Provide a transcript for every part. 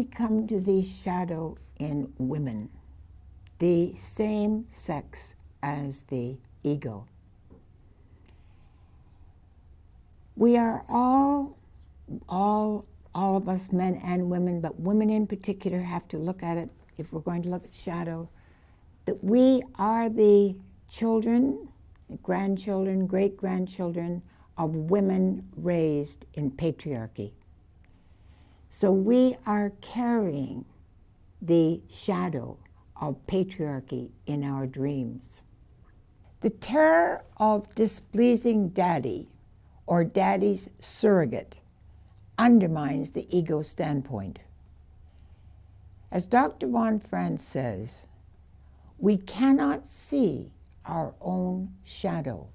come to the shadow in women, the same sex as the ego. We are all of us, men and women, but women in particular have to look at it, if we're going to look at shadow, that we are the children, grandchildren, great-grandchildren of women raised in patriarchy. So we are carrying the shadow of patriarchy in our dreams. The terror of displeasing daddy or daddy's surrogate undermines the ego standpoint. As Dr. von Franz says, we cannot see our own shadow.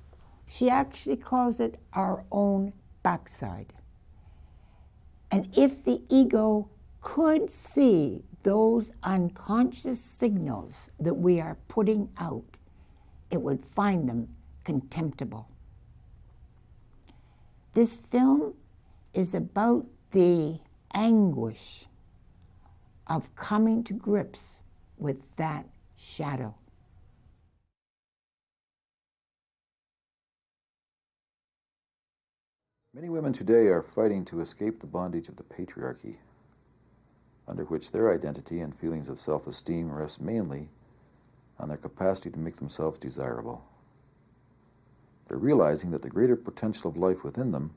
She actually calls it our own backside. And if the ego could see those unconscious signals that we are putting out, it would find them contemptible. This film is about the anguish of coming to grips with that shadow. Many women today are fighting to escape the bondage of the patriarchy, under which their identity and feelings of self-esteem rest mainly on their capacity to make themselves desirable. They're realizing that the greater potential of life within them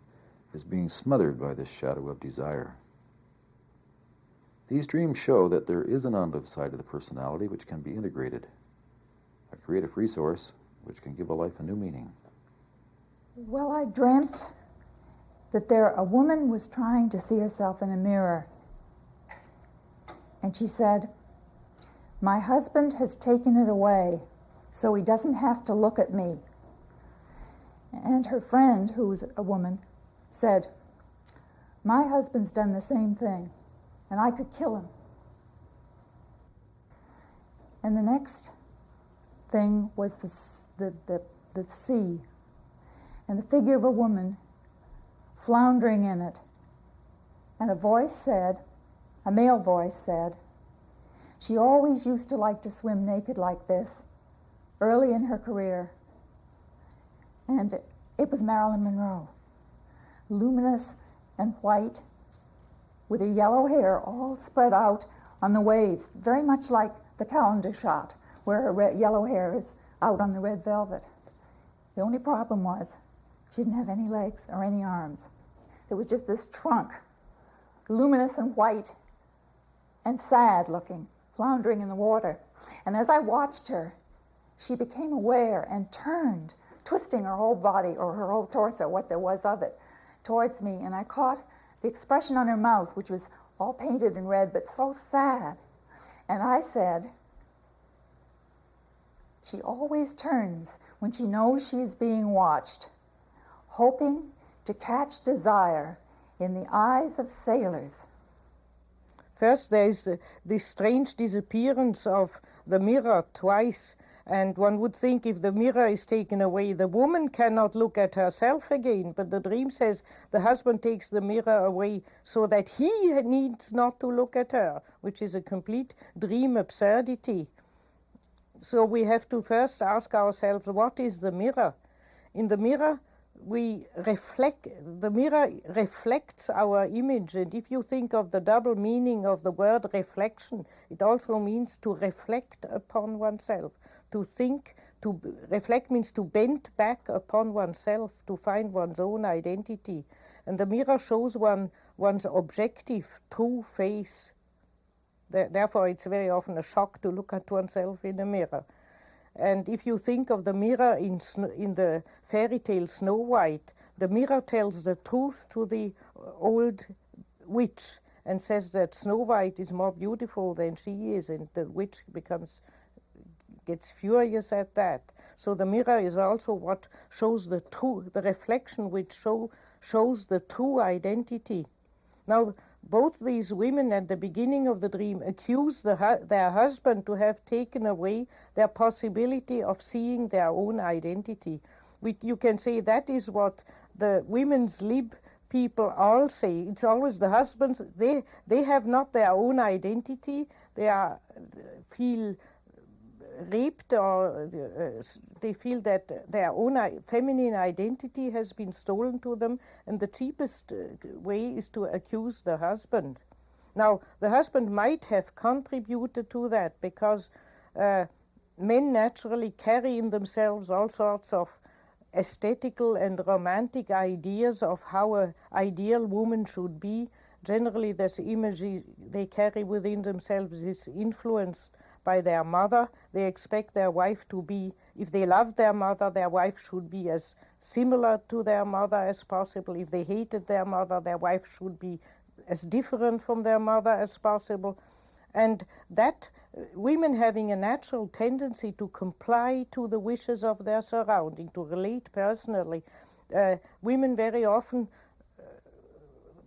is being smothered by this shadow of desire. These dreams show that there is an unlived side of the personality which can be integrated, a creative resource which can give a life a new meaning. Well, I dreamt that a woman was trying to see herself in a mirror. And she said, "My husband has taken it away, so he doesn't have to look at me." And her friend, who was a woman, said, "My husband's done the same thing, and I could kill him." And the next thing was the sea, and the figure of a woman floundering in it. And a male voice said, she always used to like to swim naked like this, early in her career. And it was Marilyn Monroe, luminous and white, with her yellow hair all spread out on the waves, very much like the calendar shot, where her yellow hair is out on the red velvet. The only problem was she didn't have any legs or any arms. It was just this trunk, luminous and white and sad looking, floundering in the water. And as I watched her, she became aware and turned, twisting her whole body, or her whole torso, what there was of it, towards me. And I caught the expression on her mouth, which was all painted in red, but so sad. And I said, "She always turns when she knows she is being watched, hoping to catch desire in the eyes of sailors." First, there is the strange disappearance of the mirror twice, and one would think if the mirror is taken away, the woman cannot look at herself again, but the dream says the husband takes the mirror away so that he needs not to look at her, which is a complete dream absurdity. So we have to first ask ourselves, what is the mirror? In the mirror, the mirror reflects our image, and if you think of the double meaning of the word reflection, it also means to reflect upon oneself. To reflect means to bend back upon oneself, to find one's own identity. And the mirror shows one's objective, true face. Therefore, it's very often a shock to look at oneself in a mirror. And if you think of the mirror in the fairy tale Snow White, the mirror tells the truth to the old witch and says that Snow White is more beautiful than she is, and the witch gets furious at that. So the mirror is also what shows the reflection which shows the true identity. Now, both these women at the beginning of the dream accuse their husband to have taken away their possibility of seeing their own identity. You can say that is what the women's lib people all say, it's always the husbands, they have not their own identity, feel raped, or they feel that their own feminine identity has been stolen to them, and the cheapest way is to accuse the husband. Now, the husband might have contributed to that, because men naturally carry in themselves all sorts of aesthetical and romantic ideas of how an ideal woman should be. Generally, this image they carry within themselves is influenced by their mother. They expect their wife to be, if they love their mother, their wife should be as similar to their mother as possible. If they hated their mother, their wife should be as different from their mother as possible. And that women having a natural tendency to comply to the wishes of their surrounding, to relate personally, women very often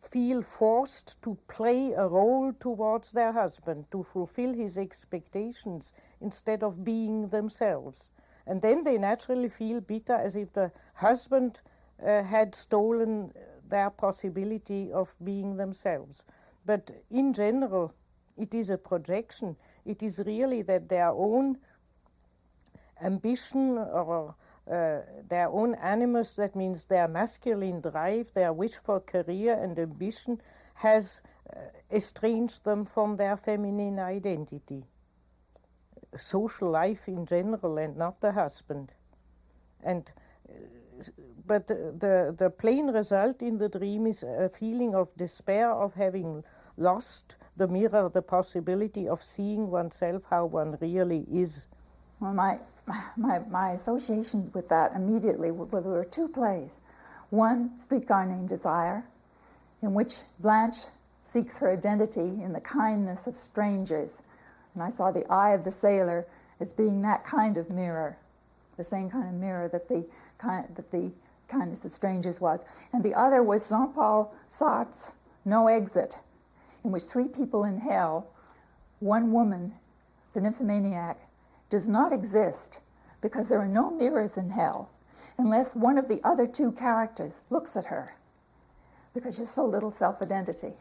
feel forced to play a role towards their husband, to fulfill his expectations instead of being themselves. And then they naturally feel bitter, as if the husband had stolen their possibility of being themselves. But in general, it is a projection. It is really that their own ambition or their own animus, that means their masculine drive, their wish for career and ambition, has estranged them from their feminine identity. Social life in general, and not the husband. And but the plain result in the dream is a feeling of despair, of having lost the mirror, the possibility of seeing oneself how one really is. Well, my association with that immediately, there were two plays. One, Streetcar Named Desire, in which Blanche seeks her identity in the kindness of strangers. And I saw the eye of the sailor as being that kind of mirror, the same kind of mirror that the kindness of strangers was. And the other was Jean-Paul Sartre's No Exit, in which three people in hell, one woman, the nymphomaniac, does not exist because there are no mirrors in hell unless one of the other two characters looks at her, because she has so little self-identity.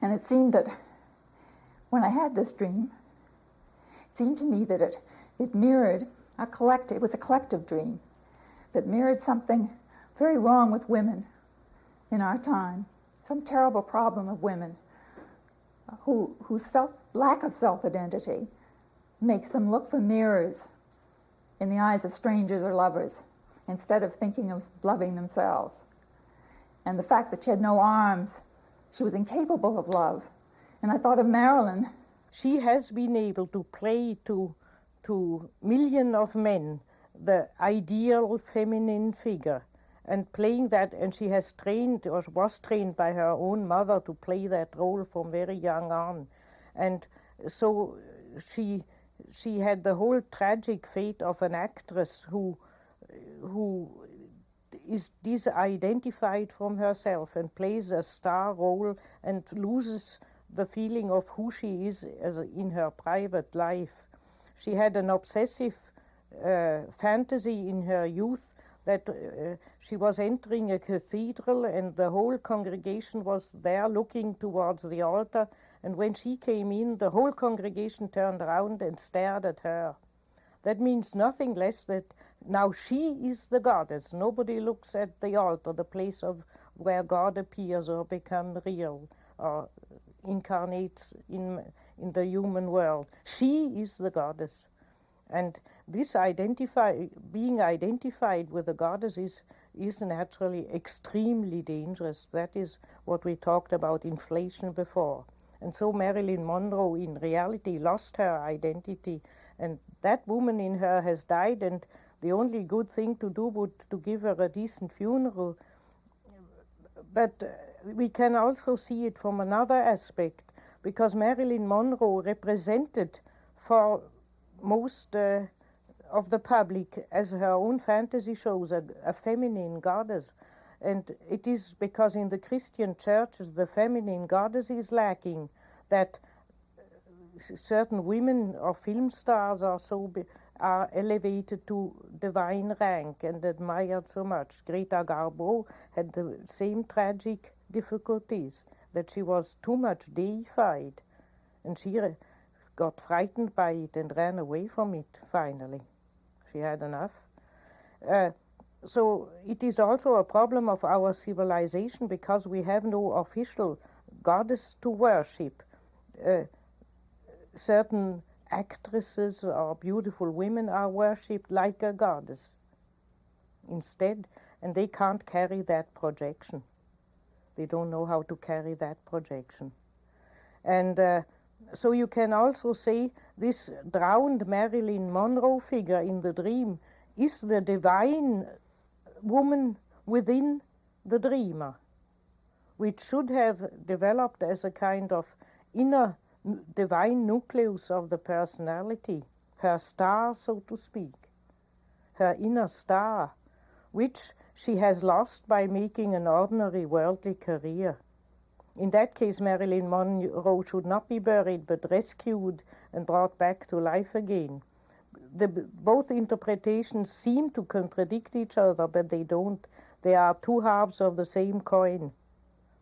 And it seemed that when I had this dream, it seemed to me that it mirrored it was a collective dream that mirrored something very wrong with women in our time, some terrible problem of women whose lack of self-identity makes them look for mirrors in the eyes of strangers or lovers instead of thinking of loving themselves. And the fact that she had no arms, she was incapable of love. And I thought of Marilyn. She has been able to play to millions of men the ideal feminine figure, and playing that, and she has trained, or was trained by her own mother to play that role from very young on. And so she had the whole tragic fate of an actress who is disidentified from herself and plays a star role and loses the feeling of who she is in her private life. She had an obsessive fantasy in her youth that she was entering a cathedral and the whole congregation was there looking towards the altar, and when she came in, the whole congregation turned around and stared at her. That means nothing less that now she is the goddess. Nobody looks at the altar, the place of where God appears or becomes real or incarnates in the human world. She is the goddess. And this being identified with the goddess is naturally extremely dangerous. That is what we talked about inflation before. And so Marilyn Monroe in reality lost her identity, and that woman in her has died, and the only good thing to do would to give her a decent funeral. But we can also see it from another aspect, because Marilyn Monroe represented for most of the public, as her own fantasy shows, a feminine goddess. And it is because in the Christian churches the feminine goddess is lacking, that certain women or film stars are so are elevated to divine rank and admired so much. Greta Garbo had the same tragic difficulties, that she was too much deified, and she got frightened by it and ran away from it finally. She had enough. So it is also a problem of our civilization, because we have no official goddess to worship. Certain actresses or beautiful women are worshipped like a goddess instead, and they can't carry that projection. They don't know how to carry that projection. And so you can also say this drowned Marilyn Monroe figure in the dream is the divine woman within the dreamer, which should have developed as a kind of inner divine nucleus of the personality, her star, so to speak, her inner star, which she has lost by making an ordinary worldly career. In that case, Marilyn Monroe should not be buried, but rescued and brought back to life again. Both interpretations seem to contradict each other, but they don't. They are two halves of the same coin.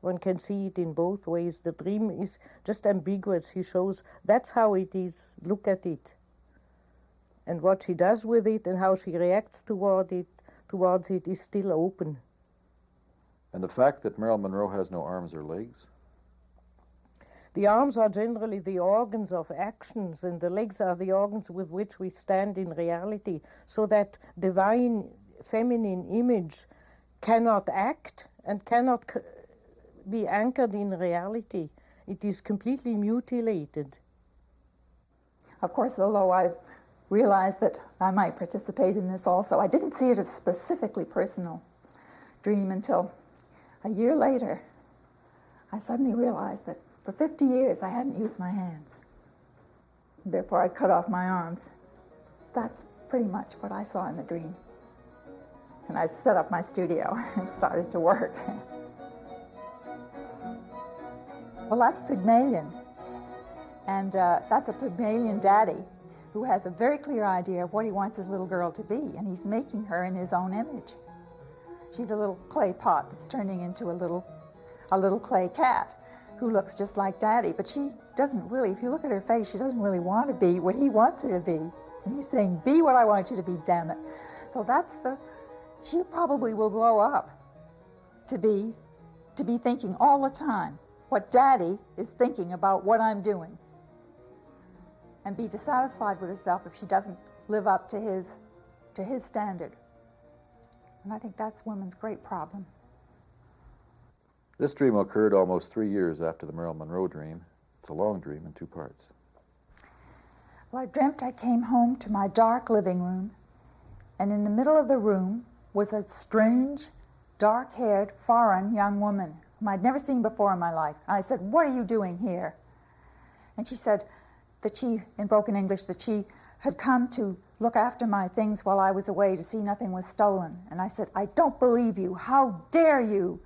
One can see it in both ways. The dream is just ambiguous. He shows that's how it is. Look at it. And what she does with it and how she reacts towards it is still open. And the fact that Marilyn Monroe has no arms or legs? The arms are generally the organs of actions, and the legs are the organs with which we stand in reality, so that divine feminine image cannot act and cannot be anchored in reality. It is completely mutilated. Of course, although I realized that I might participate in this also, I didn't see it as a specifically personal dream until a year later. I suddenly realized that for 50 years I hadn't used my hands. Therefore, I cut off my arms. That's pretty much what I saw in the dream. And I set up my studio and started to work. Well, that's Pygmalion. And that's a Pygmalion daddy who has a very clear idea of what he wants his little girl to be, and he's making her in his own image. She's a little clay pot that's turning into a little clay cat who looks just like Daddy, but she doesn't really, if you look at her face, she doesn't really want to be what he wants her to be. And he's saying, be what I want you to be, damn it. So she probably will grow up to be thinking all the time what Daddy is thinking about what I'm doing, and be dissatisfied with herself if she doesn't live up to his standard. And I think that's women's great problem. This dream occurred almost 3 years after the Marilyn Monroe dream. It's a long dream in 2 parts. Well, I dreamt I came home to my dark living room, and in the middle of the room was a strange, dark-haired, foreign young woman whom I'd never seen before in my life. And I said, "What are you doing here?" And she said that she, in broken English, that she had come to look after my things while I was away to see nothing was stolen. And I said, "I don't believe you. How dare you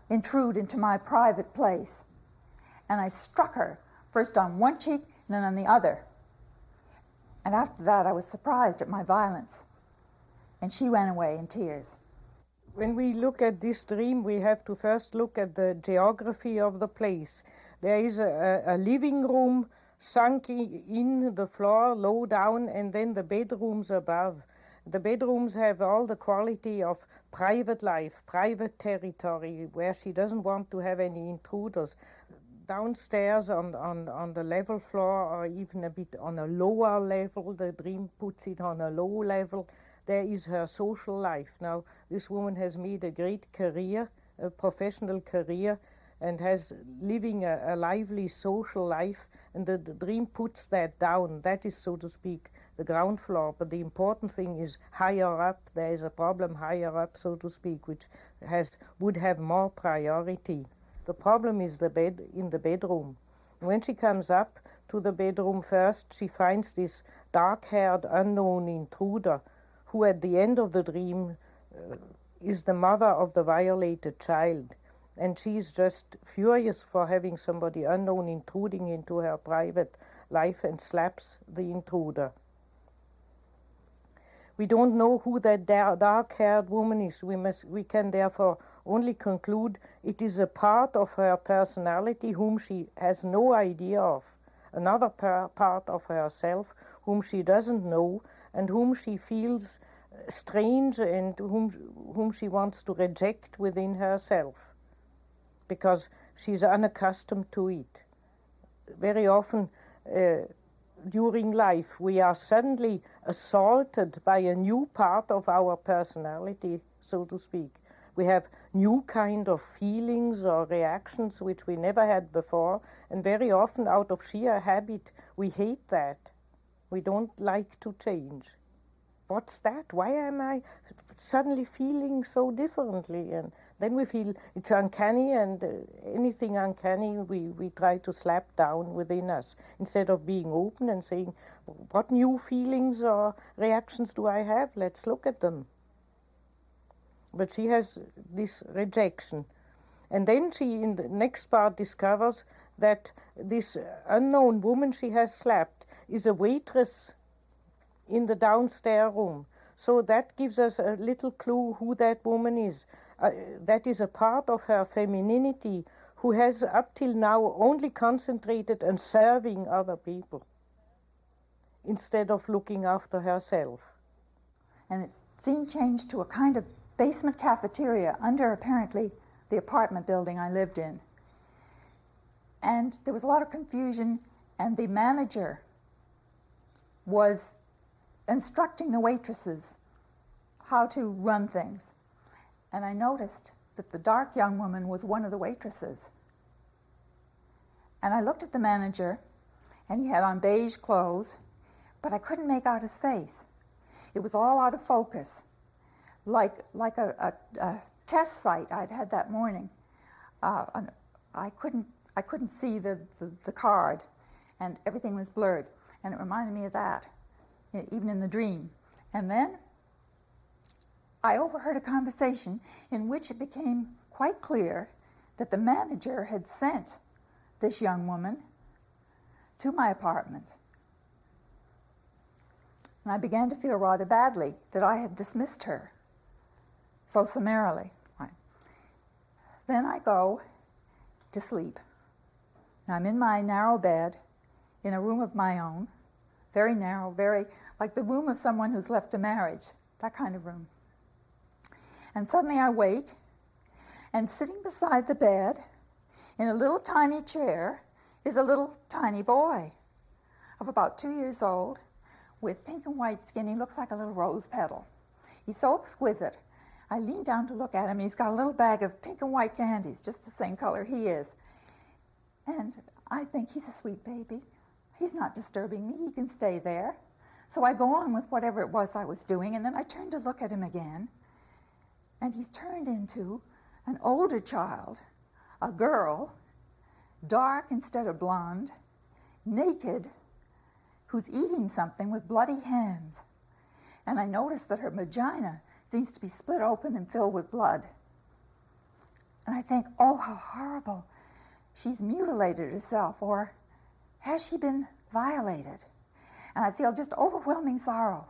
intrude into my private place?" And I struck her, first on one cheek and then on the other. And after that, I was surprised at my violence. And she ran away in tears. When we look at this dream, we have to first look at the geography of the place. There is a living room sunk in the floor, low down, and then the bedrooms above. The bedrooms have all the quality of private life, private territory, where she doesn't want to have any intruders. Downstairs on the level floor, or even a bit on a lower level, the dream puts it on a low level, there is her social life. Now, this woman has made a great career, a professional career, and has living a lively social life, and the dream puts that down. That is, so to speak, the ground floor. But the important thing is higher up. There is a problem higher up, so to speak, which would have more priority. The problem is the bed in the bedroom. When she comes up to the bedroom first, she finds this dark-haired unknown intruder, who at the end of the dream is the mother of the violated child. And she's just furious for having somebody unknown intruding into her private life, and slaps the intruder. We don't know who that dark-haired woman is. We can therefore only conclude it is a part of her personality whom she has no idea of, another part of herself whom she doesn't know and whom she feels strange and whom she wants to reject within herself because she's unaccustomed to it. Very often during life we are suddenly assaulted by a new part of our personality, so to speak. We have new kind of feelings or reactions which we never had before, and very often out of sheer habit we hate that. We don't like to change. What's that? Why am I suddenly feeling so differently? And then we feel it's uncanny, and anything uncanny we try to slap down within us instead of being open and saying, what new feelings or reactions do I have? Let's look at them. But she has this rejection. And then she, in the next part, discovers that this unknown woman she has slapped is a waitress in the downstairs room. So that gives us a little clue who that woman is. That is a part of her femininity who has up till now only concentrated on serving other people instead of looking after herself. And it scene changed to a kind of basement cafeteria under apparently the apartment building I lived in. And there was a lot of confusion, and the manager was instructing the waitresses how to run things. And I noticed that the dark young woman was one of the waitresses. And I looked at the manager, and he had on beige clothes, but I couldn't make out his face. It was all out of focus, like a test site I'd had that morning. I couldn't see the card, and everything was blurred. And it reminded me of that, even in the dream. And then I overheard a conversation in which it became quite clear that the manager had sent this young woman to my apartment. And I began to feel rather badly that I had dismissed her so summarily. Right. Then I go to sleep. And I'm in my narrow bed in a room of my own, very narrow, very like the room of someone who's left a marriage, that kind of room. And suddenly I wake, and sitting beside the bed in a little tiny chair is a little tiny boy of about 2 years old with pink and white skin. He looks like a little rose petal. He's so exquisite. I lean down to look at him. He's got a little bag of pink and white candies, just the same color he is. And I think he's a sweet baby. He's not disturbing me. He can stay there. So I go on with whatever it was I was doing, and then I turn to look at him again. And he's turned into an older child, a girl, dark instead of blonde, naked, who's eating something with bloody hands. And I notice that her vagina seems to be split open and filled with blood. And I think, oh, how horrible. She's mutilated herself, or has she been violated? And I feel just overwhelming sorrow.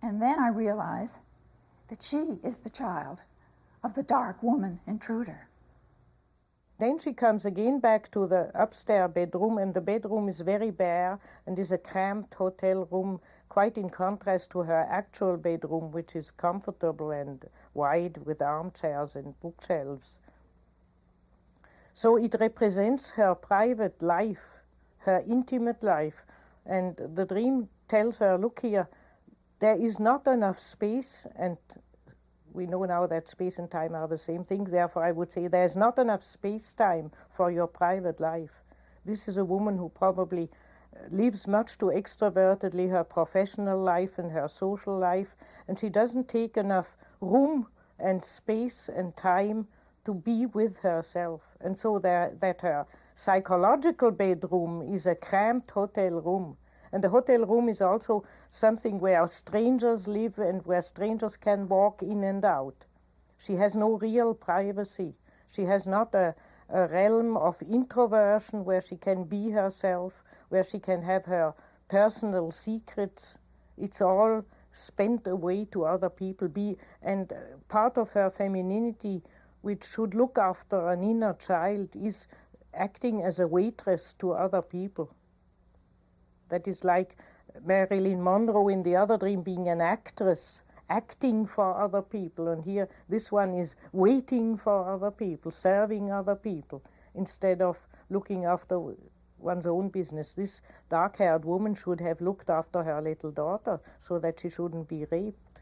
And then I realize that she is the child of the dark woman intruder. Then she comes again back to the upstairs bedroom, and the bedroom is very bare and is a cramped hotel room, quite in contrast to her actual bedroom, which is comfortable and wide with armchairs and bookshelves. So it represents her private life, her intimate life, and the dream tells her, look here, there is not enough space, and we know now that space and time are the same thing. Therefore, I would say there's not enough space-time for your private life. This is a woman who probably lives much too extrovertedly her professional life and her social life, and she doesn't take enough room and space and time to be with herself. And so that her psychological bedroom is a cramped hotel room. And the hotel room is also something where strangers live and where strangers can walk in and out. She has no real privacy. She has not a realm of introversion where she can be herself, where she can have her personal secrets. It's all spent away to other people. And part of her femininity, which should look after an inner child, is acting as a waitress to other people. That is like Marilyn Monroe in the other dream being an actress, acting for other people. And here, this one is waiting for other people, serving other people, instead of looking after one's own business. This dark-haired woman should have looked after her little daughter so that she shouldn't be raped,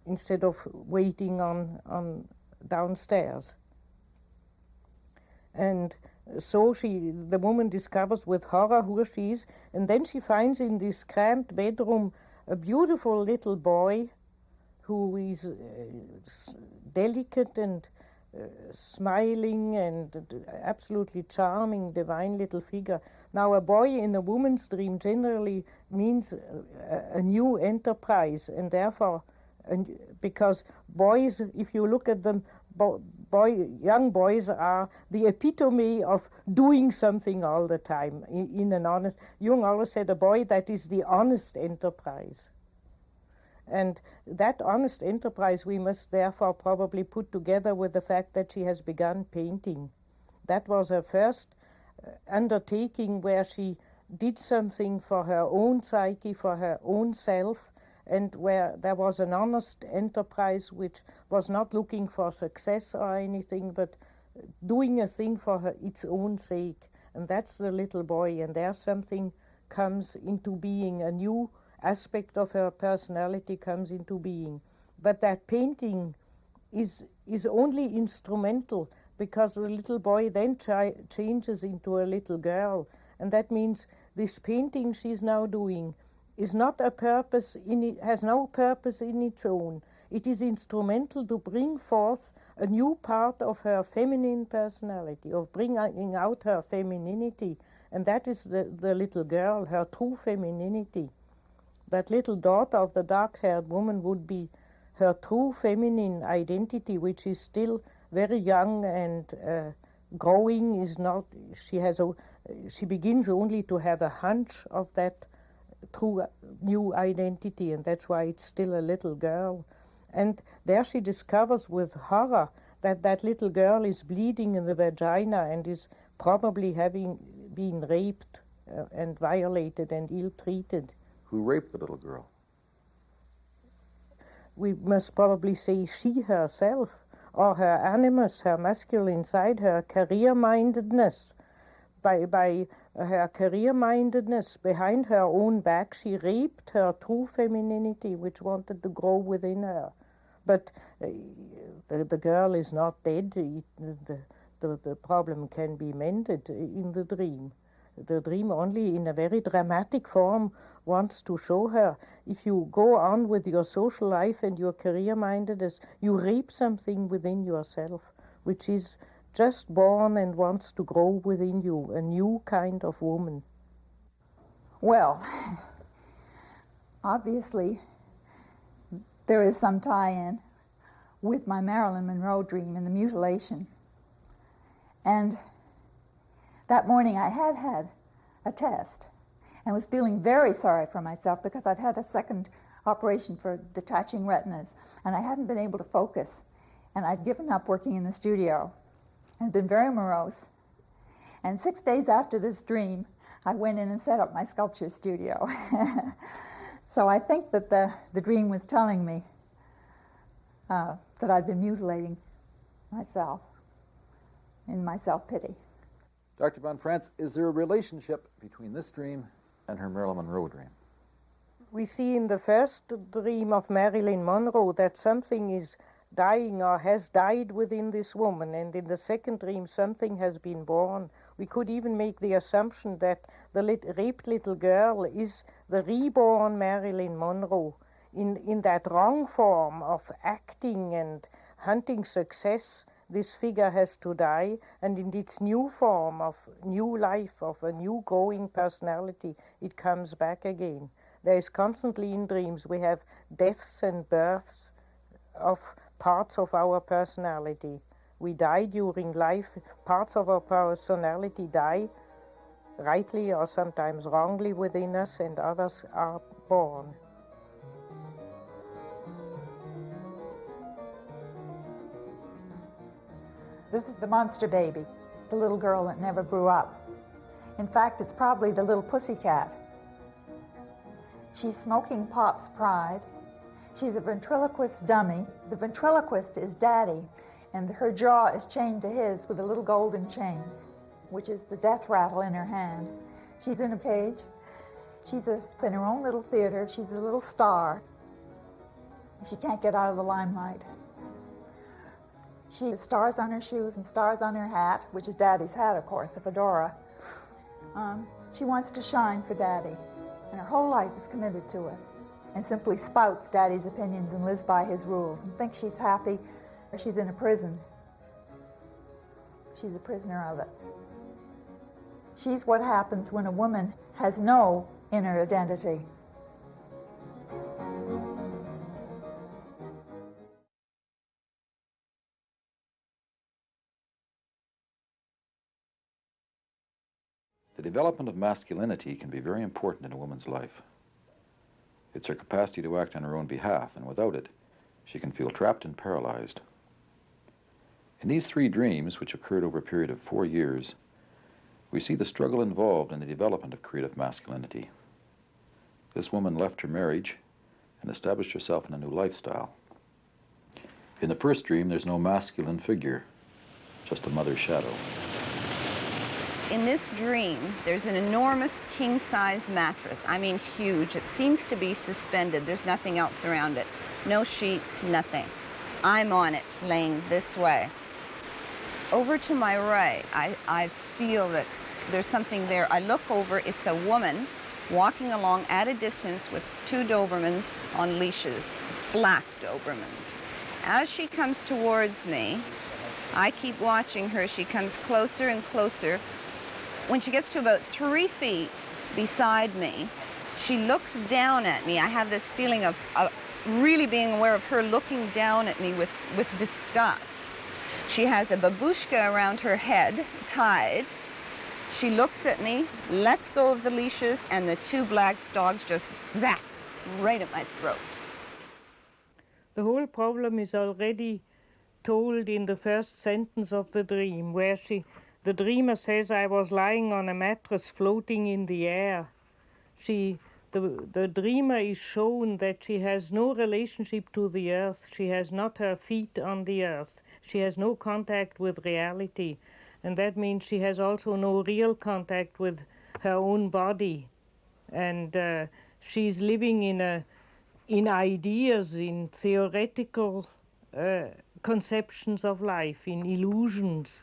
instead of waiting on downstairs. And so the woman discovers with horror who she is, and then she finds in this cramped bedroom a beautiful little boy who is delicate and smiling and absolutely charming, divine little figure. Now, a boy in a woman's dream generally means a new enterprise, and therefore, because boys, if you look at them, young boys are the epitome of doing something all the time in an honest. Jung always said a boy that is the honest enterprise. And that honest enterprise we must therefore probably put together with the fact that she has begun painting. That was her first undertaking where she did something for her own psyche, for her own self, and where there was an honest enterprise which was not looking for success or anything, but doing a thing for its own sake. And that's the little boy, and there something comes into being, a new aspect of her personality comes into being. But that painting is only instrumental, because the little boy then changes into a little girl, and that means this painting she's now doing is not a purpose in it, has no purpose in its own. It is instrumental to bring forth a new part of her feminine personality, of bringing out her femininity, and that is the little girl, her true femininity. That little daughter of the dark-haired woman would be her true feminine identity, which is still very young and growing. Is not. She begins only to have a hunch of that true new identity, and that's why it's still a little girl. And there she discovers with horror that that little girl is bleeding in the vagina and is probably having been raped and violated and ill-treated. Who raped the little girl? We must probably say she herself, or her animus, her masculine side, her career-mindedness. By her career-mindedness, behind her own back, she raped her true femininity, which wanted to grow within her. But the girl is not dead. The problem can be mended in the dream. The dream only in a very dramatic form wants to show her, if you go on with your social life and your career-mindedness, you rape something within yourself, which is just born and wants to grow within you, a new kind of woman. Well, obviously, there is some tie-in with my Marilyn Monroe dream and the mutilation. And that morning I had had a test and was feeling very sorry for myself because I'd had a second operation for detaching retinas and I hadn't been able to focus, and I'd given up working in the studio and been very morose. And 6 days after this dream, I went in and set up my sculpture studio. So I think that the dream was telling me that I'd been mutilating myself in my self-pity. Dr. von Franz, is there a relationship between this dream and her Marilyn Monroe dream? We see in the first dream of Marilyn Monroe that something is dying or has died within this woman, and in the second dream something has been born. We could even make the assumption that the raped little girl is the reborn Marilyn Monroe in that wrong form of acting and hunting success. This figure has to die, and in its new form of new life, of a new growing personality, it comes back again. There is constantly in dreams, we have deaths and births of parts of our personality. We die during life, parts of our personality die, rightly or sometimes wrongly within us, and others are born. This is the monster baby, the little girl that never grew up. In fact, it's probably the little pussycat. She's smoking Pop's pride. She's a ventriloquist dummy. The ventriloquist is Daddy, and her jaw is chained to his with a little golden chain, which is the death rattle in her hand. She's in a cage. She's in her own little theater. She's a little star. She can't get out of the limelight. She has stars on her shoes and stars on her hat, which is Daddy's hat, of course, the fedora. She wants to shine for Daddy, and her whole life is committed to it, and simply spouts Daddy's opinions and lives by his rules and thinks she's happy, or she's in a prison. She's a prisoner of it. She's what happens when a woman has no inner identity. The development of masculinity can be very important in a woman's life. It's her capacity to act on her own behalf, and without it, she can feel trapped and paralyzed. In these 3 dreams, which occurred over a period of 4 years, we see the struggle involved in the development of creative masculinity. This woman left her marriage and established herself in a new lifestyle. In the first dream, there's no masculine figure, just a mother's shadow. In this dream, there's an enormous king-size mattress. I mean, huge. It seems to be suspended. There's nothing else around it. No sheets, nothing. I'm on it, laying this way. Over to my right, I feel that there's something there. I look over, it's a woman walking along at a distance with 2 Dobermans on leashes, black Dobermans. As she comes towards me, I keep watching her. She comes closer and closer. When she gets to about 3 feet beside me, she looks down at me. I have this feeling of really being aware of her looking down at me with disgust. She has a babushka around her head, tied. She looks at me, lets go of the leashes, and the 2 black dogs just zap right at my throat. The whole problem is already told in the first sentence of the dream, where the dreamer says, I was lying on a mattress floating in the air. The dreamer is shown that she has no relationship to the earth. She has not her feet on the earth. She has no contact with reality. And that means she has also no real contact with her own body. And she's living in ideas, in theoretical conceptions of life, in illusions.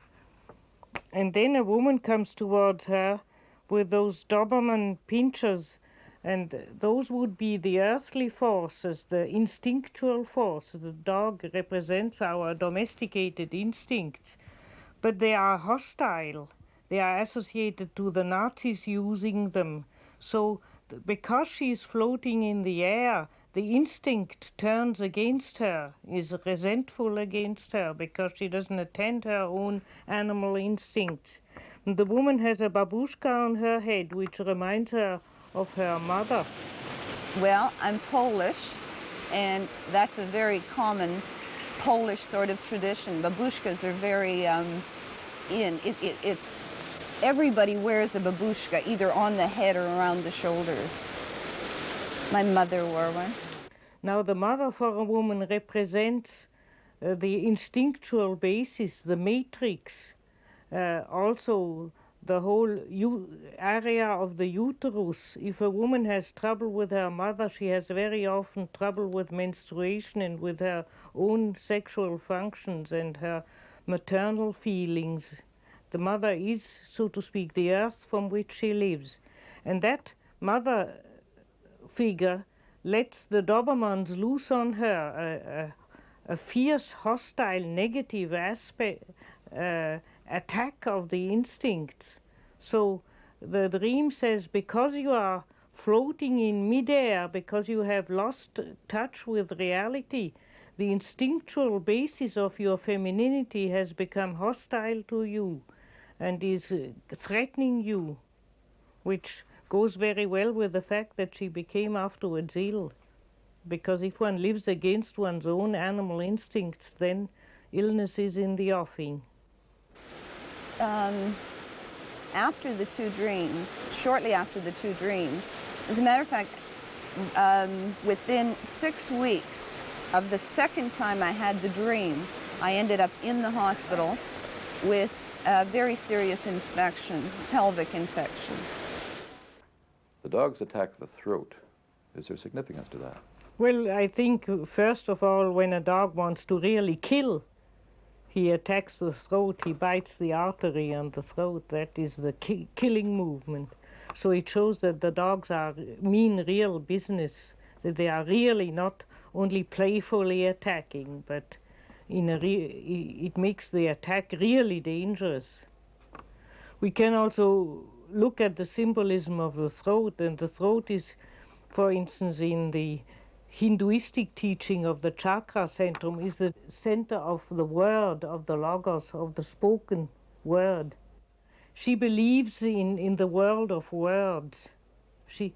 And then a woman comes towards her with those Doberman pinchers, and those would be the earthly forces, the instinctual forces. The dog represents our domesticated instincts, but they are hostile. They are associated to the Nazis using them. So because she's floating in the air, the instinct turns against her, is resentful against her because she doesn't attend her own animal instincts. And the woman has a babushka on her head, which reminds her of her mother. Well, I'm Polish, and that's a very common Polish sort of tradition. Babushkas are very it's everybody wears a babushka, either on the head or around the shoulders. My mother wore one. Now, the mother for a woman represents the instinctual basis, the matrix, also the whole area of the uterus. If a woman has trouble with her mother, she has very often trouble with menstruation and with her own sexual functions and her maternal feelings. The mother is, so to speak, the earth from which she lives. And that mother figure lets the Dobermans loose on her a fierce, hostile, negative attack of the instincts. So the dream says, because you are floating in midair, because you have lost touch with reality, the instinctual basis of your femininity has become hostile to you and is threatening you, which goes very well with the fact that she became afterwards ill. Because if one lives against one's own animal instincts, then illness is in the offing. after the two dreams, shortly after the two dreams. As a matter of fact, within 6 weeks of the second time I had the dream, I ended up in the hospital with a very serious infection, pelvic infection. The dogs attack the throat. Is there significance to that? Well, I think, first of all, when a dog wants to really kill, he attacks the throat, he bites the artery on the throat. That is the killing movement. So it shows that the dogs mean real business, that they are really not only playfully attacking, but it makes the attack really dangerous. We can also look at the symbolism of the throat, and the throat is, for instance, in the Hinduistic teaching of the chakra centrum, is the center of the word, of the logos, of the spoken word. She believes in the world of words. She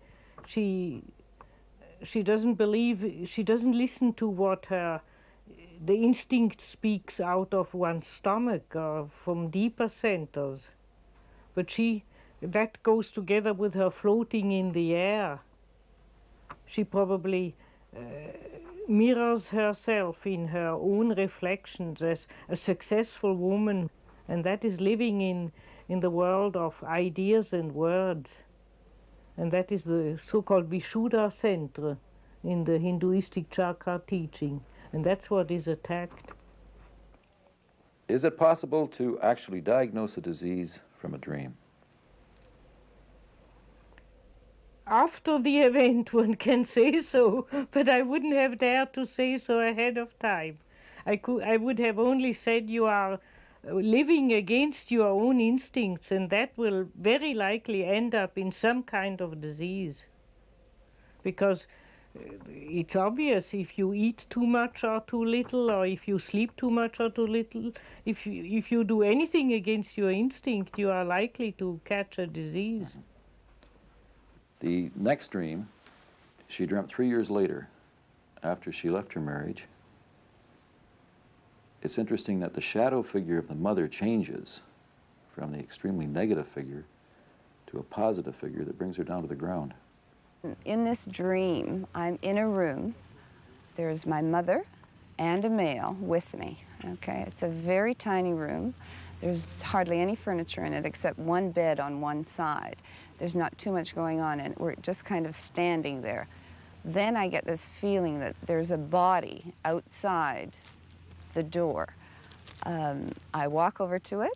doesn't believe, she doesn't listen to what the instinct speaks out of one's stomach or from deeper centers. But that goes together with her floating in the air. She probably mirrors herself in her own reflections as a successful woman, and that is living in the world of ideas and words. And that is the so-called Vishuddha center in the Hinduistic chakra teaching, and that's what is attacked. Is it possible to actually diagnose a disease from a dream? After the event, one can say so, but I wouldn't have dared to say so ahead of time. I would have only said you are living against your own instincts, and that will very likely end up in some kind of disease. Because it's obvious, if you eat too much or too little, or if you sleep too much or too little, if you do anything against your instinct, you are likely to catch a disease. The next dream, she dreamt 3 years later, after she left her marriage. It's interesting that the shadow figure of the mother changes from the extremely negative figure to a positive figure that brings her down to the ground. In this dream, I'm in a room. There's my mother and a male with me, okay? It's a very tiny room. There's hardly any furniture in it except one bed on one side. There's not too much going on, and we're just kind of standing there. Then I get this feeling that there's a body outside the door. I walk over to it,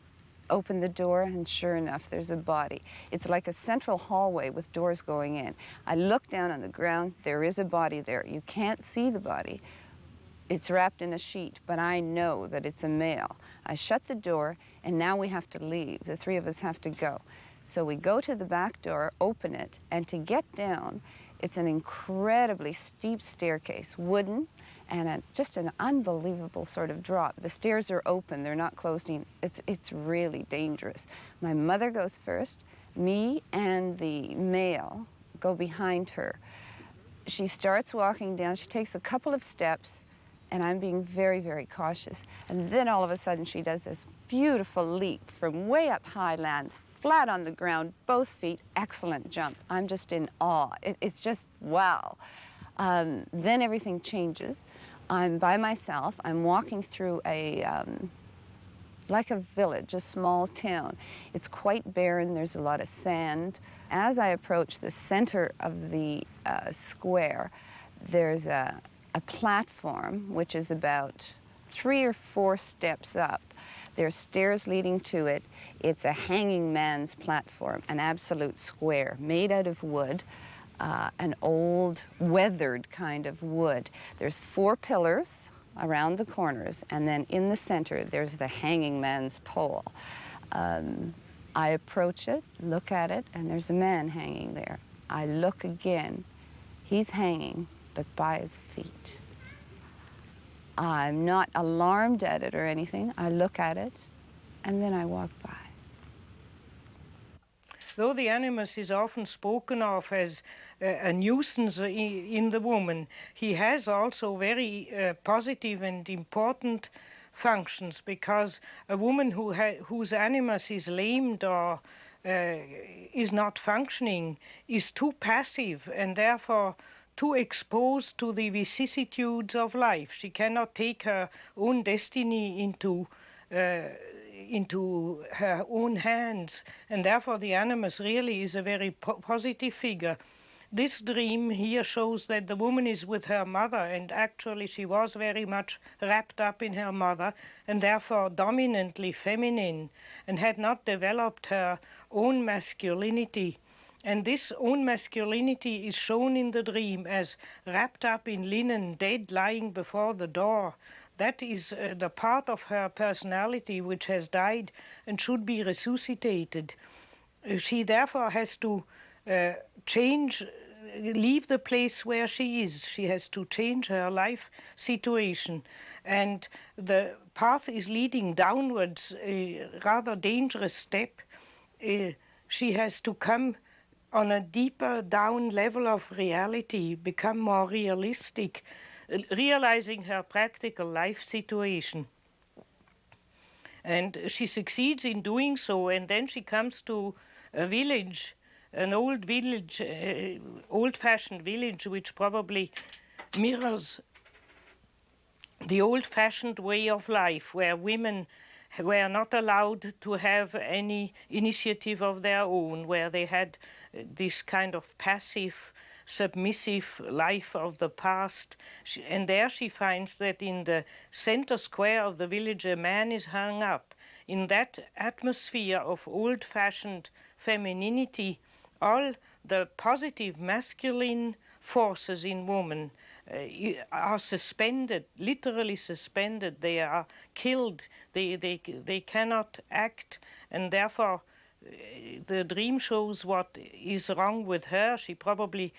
open the door, and sure enough, there's a body. It's like a central hallway with doors going in. I look down on the ground, there is a body there. You can't see the body. It's wrapped in a sheet, but I know that it's a male. I shut the door, and now we have to leave. The three of us have to go. So we go to the back door, open it, and to get down, it's an incredibly steep staircase, wooden, and just an unbelievable sort of drop. The stairs are open, they're not closed in. It's really dangerous. My mother goes first, me and the male go behind her. She starts walking down, she takes a couple of steps, and I'm being very, very cautious. And then all of a sudden she does this beautiful leap from way up high, lands flat on the ground, both feet, excellent jump. I'm just in awe. It's just wow. Then everything changes. I'm by myself. I'm walking through like a village, a small town. It's quite barren. There's a lot of sand. As I approach the center of the square, there's a platform which is about 3 or 4 steps up. There's stairs leading to it. It's a hanging man's platform, an absolute square made out of wood, an old weathered kind of wood. There's 4 pillars around the corners, and then in the center there's the hanging man's pole. I approach it, look at it, and there's a man hanging there. I look again. He's hanging, but by his feet. I'm not alarmed at it or anything. I look at it, and then I walk by. Though the animus is often spoken of as a nuisance in the woman, he has also very positive and important functions, because a woman whose animus is lamed or is not functioning is too passive and therefore too exposed to the vicissitudes of life. She cannot take her own destiny into her own hands, and therefore the animus really is a very positive figure. This dream here shows that the woman is with her mother, and actually she was very much wrapped up in her mother, and therefore dominantly feminine, and had not developed her own masculinity. And this own masculinity is shown in the dream as wrapped up in linen, dead, lying before the door. That is the part of her personality which has died and should be resuscitated. She therefore has to leave the place where she is. She has to change her life situation. And the path is leading downwards, a rather dangerous step. She has to come on a deeper down level of reality, become more realistic, realizing her practical life situation. And she succeeds in doing so, and then she comes to a village, an old village, old-fashioned village, which probably mirrors the old-fashioned way of life, where women were not allowed to have any initiative of their own, where they had this kind of passive, submissive life of the past. And there she finds that in the center square of the village a man is hung up. In that atmosphere of old-fashioned femininity, all the positive masculine forces in woman are suspended, literally suspended. They are killed. They cannot act, and therefore the dream shows what is wrong with her. She probably,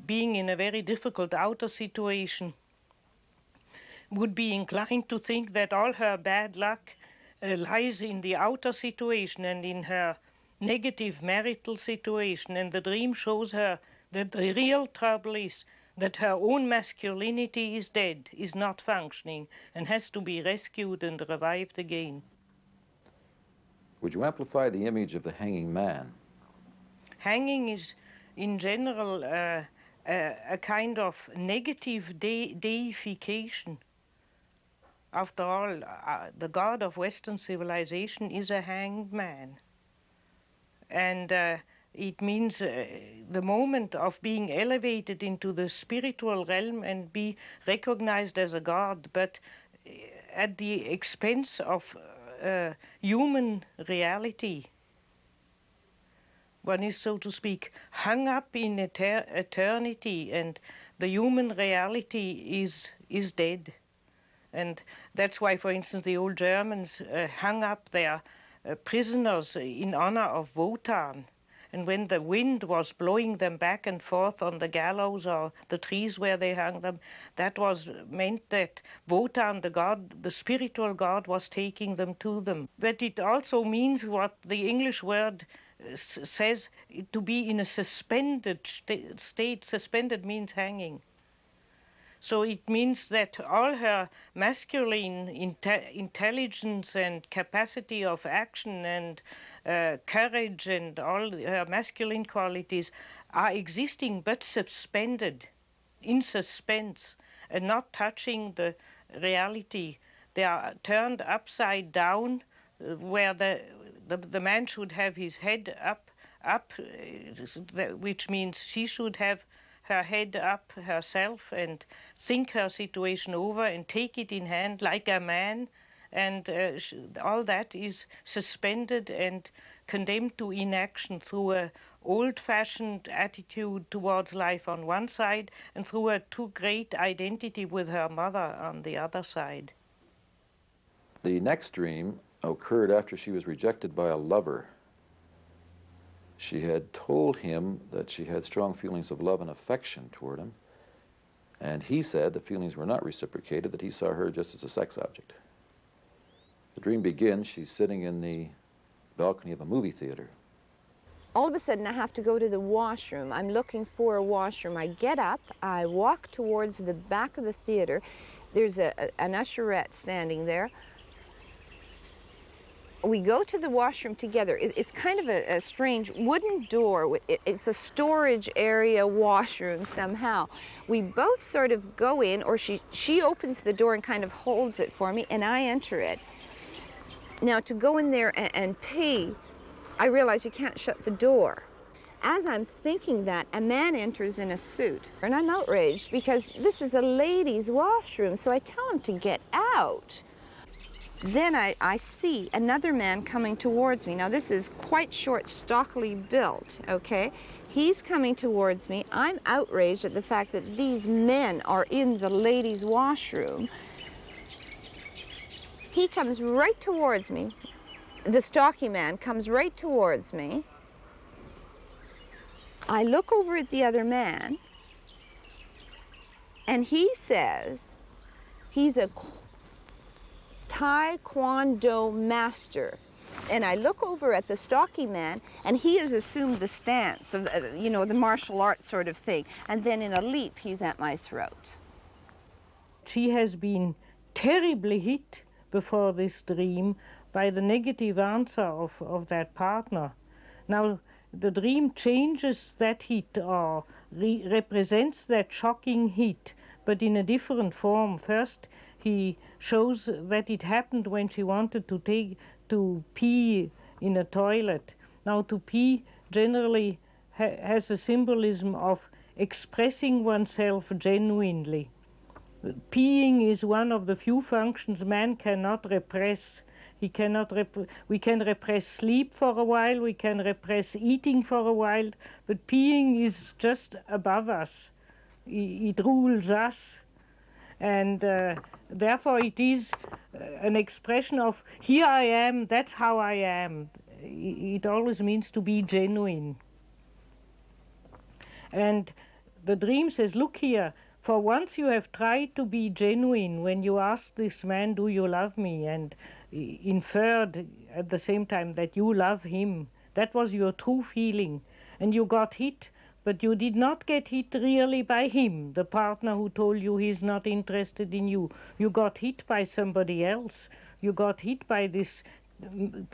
being in a very difficult outer situation, would be inclined to think that all her bad luck lies in the outer situation and in her negative marital situation. And the dream shows her that the real trouble is that her own masculinity is dead, is not functioning, and has to be rescued and revived again. Would you amplify the image of the hanging man? Hanging is, in general, a kind of negative deification. After all, the god of Western civilization is a hanged man. And it means the moment of being elevated into the spiritual realm and be recognized as a god, but at the expense of human reality. One is, so to speak, hung up in eternity, and the human reality is dead. And that's why, for instance, the old Germans hung up their prisoners in honor of Wotan. And when the wind was blowing them back and forth on the gallows or the trees where they hung them, that was meant that Wotan, the god, the spiritual god, was taking them to them. But it also means what the English word says, to be in a suspended state. Suspended means hanging. So it means that all her masculine intelligence and capacity of action and courage and all her masculine qualities are existing but suspended, in suspense, and not touching the reality. They are turned upside down, where the man should have his head up, which means she should have her head up herself and think her situation over and take it in hand like a man, and all that is suspended and condemned to inaction through a old-fashioned attitude towards life on one side and through a too great identity with her mother on the other side. The next dream occurred after she was rejected by a lover. She had told him that she had strong feelings of love and affection toward him, and he said the feelings were not reciprocated, that he saw her just as a sex object. The dream begins, she's sitting in the balcony of a movie theater. All of a sudden, I have to go to the washroom. I'm looking for a washroom. I get up, I walk towards the back of the theater, There's an usherette standing there. We go to the washroom together. It's kind of a strange wooden door. It's a storage area washroom somehow. We both sort of go in, or she opens the door and kind of holds it for me, and I enter it. Now, to go in there and pee, I realize you can't shut the door. As I'm thinking that, a man enters in a suit, and I'm outraged because this is a ladies' washroom, so I tell him to get out. Then I see another man coming towards me. Now, this is quite short, stockily built, okay? He's coming towards me. I'm outraged at the fact that these men are in the ladies' washroom. He comes right towards me. The stocky man comes right towards me. I look over at the other man, and he says he's a Taekwondo master. And I look over at the stocky man, and he has assumed the stance of, you know, the martial arts sort of thing. And then in a leap, he's at my throat. She has been terribly hit before this dream by the negative answer of that partner. Now, the dream changes that hit, or represents that shocking hit, but in a different form. First, he shows that it happened when she wanted to pee in a toilet. Now, to pee generally has a symbolism of expressing oneself genuinely. Peeing is one of the few functions man cannot repress. We can repress sleep for a while, we can repress eating for a while, but peeing is just above us. It rules us. And therefore it is an expression of, here I am, that's how I am. It always means to be genuine. And the dream says, look here, for once you have tried to be genuine when you asked this man, do you love me? And inferred at the same time that you love him. That was your true feeling. And you got hit, but you did not get hit really by him, the partner who told you he's not interested in you. You got hit by somebody else. You got hit by this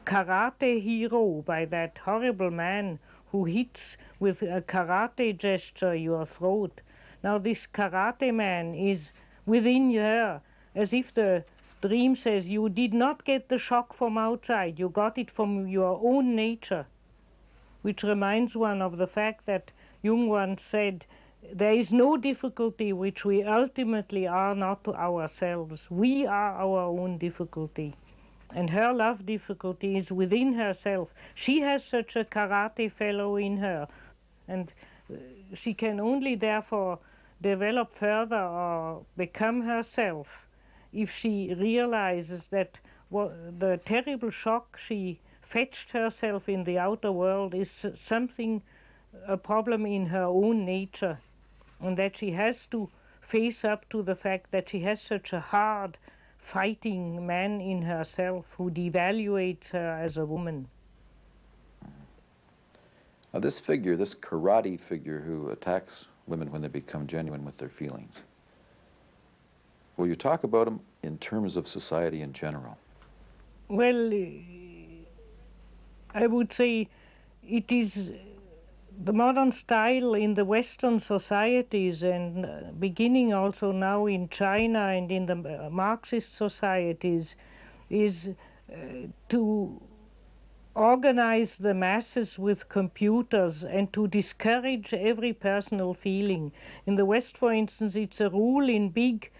karate hero, by that horrible man who hits with a karate gesture your throat. Now this karate man is within her, as if the dream says you did not get the shock from outside, you got it from your own nature, which reminds one of the fact that Jung once said, there is no difficulty which we ultimately are not to ourselves. We are our own difficulty. And her love difficulty is within herself. She has such a karate fellow in her. And she can only therefore develop further or become herself if she realizes that the terrible shock she fetched herself in the outer world is something, a problem in her own nature, and that she has to face up to the fact that she has such a hard, fighting man in herself who devaluates her as a woman. Now this figure, this karate figure who attacks women when they become genuine with their feelings, will you talk about him in terms of society in general? Well, I would say it is the modern style in the Western societies, and beginning also now in China and in the Marxist societies, is to organize the masses with computers and to discourage every personal feeling. In the West, for instance, it's a rule in big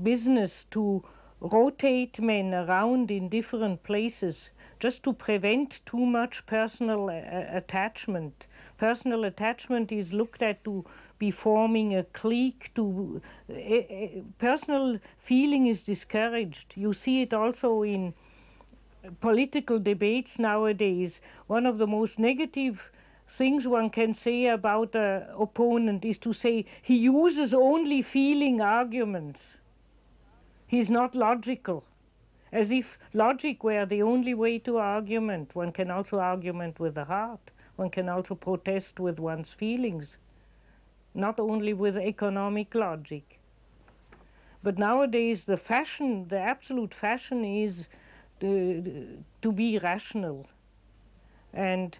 business to rotate men around in different places just to prevent too much personal attachment. Personal attachment is looked at to be forming a clique. Personal feeling is discouraged. You see it also in political debates nowadays. One of the most negative things one can say about an opponent is to say he uses only feeling arguments. He's not logical, as if logic were the only way to argument. One can also argument with the heart. One can also protest with one's feelings, not only with economic logic. But nowadays the fashion, the absolute fashion is to be rational. And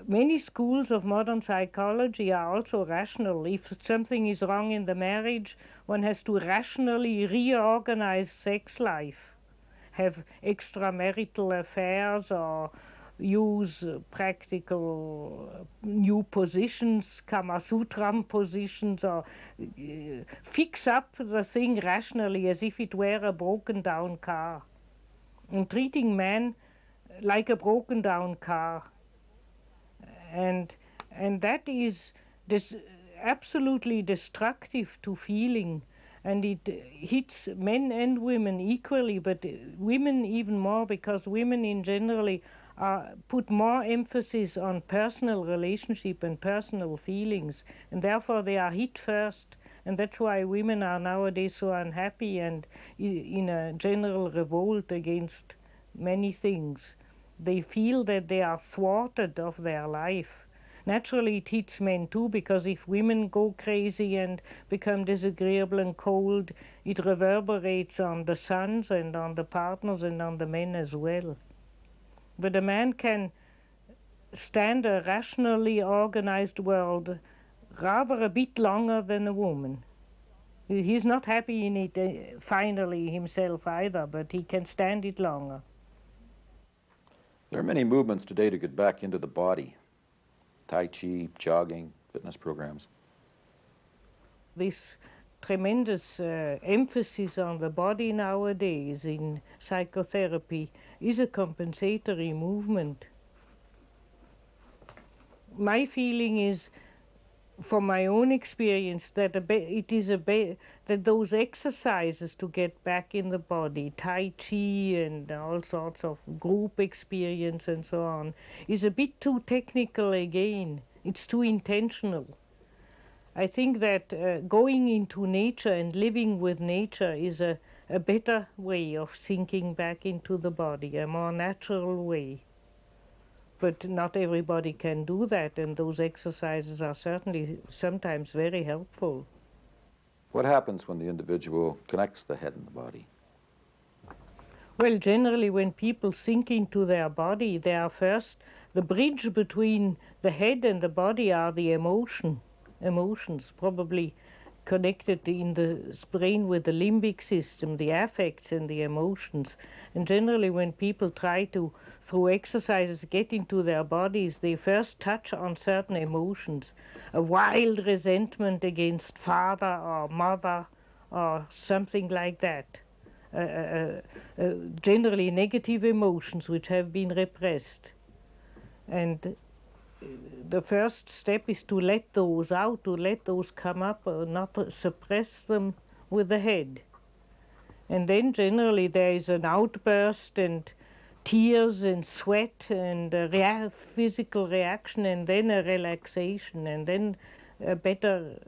many schools of modern psychology are also rational. If something is wrong in the marriage, one has to rationally reorganize sex life, have extramarital affairs, or use practical new positions, Kama Sutram positions, or fix up the thing rationally as if it were a broken down car. And treating man like a broken down car. And that is absolutely destructive to feeling, and it hits men and women equally, but women even more, because women in generally put more emphasis on personal relationship and personal feelings, and therefore they are hit first. And that's why women are nowadays so unhappy and in a general revolt against many things. They feel that they are thwarted of their life. Naturally, it hits men too, because if women go crazy and become disagreeable and cold, it reverberates on the sons and on the partners and on the men as well. But a man can stand a rationally organized world rather a bit longer than a woman. He's not happy in it finally himself either, but he can stand it longer. There are many movements today to get back into the body. Tai Chi, jogging, fitness programs. This tremendous emphasis on the body nowadays in psychotherapy is a compensatory movement. My feeling is, from my own experience, that that those exercises to get back in the body, Tai Chi and all sorts of group experience and so on, is a bit too technical again. It's too intentional. I think that going into nature and living with nature is a better way of sinking back into the body, a more natural way. But not everybody can do that, and those exercises are certainly sometimes very helpful. What happens when the individual connects the head and the body? Well, generally when people sink into their body, they are first, the bridge between the head and the body are the emotions, probably connected in the brain with the limbic system, the affects and the emotions. And generally when people try to, through exercises, get into their bodies, they first touch on certain emotions. A wild resentment against father or mother or something like that. Generally negative emotions which have been repressed. And the first step is to let those out, to let those come up, not to suppress them with the head. And then generally there is an outburst and tears and sweat and physical reaction, and then a relaxation, and then a better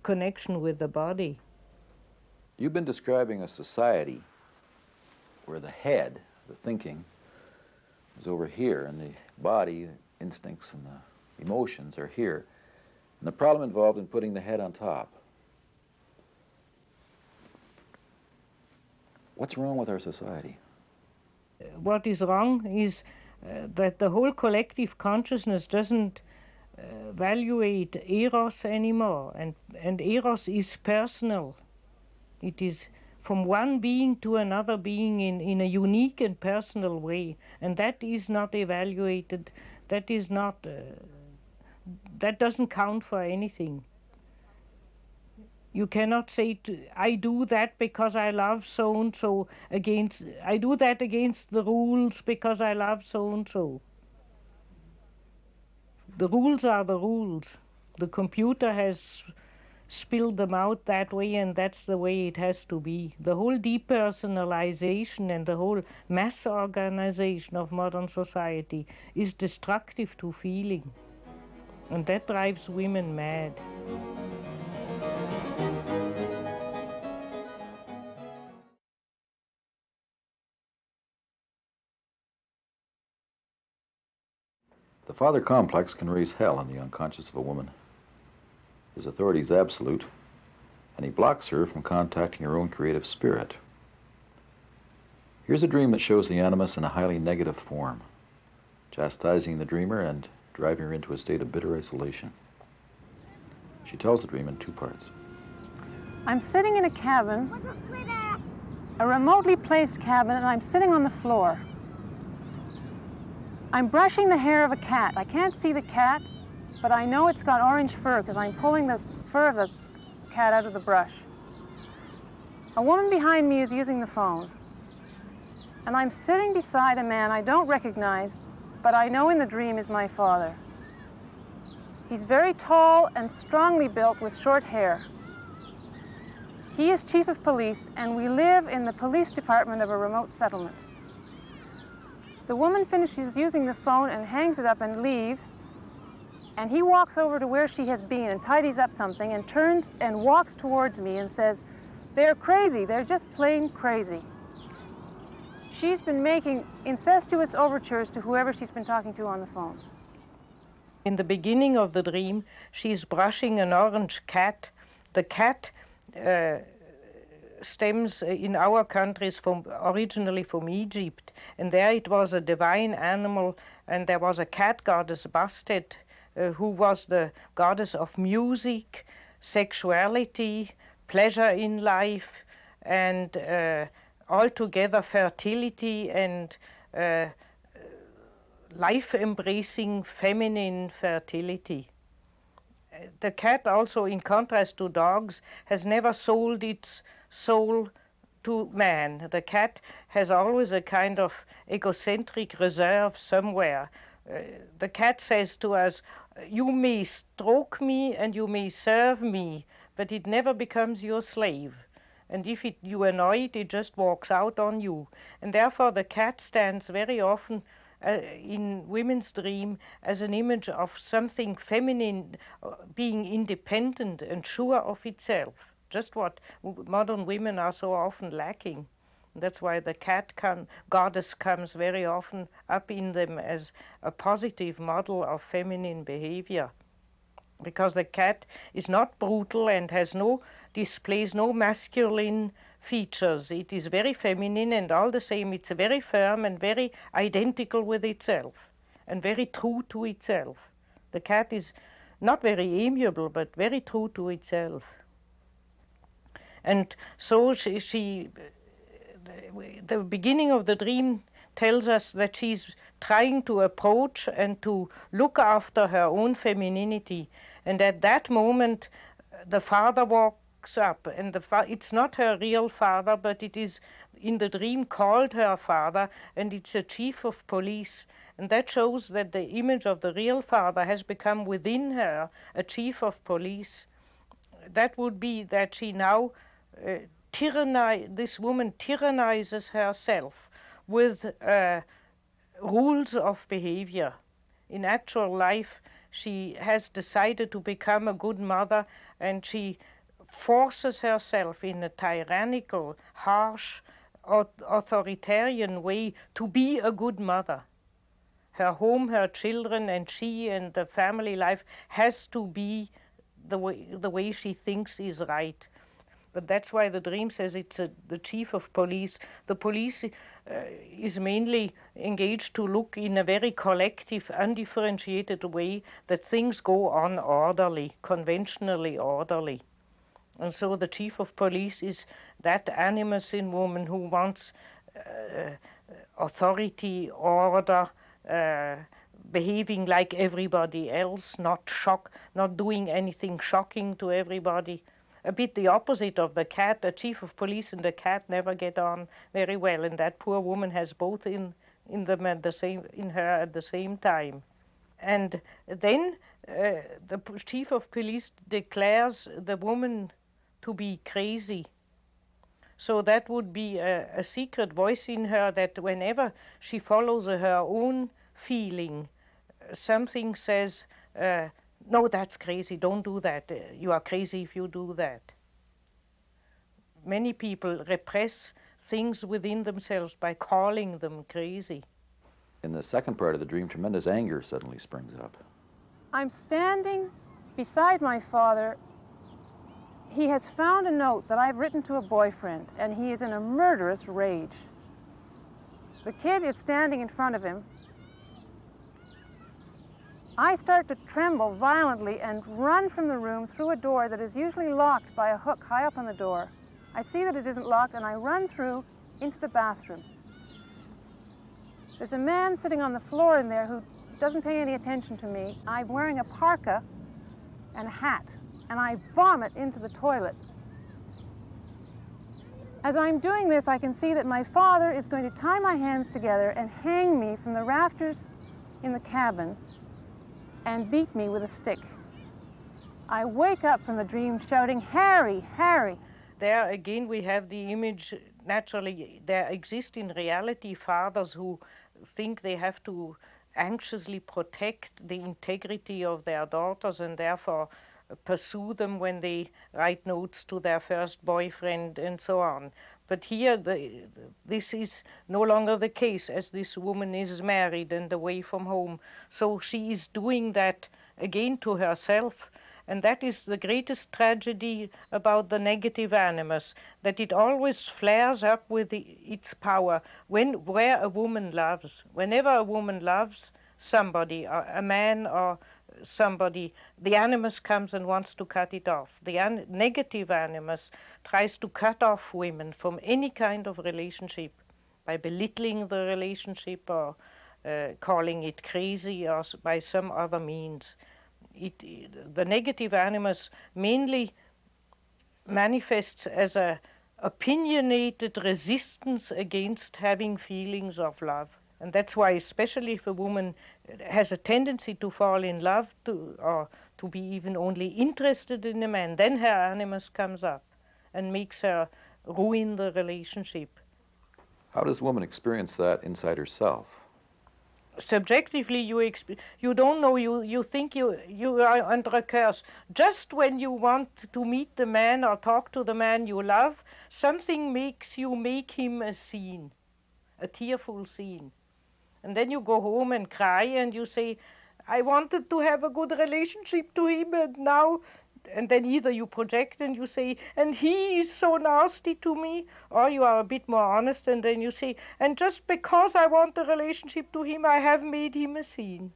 connection with the body. You've been describing a society where the head, the thinking, is over here, and the body, the instincts and the emotions are here. And the problem involved in putting the head on top. What's wrong with our society? What is wrong is that the whole collective consciousness doesn't evaluate eros anymore, and eros is personal. It is from one being to another being in a unique and personal way, and that is not evaluated. That is not. That doesn't count for anything. You cannot say, I do that because I love so-and-so I do that against the rules because I love so-and-so. The rules are the rules. The computer has spilled them out that way, and that's the way it has to be. The whole depersonalization and the whole mass organization of modern society is destructive to feeling. And that drives women mad. The father complex can raise hell in the unconscious of a woman. His authority is absolute, and he blocks her from contacting her own creative spirit. Here's a dream that shows the animus in a highly negative form, chastising the dreamer and driving her into a state of bitter isolation. She tells the dream in two parts. I'm sitting in a cabin, a remotely placed cabin, and I'm sitting on the floor. I'm brushing the hair of a cat. I can't see the cat, but I know it's got orange fur because I'm pulling the fur of the cat out of the brush. A woman behind me is using the phone, and I'm sitting beside a man I don't recognize, but I know in the dream is my father. He's very tall and strongly built with short hair. He is chief of police, and we live in the police department of a remote settlement. The woman finishes using the phone and hangs it up and leaves, and he walks over to where she has been and tidies up something and turns and walks towards me and says, "They're crazy, they're just plain crazy." She's been making incestuous overtures to whoever she's been talking to on the phone. In the beginning of the dream, she's brushing an orange cat. The cat stems in our countries originally from Egypt, and there it was a divine animal, and there was a cat goddess Bastet, who was the goddess of music, sexuality, pleasure in life, and altogether fertility and life-embracing feminine fertility. The cat also, in contrast to dogs, has never sold its soul to man. The cat has always a kind of egocentric reserve somewhere. The cat says to us, "You may stroke me and you may serve me, but it never becomes your slave. And if you annoy it, it just walks out on you." And therefore the cat stands very often in women's dream as an image of something feminine, being independent and sure of itself, just what modern women are so often lacking. That's why the cat goddess comes very often up in them as a positive model of feminine behavior, because the cat is not brutal and displays no masculine features. It is very feminine, and all the same it's very firm and very identical with itself and very true to itself. The cat is not very amiable, but very true to itself. And so the beginning of the dream tells us that she's trying to approach and to look after her own femininity. And at that moment, the father walks up, and it's not her real father, but it is in the dream called her father, and it's a chief of police. And that shows that the image of the real father has become within her a chief of police. That would be that she now this woman tyrannizes herself with rules of behavior. In actual life, she has decided to become a good mother, and she forces herself in a tyrannical, harsh, authoritarian way to be a good mother. Her home, her children, and she and the family life has to be the way she thinks is right. But that's why the dream says it's the chief of police. The police is mainly engaged to look in a very collective, undifferentiated way that things go on orderly, conventionally orderly. And so the chief of police is that animus in woman who wants authority, order, behaving like everybody else, not doing anything shocking to everybody. A bit the opposite of the cat. The chief of police and the cat never get on very well, and that poor woman has both in her at the same time. And then the chief of police declares the woman to be crazy. So that would be a secret voice in her that whenever she follows her own feeling, something says, "No, that's crazy, don't do that. You are crazy if you do that." Many people repress things within themselves by calling them crazy. In the second part of the dream, tremendous anger suddenly springs up. I'm standing beside my father he has found a note that I've written to a boyfriend, and he is in a murderous rage. The kid is standing in front of him. I start to tremble violently and run from the room through a door that is usually locked by a hook high up on the door. I see that it isn't locked, and I run through into the bathroom. There's a man sitting on the floor in there who doesn't pay any attention to me. I'm wearing a parka and a hat, and I vomit into the toilet. As I'm doing this, I can see that my father is going to tie my hands together and hang me from the rafters in the cabin and beat me with a stick. I wake up from the dream shouting, "Harry, Harry!" There again we have the image, naturally, there exist in reality fathers who think they have to anxiously protect the integrity of their daughters and therefore pursue them when they write notes to their first boyfriend and so on. But here this is no longer the case, as this woman is married and away from home. So she is doing that again to herself. And that is the greatest tragedy about the negative animus, that it always flares up with its power where a woman loves. Whenever a woman loves somebody, or a man or somebody, the animus comes and wants to cut it off. The negative animus tries to cut off women from any kind of relationship by belittling the relationship or calling it crazy or by some other means. The negative animus mainly manifests as a opinionated resistance against having feelings of love. And that's why, especially if a woman has a tendency to fall in love or to be even only interested in a man, then her animus comes up and makes her ruin the relationship. How does a woman experience that inside herself? Subjectively, you don't know, you think you are under a curse. Just when you want to meet the man or talk to the man you love, something makes you make him a scene, a tearful scene. And then you go home and cry and you say, I wanted to have a good relationship to him and now, and then either you project and you say, and he is so nasty to me, or you are a bit more honest and then you say, and just because I want a relationship to him, I have made him a scene.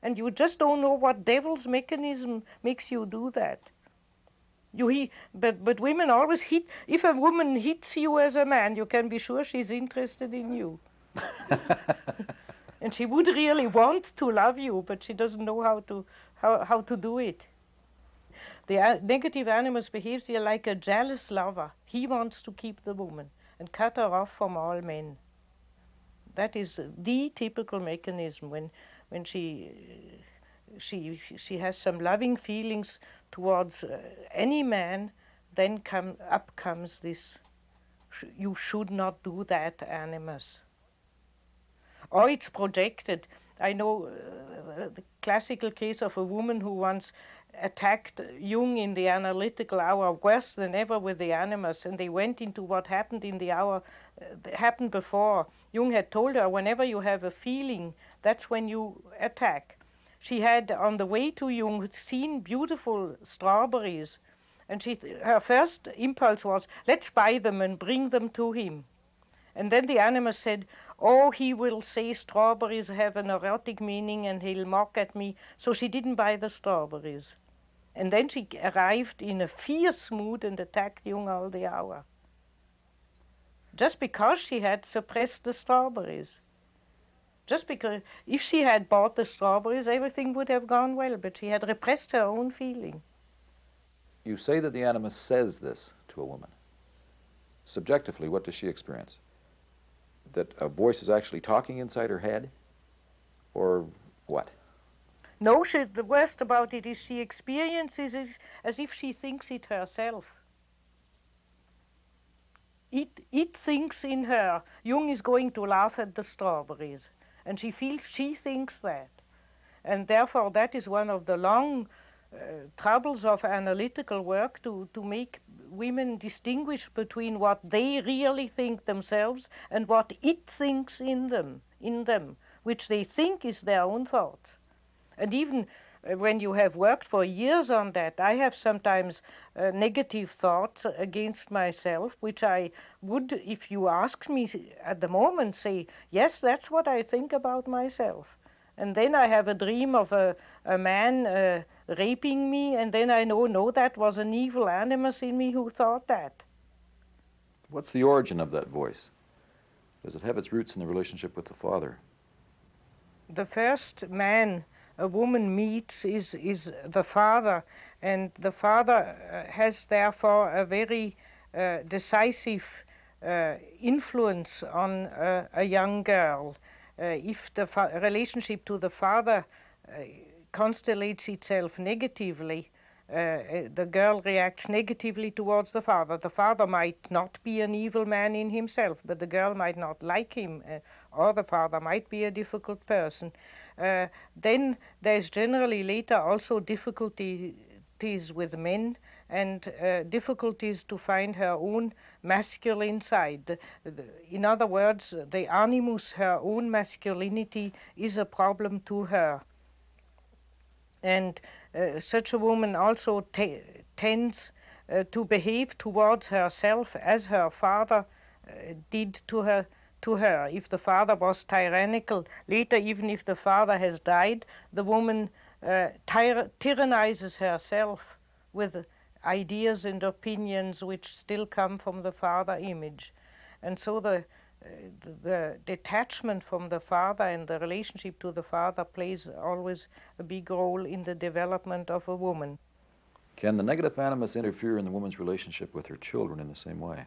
And you just don't know what devil's mechanism makes you do that. But women always hit. If a woman hits you as a man, you can be sure she's interested in you. And she would really want to love you, but she doesn't know how to do it. The negative animus behaves here like a jealous lover. He wants to keep the woman and cut her off from all men. That is the typical mechanism when she has some loving feelings towards any man, then comes this, you should not do that animus. Or it's projected. I know the classical case of a woman who once attacked Jung in the analytical hour worse than ever with the animus, and they went into what happened in the hour happened before. Jung had told her, whenever you have a feeling, that's when you attack. She had, on the way to Jung, seen beautiful strawberries, and her first impulse was, let's buy them and bring them to him. And then the animus said, oh, he will say strawberries have an erotic meaning and he'll mock at me. So she didn't buy the strawberries. And then she arrived in a fierce mood and attacked Jung all the hour. Just because she had suppressed the strawberries. Just because if she had bought the strawberries, everything would have gone well, but she had repressed her own feeling. You say that the animus says this to a woman. Subjectively, what does she experience? That a voice is actually talking inside her head? Or what? No, the worst about it is she experiences it as if she thinks it herself. It thinks in her, Jung is going to laugh at the strawberries. And she feels she thinks that. And therefore that is one of the long troubles of analytical work, to make women distinguish between what they really think themselves and what it thinks in them, which they think is their own thoughts. And even when you have worked for years on that, I have sometimes negative thoughts against myself, which I would, if you asked me at the moment, say, yes, that's what I think about myself. And then I have a dream of a man raping me, and then I know, no, that was an evil animus in me who thought that. What's the origin of that voice? Does it have its roots in the relationship with the father? The first man a woman meets is the father, and the father has therefore a very decisive influence on a young girl. If the relationship to the father constellates itself negatively, the girl reacts negatively towards the father. The father might not be an evil man in himself, but the girl might not like him, or the father might be a difficult person. Then there's generally later also difficulties with men and difficulties to find her own masculine side. In other words, the animus, her own masculinity, is a problem to her. And such a woman also tends to behave towards herself as her father did to her. If the father was tyrannical, later, even if the father has died, the woman tyrannizes herself with ideas and opinions which still come from the father image. And so the detachment from the father and the relationship to the father plays always a big role in the development of a woman. Can the negative animus interfere in the woman's relationship with her children in the same way?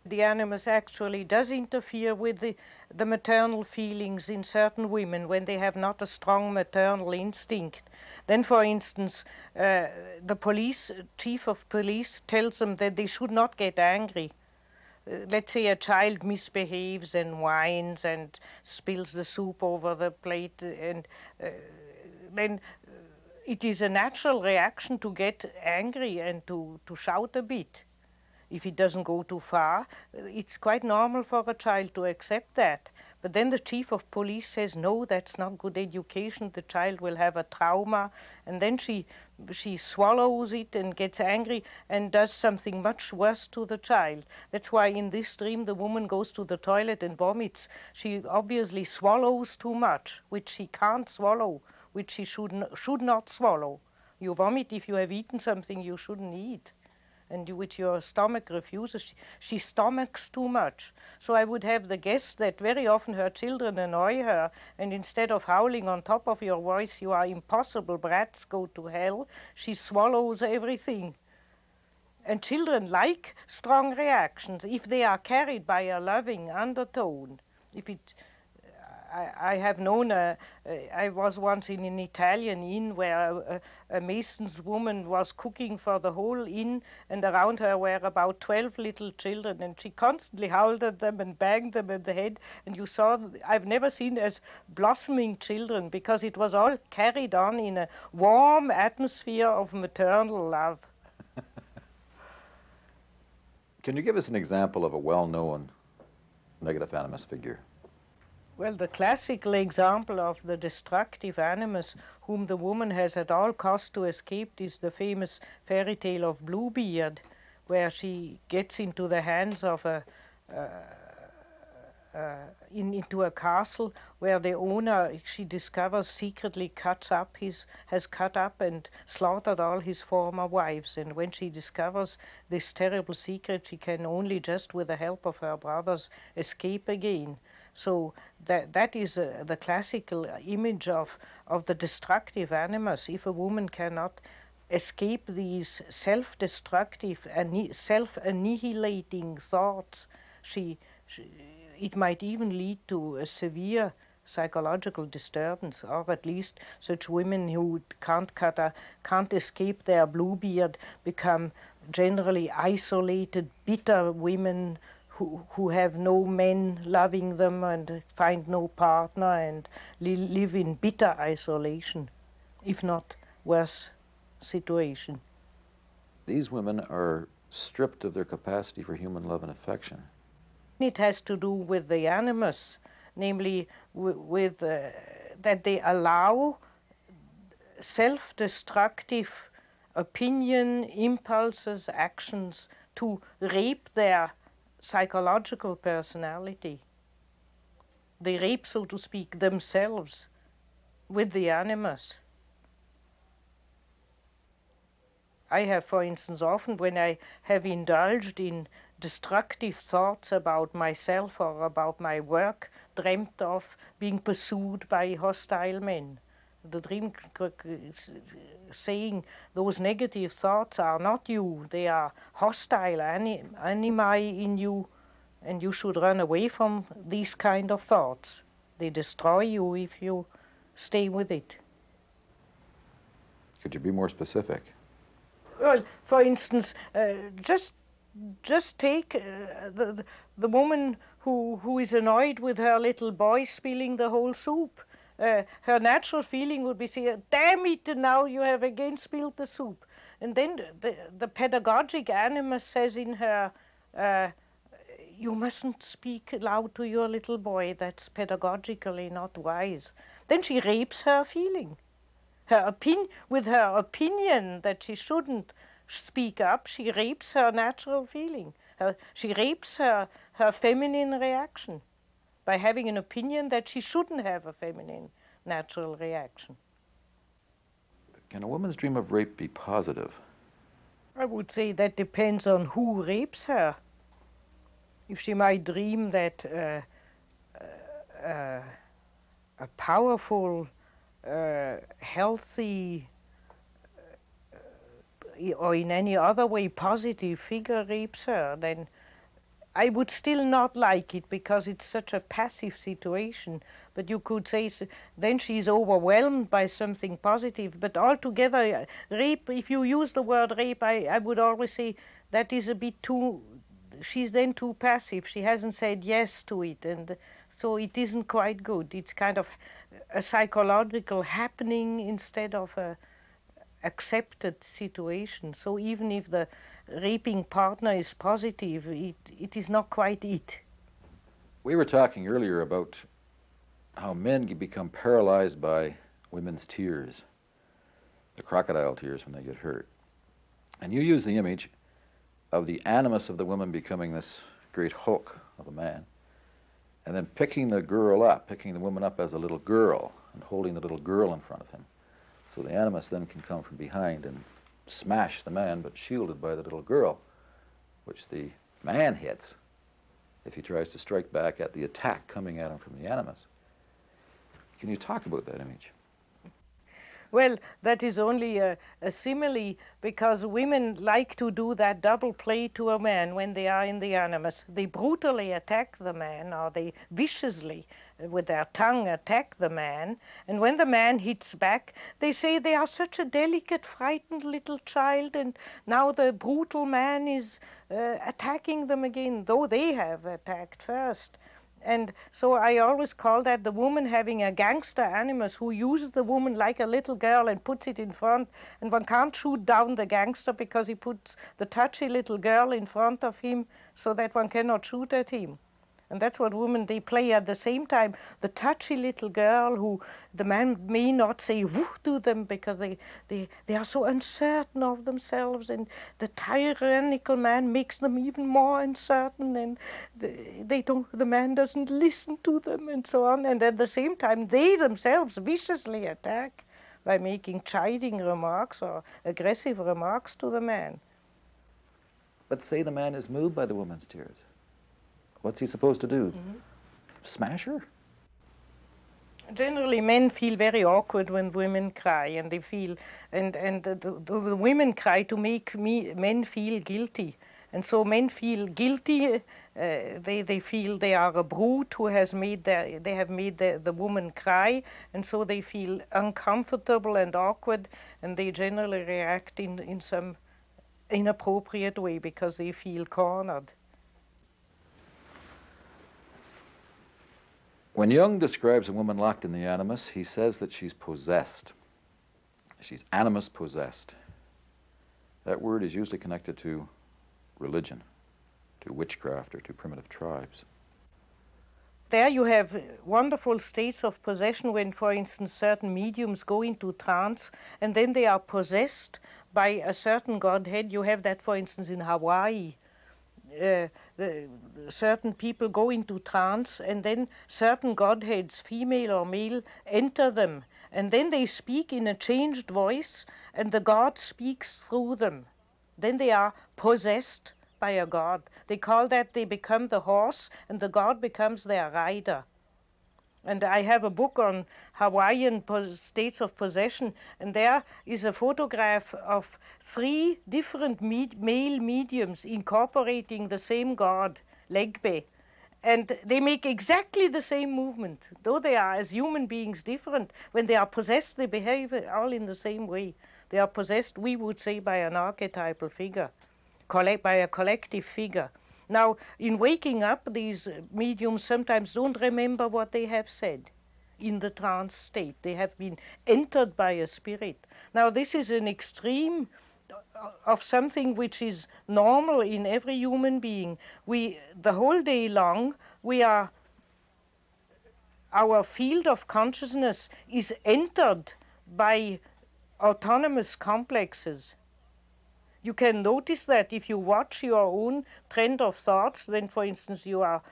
The animus actually does interfere with the maternal feelings in certain women when they have not a strong maternal instinct. Then, for instance, the chief of police tells them that they should not get angry. Let's say a child misbehaves and whines and spills the soup over the plate, and then it is a natural reaction to get angry and to shout a bit. If it doesn't go too far, it's quite normal for a child to accept that. But then the chief of police says, no, that's not good education, the child will have a trauma, and then she swallows it and gets angry and does something much worse to the child. That's why in this dream the woman goes to the toilet and vomits. She obviously swallows too much, which she can't swallow, which she should not swallow. You vomit if you have eaten something you shouldn't eat, and which your stomach refuses. She stomachs too much. So I would have the guess that very often her children annoy her, and instead of howling on top of your voice, you are impossible brats, go to hell, she swallows everything. And children like strong reactions if they are carried by a loving undertone. I have known, I was once in an Italian inn where a mason's woman was cooking for the whole inn, and around her were about 12 little children, and she constantly howled at them and banged them in the head, and you saw, I've never seen as blossoming children, because it was all carried on in a warm atmosphere of maternal love. Can you give us an example of a well-known negative animus figure? Well, the classical example of the destructive animus whom the woman has at all costs to escape is the famous fairy tale of Bluebeard, where she gets into the hands of into a castle where the owner, she discovers, secretly has cut up and slaughtered all his former wives. And when she discovers this terrible secret, she can only just with the help of her brothers escape again. So that is the classical image of the destructive animus. If a woman cannot escape these self-destructive and self-annihilating thoughts, it might even lead to a severe psychological disturbance, or at least such women who can't escape their Bluebeard become generally isolated, bitter women who have no men loving them and find no partner and live in bitter isolation, if not worse situation. These women are stripped of their capacity for human love and affection. It has to do with the animus, namely with that they allow self-destructive opinion, impulses, actions to rape their psychological personality. They rape, so to speak, themselves with the animus. I have, for instance, often when I have indulged in destructive thoughts about myself or about my work, dreamt of being pursued by hostile men. The dream saying those negative thoughts are not you, they are hostile animi in you, and you should run away from these kind of thoughts. They destroy you if you stay with it. Could you be more specific? Well, for instance, just take the woman who is annoyed with her little boy spilling the whole soup. Her natural feeling would be say, damn it, now you have again spilled the soup. And then the pedagogic animus says in her, you mustn't speak loud to your little boy, that's pedagogically not wise. Then she rapes her feeling. With her opinion that she shouldn't speak up, she rapes her natural feeling. She rapes her feminine reaction by having an opinion that she shouldn't have a feminine natural reaction. Can a woman's dream of rape be positive? I would say that depends on who rapes her. If she might dream that a powerful, healthy, or in any other way positive figure rapes her, then I would still not like it because it's such a passive situation. But you could say then she's overwhelmed by something positive. But altogether, rape, if you use the word rape, I would always say that is a bit too, she's then too passive. She hasn't said yes to it. And so it isn't quite good. It's kind of a psychological happening instead of a accepted situation. So even if the raping partner is positive, it is not quite it. We were talking earlier about how men can become paralyzed by women's tears, the crocodile tears when they get hurt. And you use the image of the animus of the woman becoming this great hulk of a man, and then picking the woman up as a little girl and holding the little girl in front of him. So the animus then can come from behind and smash the man, but shielded by the little girl, which the man hits if he tries to strike back at the attack coming at him from the animus. Can you talk about that image? Well, that is only a simile because women like to do that double play to a man when they are in the animus. They brutally attack the man, or they viciously, with their tongue, attack the man. And when the man hits back, they say they are such a delicate, frightened little child, and now the brutal man is attacking them again, though they have attacked first. And so I always call that the woman having a gangster animus who uses the woman like a little girl and puts it in front, and one can't shoot down the gangster because he puts the touchy little girl in front of him so that one cannot shoot at him. And that's what women, they play at the same time. The touchy little girl who the man may not say woo to them because they are so uncertain of themselves, and the tyrannical man makes them even more uncertain, and the man doesn't listen to them and so on. And at the same time, they themselves viciously attack by making chiding remarks or aggressive remarks to the man. But say the man is moved by the woman's tears. What's he supposed to do? Mm-hmm. Smash her? Generally, men feel very awkward when women cry, and they feel, and the women cry to make men feel guilty, and so men feel guilty. They feel they are a brute who has made the woman cry, and so they feel uncomfortable and awkward, and they generally react in some inappropriate way because they feel cornered. When Jung describes a woman locked in the animus, he says that she's possessed. She's animus possessed. That word is usually connected to religion, to witchcraft, or to primitive tribes. there you have wonderful states of possession when, for instance, certain mediums go into trance and then they are possessed by a certain godhead. You have that, for instance, in Hawaii. Certain people go into trance and then certain godheads, female or male, enter them. And then they speak in a changed voice and the god speaks through them. Then they are possessed by a god. They call that they become the horse and the god becomes their rider. And I have a book on Hawaiian states of possession, and there is a photograph of 3 different male mediums incorporating the same god, Legbe. And they make exactly the same movement. Though they are, as human beings, different, when they are possessed, they behave all in the same way. They are possessed, we would say, by an archetypal figure, by a collective figure. Now, in waking up, these mediums sometimes don't remember what they have said in the trance state. They have been entered by a spirit. Now, this is an extreme of something which is normal in every human being. The whole day long, our field of consciousness is entered by autonomous complexes. You can notice that if you watch your own trend of thoughts, then, for instance, you are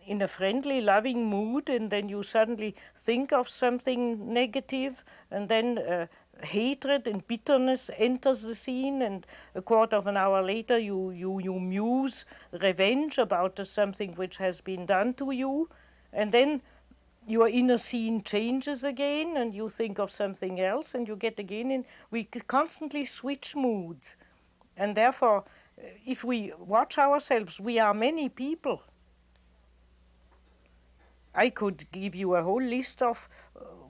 in a friendly, loving mood, and then you suddenly think of something negative, and then hatred and bitterness enters the scene, and a quarter of an hour later you muse revenge about something which has been done to you, and then your inner scene changes again, and you think of something else, and you get again in. We constantly switch moods. And therefore, if we watch ourselves, we are many people. I could give you a whole list of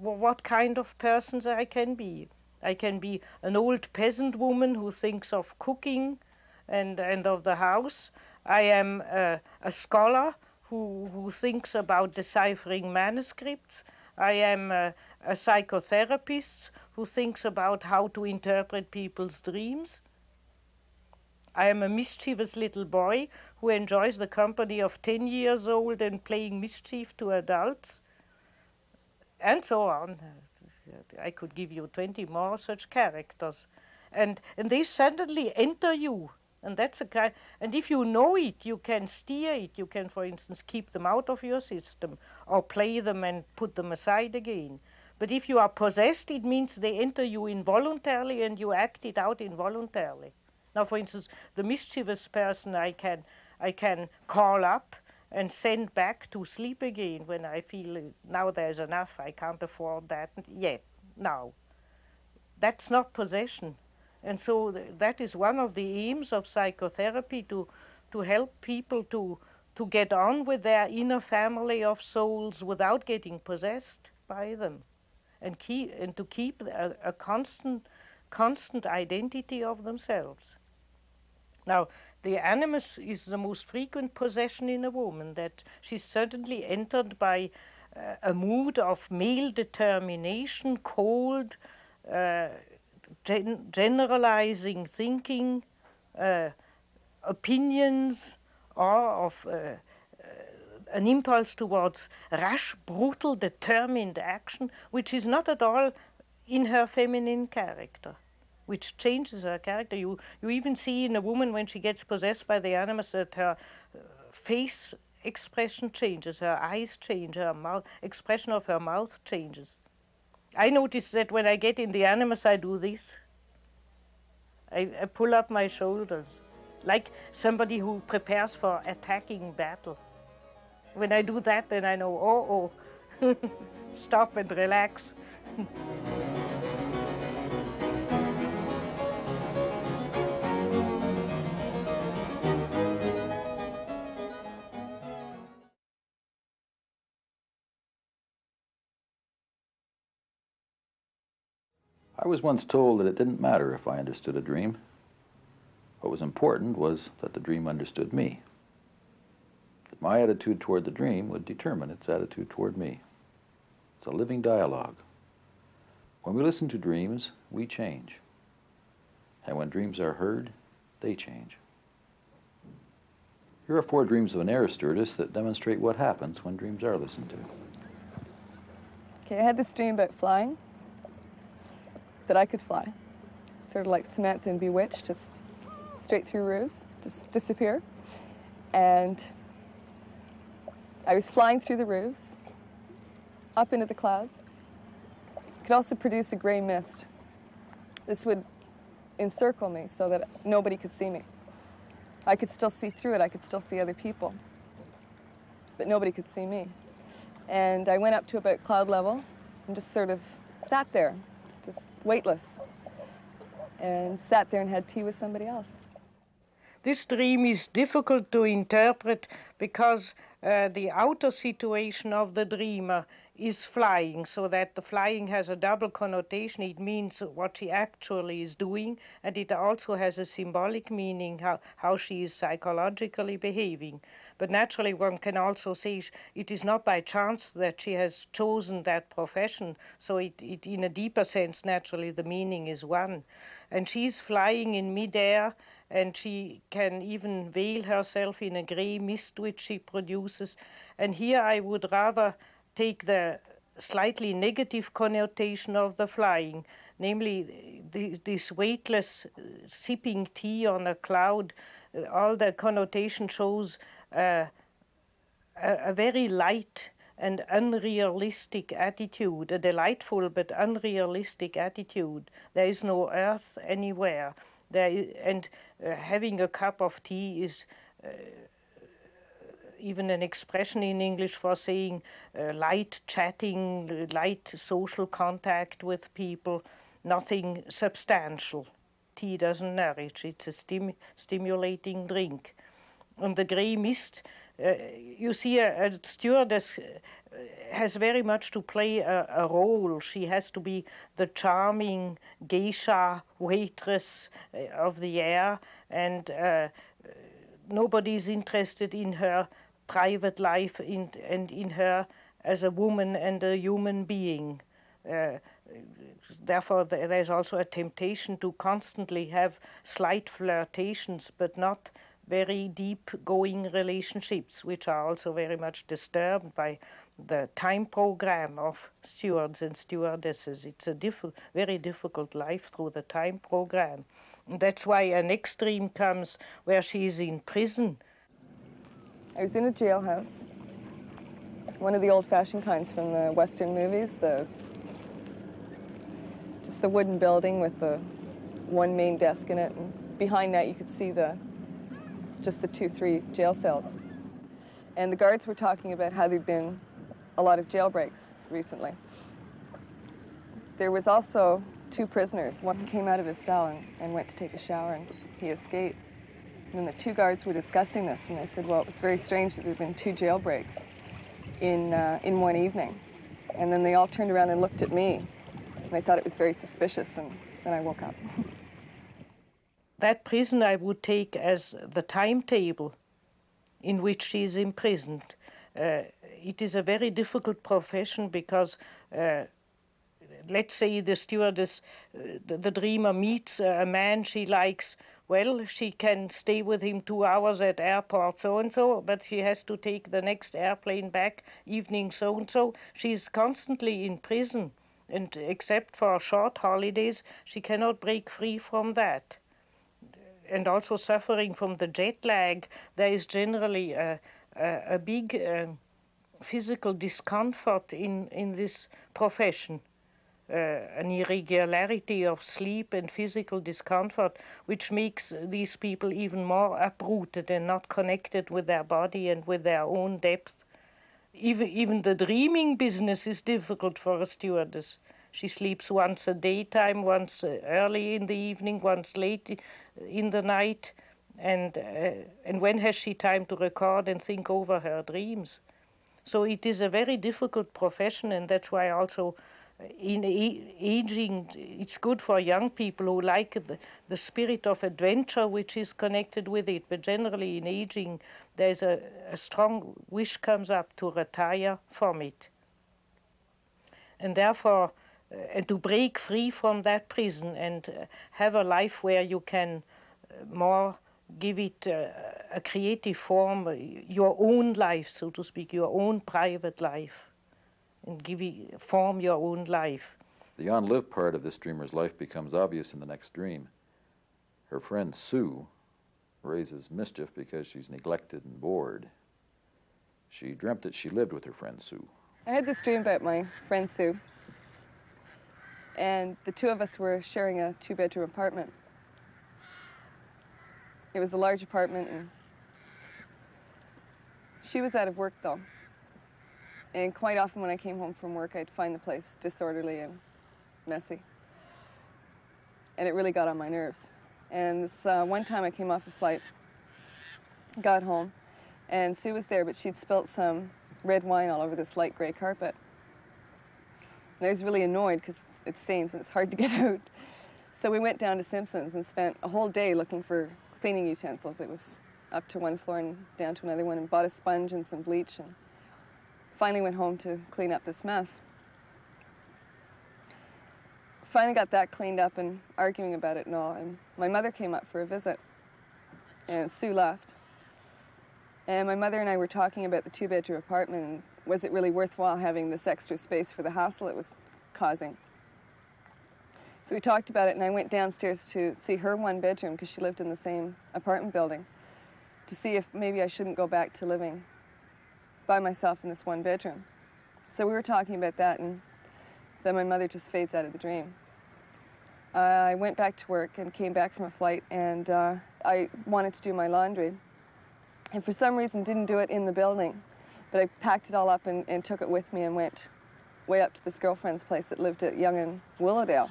what kind of persons I can be. I can be an old peasant woman who thinks of cooking and of the house. I am a scholar who thinks about deciphering manuscripts. I am a psychotherapist who thinks about how to interpret people's dreams. I am a mischievous little boy who enjoys the company of 10 years old and playing mischief to adults, and so on. I could give you 20 more such characters. And they suddenly enter you. And that's a kind. And if you know it, you can steer it. You can, for instance, keep them out of your system or play them and put them aside again. But if you are possessed, it means they enter you involuntarily and you act it out involuntarily. Now, for instance, the mischievous person I can call up and send back to sleep again when I feel now there's enough, I can't afford that yet, now. That's not possession. And so that is one of the aims of psychotherapy, to help people to get on with their inner family of souls without getting possessed by them, and to keep a constant identity of themselves. Now, the animus is the most frequent possession in a woman, that she's certainly entered by a mood of male determination, cold, generalizing thinking, opinions, or of an impulse towards rash, brutal, determined action, which is not at all in her feminine character, which changes her character. You even see in a woman when she gets possessed by the animus that her face expression changes, her eyes change, her expression of her mouth changes. I notice that when I get in the animus, I do this. I pull up my shoulders, like somebody who prepares for attacking battle. When I do that, then I know, stop and relax. I was once told that it didn't matter if I understood a dream. What was important was that the dream understood me. That my attitude toward the dream would determine its attitude toward me. It's a living dialogue. When we listen to dreams, we change. And when dreams are heard, they change. Here are 4 dreams of an air stewardess that demonstrate what happens when dreams are listened to. Okay, I had this dream about flying, that I could fly. Sort of like Samantha in Bewitched, just straight through roofs, just disappear. And I was flying through the roofs, up into the clouds. Could also produce a gray mist. This would encircle me so that nobody could see me. I could still see through it, I could still see other people, but nobody could see me. And I went up to about cloud level and just sort of sat there, just weightless, and sat there and had tea with somebody else. This dream is difficult to interpret because the outer situation of the dreamer is flying, so that the flying has a double connotation. It means what she actually is doing, and it also has a symbolic meaning, how she is psychologically behaving. But naturally one can also say it is not by chance that she has chosen that profession, so it in a deeper sense, naturally, the meaning is one. And she's flying in midair, and she can even veil herself in a gray mist which she produces. And here I would rather take the slightly negative connotation of the flying, namely this weightless sipping tea on a cloud. All the connotation shows a very light and unrealistic attitude, a delightful but unrealistic attitude. There is no earth anywhere. Having a cup of tea is even an expression in English for saying light chatting, light social contact with people, nothing substantial. Tea doesn't nourish, it's a stimulating drink. And the grey mist, you see a stewardess has very much to play a role. She has to be the charming geisha waitress of the air, and nobody is interested in her private life and in her as a woman and a human being. Therefore, there's also a temptation to constantly have slight flirtations, but not very deep-going relationships, which are also very much disturbed by the time program of stewards and stewardesses. It's a very difficult life through the time program. And that's why an extreme comes where she is in prison. I was in a jailhouse, one of the old-fashioned kinds from the Western movies, just the wooden building with the one main desk in it, and behind that you could see just the 2-3 jail cells. And the guards were talking about how there'd been a lot of jailbreaks recently. There was also 2 prisoners. One came out of his cell and went to take a shower, and he escaped. And the 2 guards were discussing this, and they said, well, it was very strange that there'd been 2 jailbreaks in one evening. And then they all turned around and looked at me, and they thought it was very suspicious, and then I woke up. That prison I would take as the timetable in which she is imprisoned. It is a very difficult profession because, let's say the stewardess, the dreamer meets a man she likes. Well, she can stay with him 2 hours at airport so-and-so, but she has to take the next airplane back evening so-and-so. She's constantly in prison, and except for short holidays, she cannot break free from that. And also suffering from the jet lag, there is generally a big physical discomfort in this profession. An irregularity of sleep and physical discomfort, which makes these people even more uprooted and not connected with their body and with their own depth. Even the dreaming business is difficult for a stewardess. She sleeps once a daytime, once early in the evening, once late in the night, and when has she time to record and think over her dreams? So it is a very difficult profession, and that's why also in aging, it's good for young people who like the spirit of adventure which is connected with it. But generally in aging, there's a strong wish comes up to retire from it. And therefore, and to break free from that prison and have a life where you can more give it a creative form, your own life, so to speak, your own private life, and form your own life. The on-live part of this dreamer's life becomes obvious in the next dream. Her friend Sue raises mischief because she's neglected and bored. She dreamt that she lived with her friend Sue. I had this dream about my friend Sue, and the two of us were sharing a 2-bedroom apartment. It was a large apartment, and she was out of work though. And quite often when I came home from work, I'd find the place disorderly and messy. And it really got on my nerves. And this one time I came off a flight, got home, and Sue was there, but she'd spilt some red wine all over this light gray carpet. And I was really annoyed because it stains and it's hard to get out. So we went down to Simpson's and spent a whole day looking for cleaning utensils. It was up to one floor and down to another one, and bought a sponge and some bleach, and finally went home to clean up this mess. Finally got that cleaned up and arguing about it and all, and my mother came up for a visit, and Sue left. And my mother and I were talking about the 2-bedroom apartment, and was it really worthwhile having this extra space for the hassle it was causing. So we talked about it, and I went downstairs to see her 1-bedroom, because she lived in the same apartment building, to see if maybe I shouldn't go back to living by myself in this 1-bedroom. So we were talking about that, and then my mother just fades out of the dream. I went back to work and came back from a flight, and I wanted to do my laundry. And for some reason didn't do it in the building, but I packed it all up and took it with me and went way up to this girlfriend's place that lived at Jungian, Willowdale.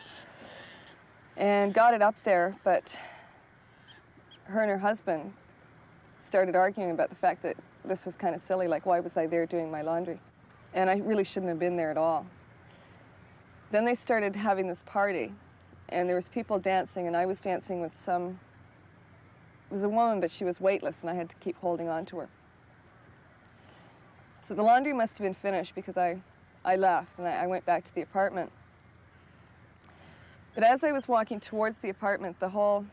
And got it up there, but her and her husband started arguing about the fact that this was kind of silly, like why was I there doing my laundry? And I really shouldn't have been there at all. Then they started having this party, and there was people dancing, and I was dancing with some, it was a woman, but she was weightless, and I had to keep holding on to her. So the laundry must have been finished because I left, and I went back to the apartment. But as I was walking towards the apartment, all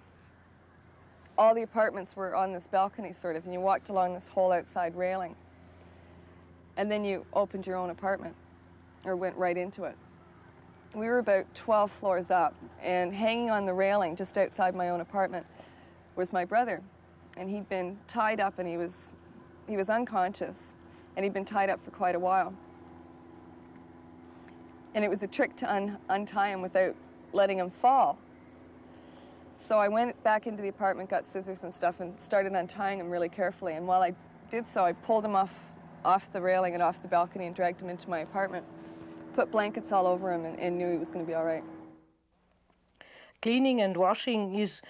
the apartments were on this balcony, sort of, and you walked along this whole outside railing. And then you opened your own apartment, or went right into it. We were about 12 floors up, and hanging on the railing just outside my own apartment was my brother. And he'd been tied up, and he was unconscious, and he'd been tied up for quite a while. And it was a trick to untie him without letting him fall. So I went back into the apartment, got scissors and stuff, and started untying him really carefully. And while I did so, I pulled him off the railing and off the balcony and dragged him into my apartment, put blankets all over him, and knew he was going to be all right. Cleaning and washing is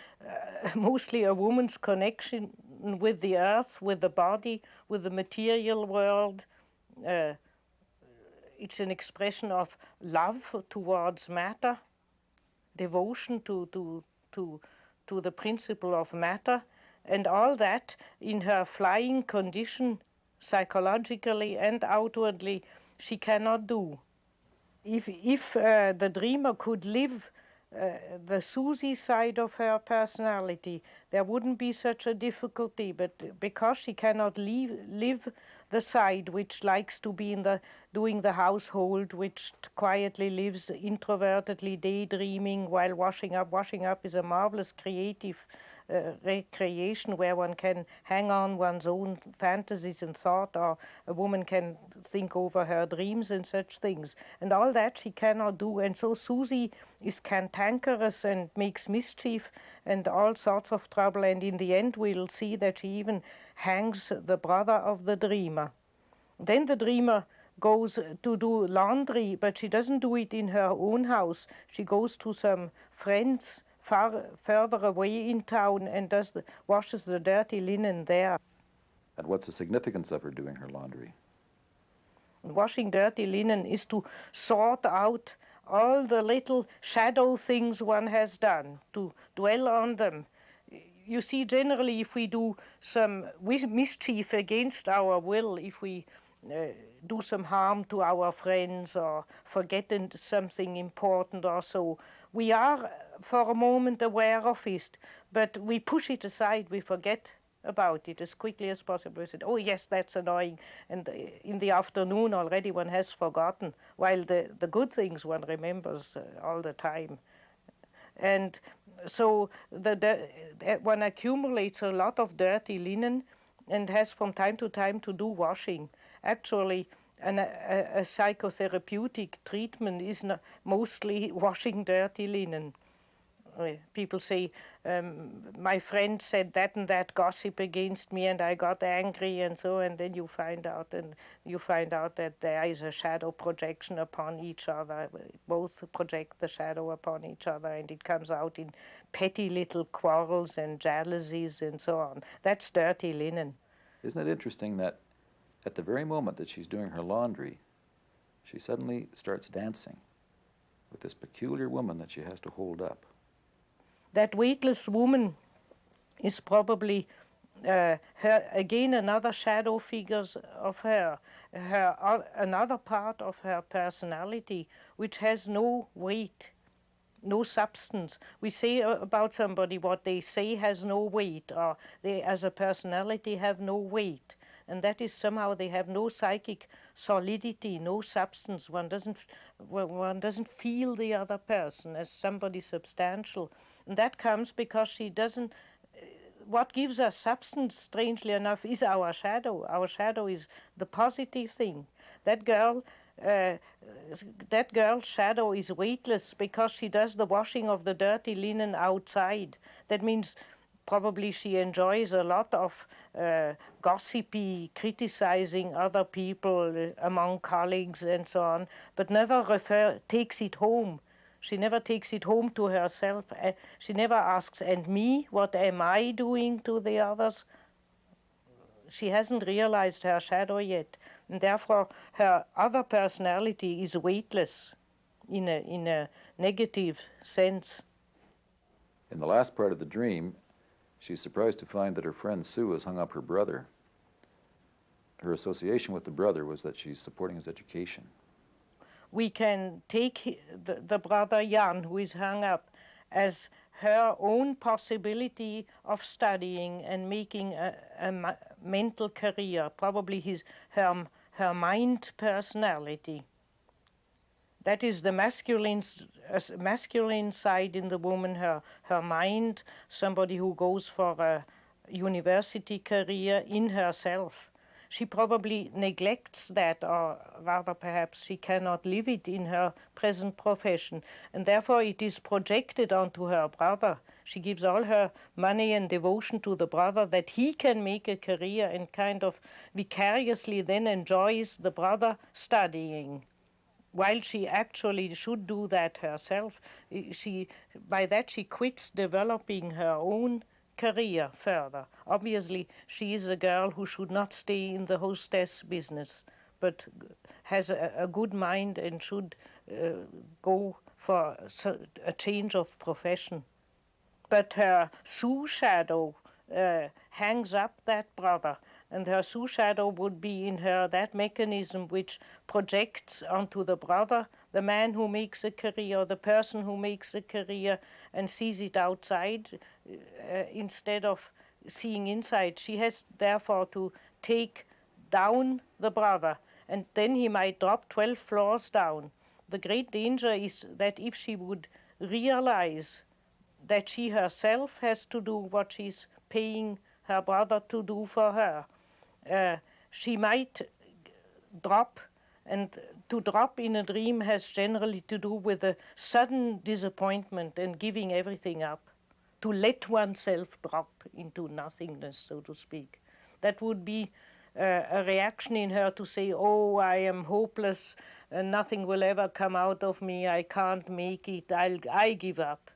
mostly a woman's connection with the earth, with the body, with the material world. It's an expression of love towards matter, devotion to the principle of matter, and all that in her flying condition, psychologically and outwardly, she cannot do. If the dreamer could live the Susie side of her personality, there wouldn't be such a difficulty, but because she cannot live the side which likes to be doing the household, which quietly lives introvertedly daydreaming while washing up. Washing up is a marvelous creative recreation where one can hang on one's own fantasies and thought, or a woman can think over her dreams and such things. And all that she cannot do. And so Susie is cantankerous and makes mischief and all sorts of trouble. And in the end we'll see that she even hangs the brother of the dreamer. Then the dreamer goes to do laundry, but she doesn't do it in her own house. She goes to some friends further away in town and washes the dirty linen there. And what's the significance of her doing her laundry? Washing dirty linen is to sort out all the little shadow things one has done, to dwell on them. You see, generally, if we do some mischief against our will, if we do some harm to our friends or forget something important or so, we are for a moment aware of it, but we push it aside, we forget about it as quickly as possible. We said, oh yes, that's annoying. And in the afternoon already one has forgotten, while the good things one remembers all the time. And so one accumulates a lot of dirty linen and has from time to do washing. Actually, a psychotherapeutic treatment is mostly washing dirty linen. People say, my friend said that and that gossip against me and I got angry and so, and then you find out that there is a shadow projection upon each other. Both project the shadow upon each other, and it comes out in petty little quarrels and jealousies and so on. That's dirty linen. Isn't it interesting that at the very moment that she's doing her laundry, she suddenly starts dancing with this peculiar woman that she has to hold up? That weightless woman is probably her, again, another shadow figures of her another part of her personality which has no weight, no substance. We say about somebody what they say has no weight, or they as a personality have no weight. And that is somehow they have no psychic solidity, no substance. One doesn't feel the other person as somebody substantial. And that comes because she doesn't. What gives us substance, strangely enough, is our shadow. Our shadow is the positive thing. That girl's shadow is weightless because she does the washing of the dirty linen outside. That means probably she enjoys a lot of gossipy, criticizing other people among colleagues and so on, but never takes it home. She never takes it home to herself. She never asks, and me, what am I doing to the others? She hasn't realized her shadow yet, and therefore her other personality is weightless in a negative sense. In the last part of the dream, she's surprised to find that her friend Sue has hung up her brother. Her association with the brother was that she's supporting his education. We can take the brother Jan, who is hung up, as her own possibility of studying and making a mental career, probably her mind personality. That is the masculine side in the woman, her mind, somebody who goes for a university career in herself. She probably neglects that, or rather perhaps she cannot live it in her present profession, and therefore it is projected onto her brother. She gives all her money and devotion to the brother that he can make a career, and kind of vicariously then enjoys the brother studying, while she actually should do that herself. By that she quits developing her own career further. Obviously, she is a girl who should not stay in the hostess business, but has a good mind and should go for a change of profession. But her Sue shadow hangs up that brother, and her Sue shadow would be in her that mechanism which projects onto the brother the man who makes a career, the person who makes a career, and sees it outside instead of seeing inside. She has therefore to take down the brother, and then he might drop 12 floors down. The great danger is that if she would realize that she herself has to do what she's paying her brother to do for her, she might drop. And to drop in a dream has generally to do with a sudden disappointment and giving everything up. To let oneself drop into nothingness, so to speak. That would be a reaction in her to say, oh, I am hopeless, and nothing will ever come out of me, I can't make it, I give up.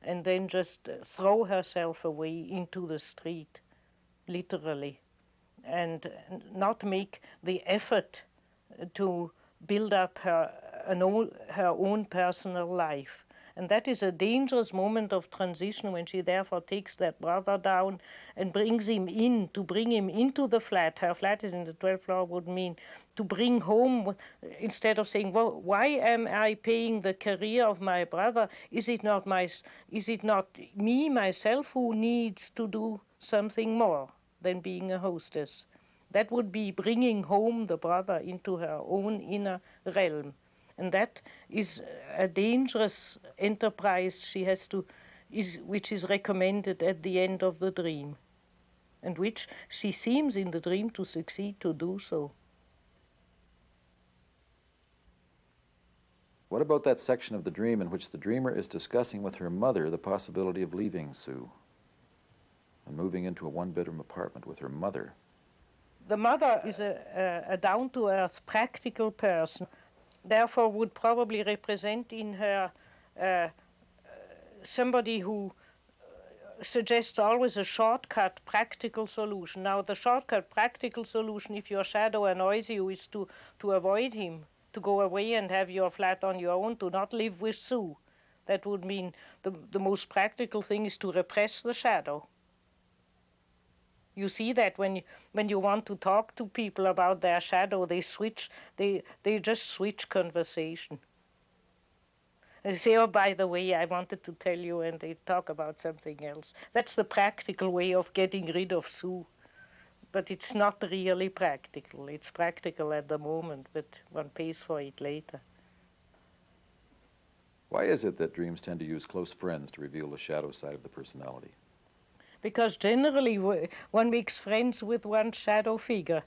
And then just throw herself away into the street, literally, and not make the effort to build up her own personal life. And that is a dangerous moment of transition when she therefore takes that brother down and brings him in, to bring him into the flat. Her flat is in the 12th floor, would mean to bring home, instead of saying, well, why am I paying the career of my brother? Is it not me, myself, who needs to do something more than being a hostess. That would be bringing home the brother into her own inner realm. And that is a dangerous enterprise she has to, which is recommended at the end of the dream, and which she seems in the dream to succeed to do so. What about that section of the dream in which the dreamer is discussing with her mother the possibility of leaving Sue and moving into a one-bedroom apartment with her mother? The mother is a down-to-earth, practical person, therefore would probably represent in her somebody who suggests always a shortcut, practical solution. Now, the shortcut, practical solution, if your shadow annoys you, is to avoid him, to go away and have your flat on your own, to not live with Sue. That would mean the most practical thing is to repress the shadow. You see that when you want to talk to people about their shadow, they just switch conversation. And they say, oh, by the way, I wanted to tell you, and they talk about something else. That's the practical way of getting rid of Sue. But it's not really practical. It's practical at the moment, but one pays for it later. Why is it that dreams tend to use close friends to reveal the shadow side of the personality? Because generally one makes friends with one shadow figure.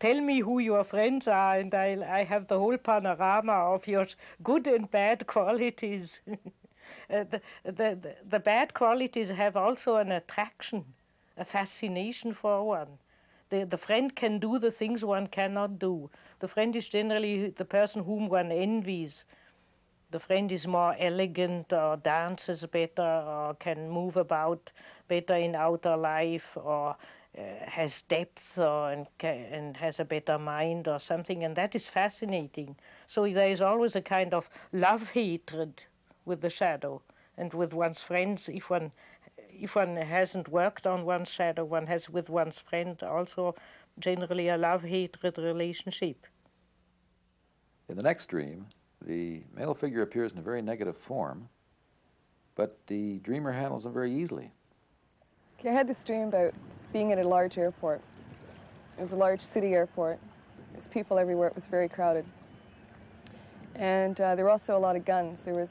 Tell me who your friends are, and I have the whole panorama of your good and bad qualities. The bad qualities have also an attraction, a fascination for one. The friend can do the things one cannot do. The friend is generally the person whom one envies. The friend is more elegant, or dances better, or can move about better in outer life, or has depth, and has a better mind or something, and that is fascinating. So there is always a kind of love-hatred with the shadow, and with one's friends. If one hasn't worked on one's shadow, one has with one's friend also generally a love-hatred relationship. In the next dream, the male figure appears in a very negative form, but the dreamer handles him very easily. I had this dream about being at a large airport. It was a large city airport. There's people everywhere. It was very crowded. And there were also a lot of guns. There was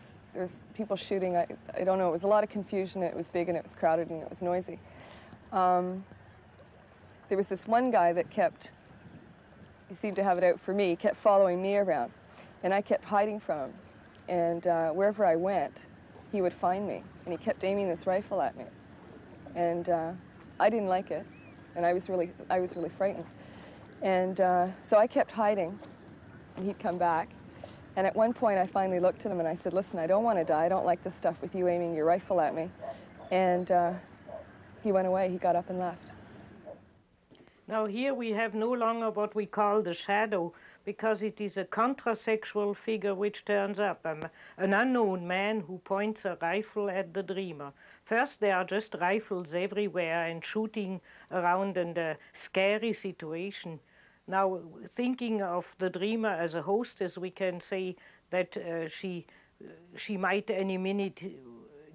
people shooting. I don't know. It was a lot of confusion. It was big and it was crowded and it was noisy. There was this one guy that he seemed to have it out for me, kept following me around. And I kept hiding from him. And wherever I went, he would find me. And he kept aiming this rifle at me. And I didn't like it. And I was really frightened. And so I kept hiding. And he'd come back. And at one point, I finally looked at him and I said, listen, I don't want to die. I don't like this stuff with you aiming your rifle at me. And he went away. He got up and left. Now here we have no longer what we call the shadow, because it is a contrasexual figure which turns up, an unknown man who points a rifle at the dreamer. First, there are just rifles everywhere and shooting around, and a scary situation. Now, thinking of the dreamer as a hostess, we can say that she might any minute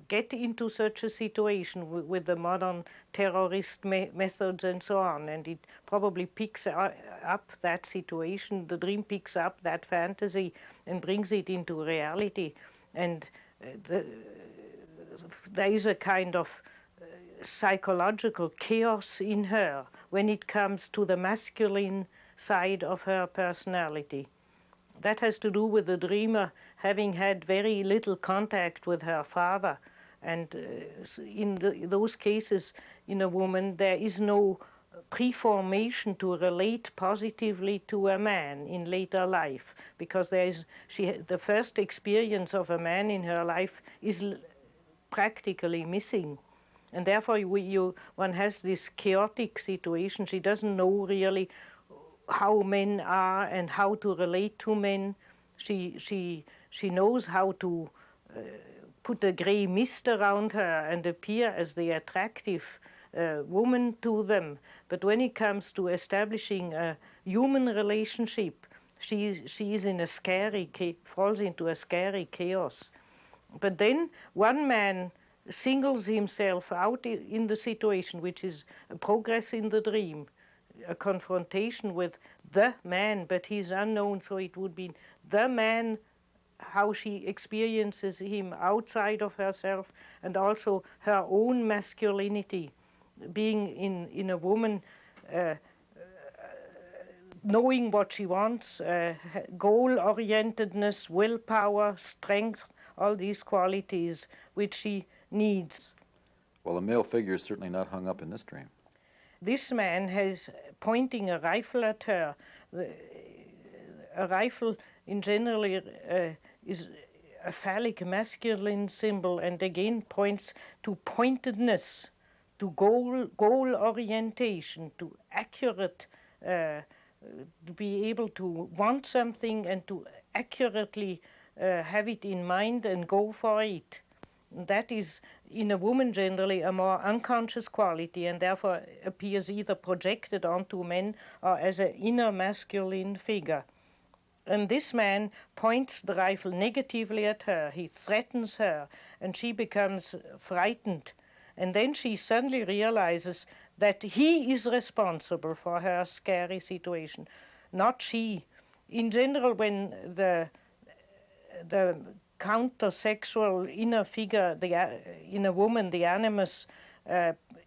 get into such a situation with the modern terrorist methods and so on, and it probably picks up that situation. The dream picks up that fantasy and brings it into reality, and there is a kind of psychological chaos in her when it comes to the masculine side of her personality. That has to do with the dreamer having had very little contact with her father. And in those cases, in a woman, there is no preformation to relate positively to a man in later life, because the first experience of a man in her life is practically missing. And therefore, one has this chaotic situation. She doesn't know really how men are and how to relate to men. She knows how to put a gray mist around her and appear as the attractive woman to them. But when it comes to establishing a human relationship, she is in falls into a scary chaos. But then one man singles himself out in the situation, which is a progress in the dream, a confrontation with the man, but he's unknown, so it would be the man, how she experiences him outside of herself, and also her own masculinity, being in a woman, knowing what she wants, goal-orientedness, willpower, strength, all these qualities which she needs. Well, a male figure is certainly not hung up in this dream. This man has pointing a rifle at her. A rifle in general is a phallic masculine symbol, and again points to pointedness, to goal orientation, to accurate, to be able to want something and to accurately have it in mind and go for it. That is, in a woman generally, a more unconscious quality, and therefore appears either projected onto men or as an inner masculine figure. And this man points the rifle negatively at her. He threatens her, and she becomes frightened. And then she suddenly realizes that he is responsible for her scary situation, not she. In general, when the counter-sexual inner figure in a woman, the animus,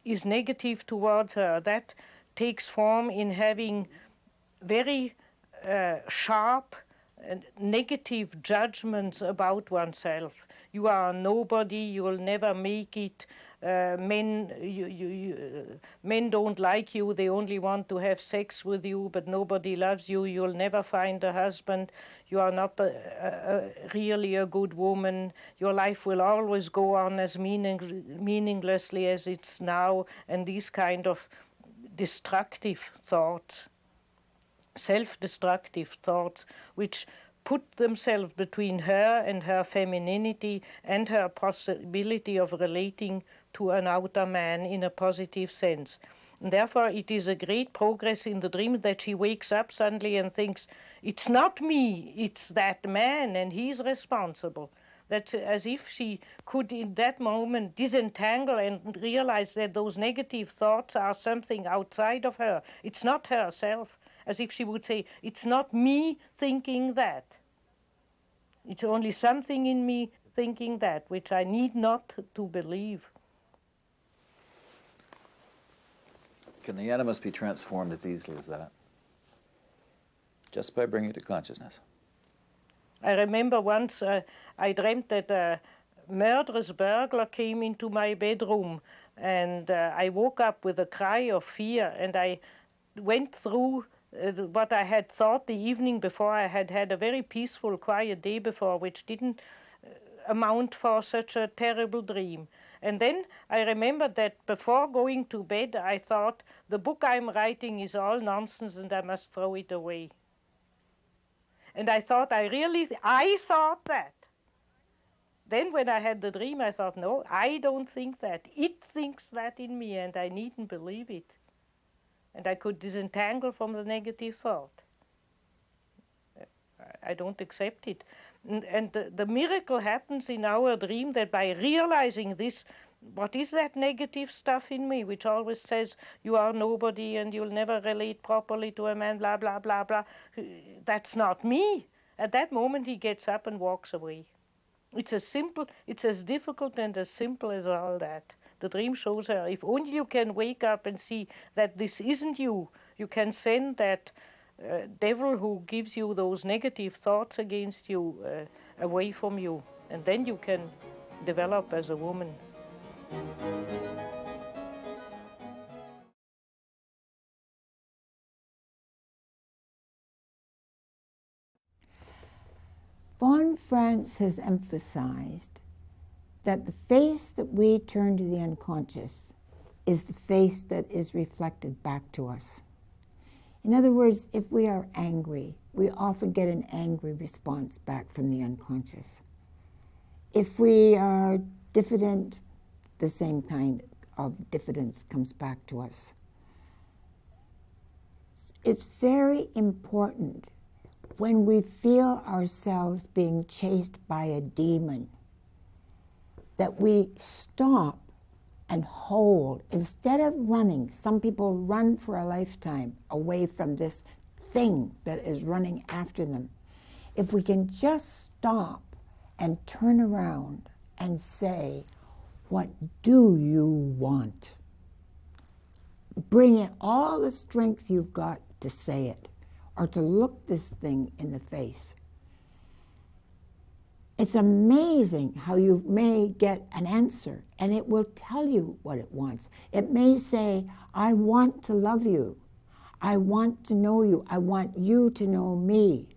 is negative towards her, that takes form in having very sharp negative judgments about oneself. You are nobody, you will never make it. Men don't like you, they only want to have sex with you, but nobody loves you. You'll never find a husband. You are not really a good woman. Your life will always go on as meaninglessly as it's now, and these kind of destructive thoughts, self-destructive thoughts, which put themselves between her and her femininity and her possibility of relating to an outer man in a positive sense. And therefore, it is a great progress in the dream that she wakes up suddenly and thinks, it's not me, it's that man, and he's responsible. That's as if she could, in that moment, disentangle and realize that those negative thoughts are something outside of her. It's not herself. As if she would say, it's not me thinking that. It's only something in me thinking that, which I need not to believe. Can the animus be transformed as easily as that? Just by bringing it to consciousness. I remember once I dreamt that a murderous burglar came into my bedroom, and I woke up with a cry of fear, and I went through what I had thought the evening before. I had had a very peaceful, quiet day before, which didn't amount for such a terrible dream. And then I remembered that before going to bed, I thought, the book I'm writing is all nonsense and I must throw it away. And I thought, I thought that. Then when I had the dream, I thought, no, I don't think that. It thinks that in me, and I needn't believe it. And I could disentangle from the negative thought. I don't accept it. And the miracle happens in our dream that by realizing this, what is that negative stuff in me, which always says you are nobody and you'll never relate properly to a man, blah, blah, blah, blah. That's not me. At that moment, he gets up and walks away. It's as difficult and as simple as all that. The dream shows her, if only you can wake up and see that this isn't you, you can send that devil who gives you those negative thoughts against you away from you. And then you can develop as a woman. Von Franz has emphasized that the face that we turn to the unconscious is the face that is reflected back to us. In other words, if we are angry, we often get an angry response back from the unconscious. If we are diffident, the same kind of diffidence comes back to us. It's very important when we feel ourselves being chased by a demon that we stop and hold instead of running. Some people run for a lifetime away from this thing that is running after them. If we can just stop and turn around and say, what do you want? Bring in all the strength you've got to say it or to look this thing in the face. It's amazing how you may get an answer and it will tell you what it wants. It may say, I want to love you. I want to know you. I want you to know me.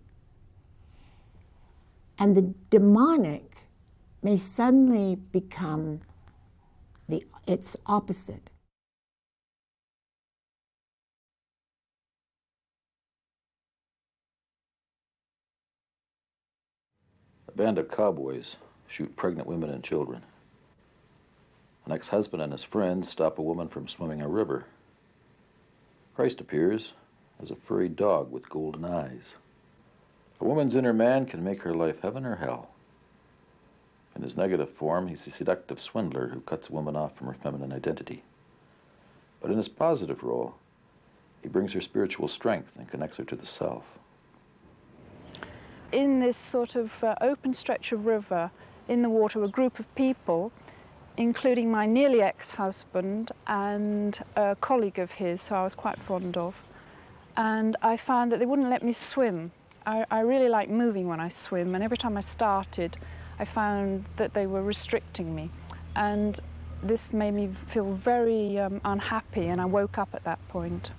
And the demonic may suddenly become its opposite. A band of cowboys shoot pregnant women and children. An ex-husband and his friends stop a woman from swimming a river. Christ appears as a furry dog with golden eyes. A woman's inner man can make her life heaven or hell. In his negative form, he's a seductive swindler who cuts a woman off from her feminine identity. But in his positive role, he brings her spiritual strength and connects her to the self. In this sort of open stretch of river, in the water, a group of people, including my nearly ex-husband and a colleague of his who I was quite fond of. And I found that they wouldn't let me swim. I really like moving when I swim, and every time I started, I found that they were restricting me. And this made me feel very unhappy, and I woke up at that point.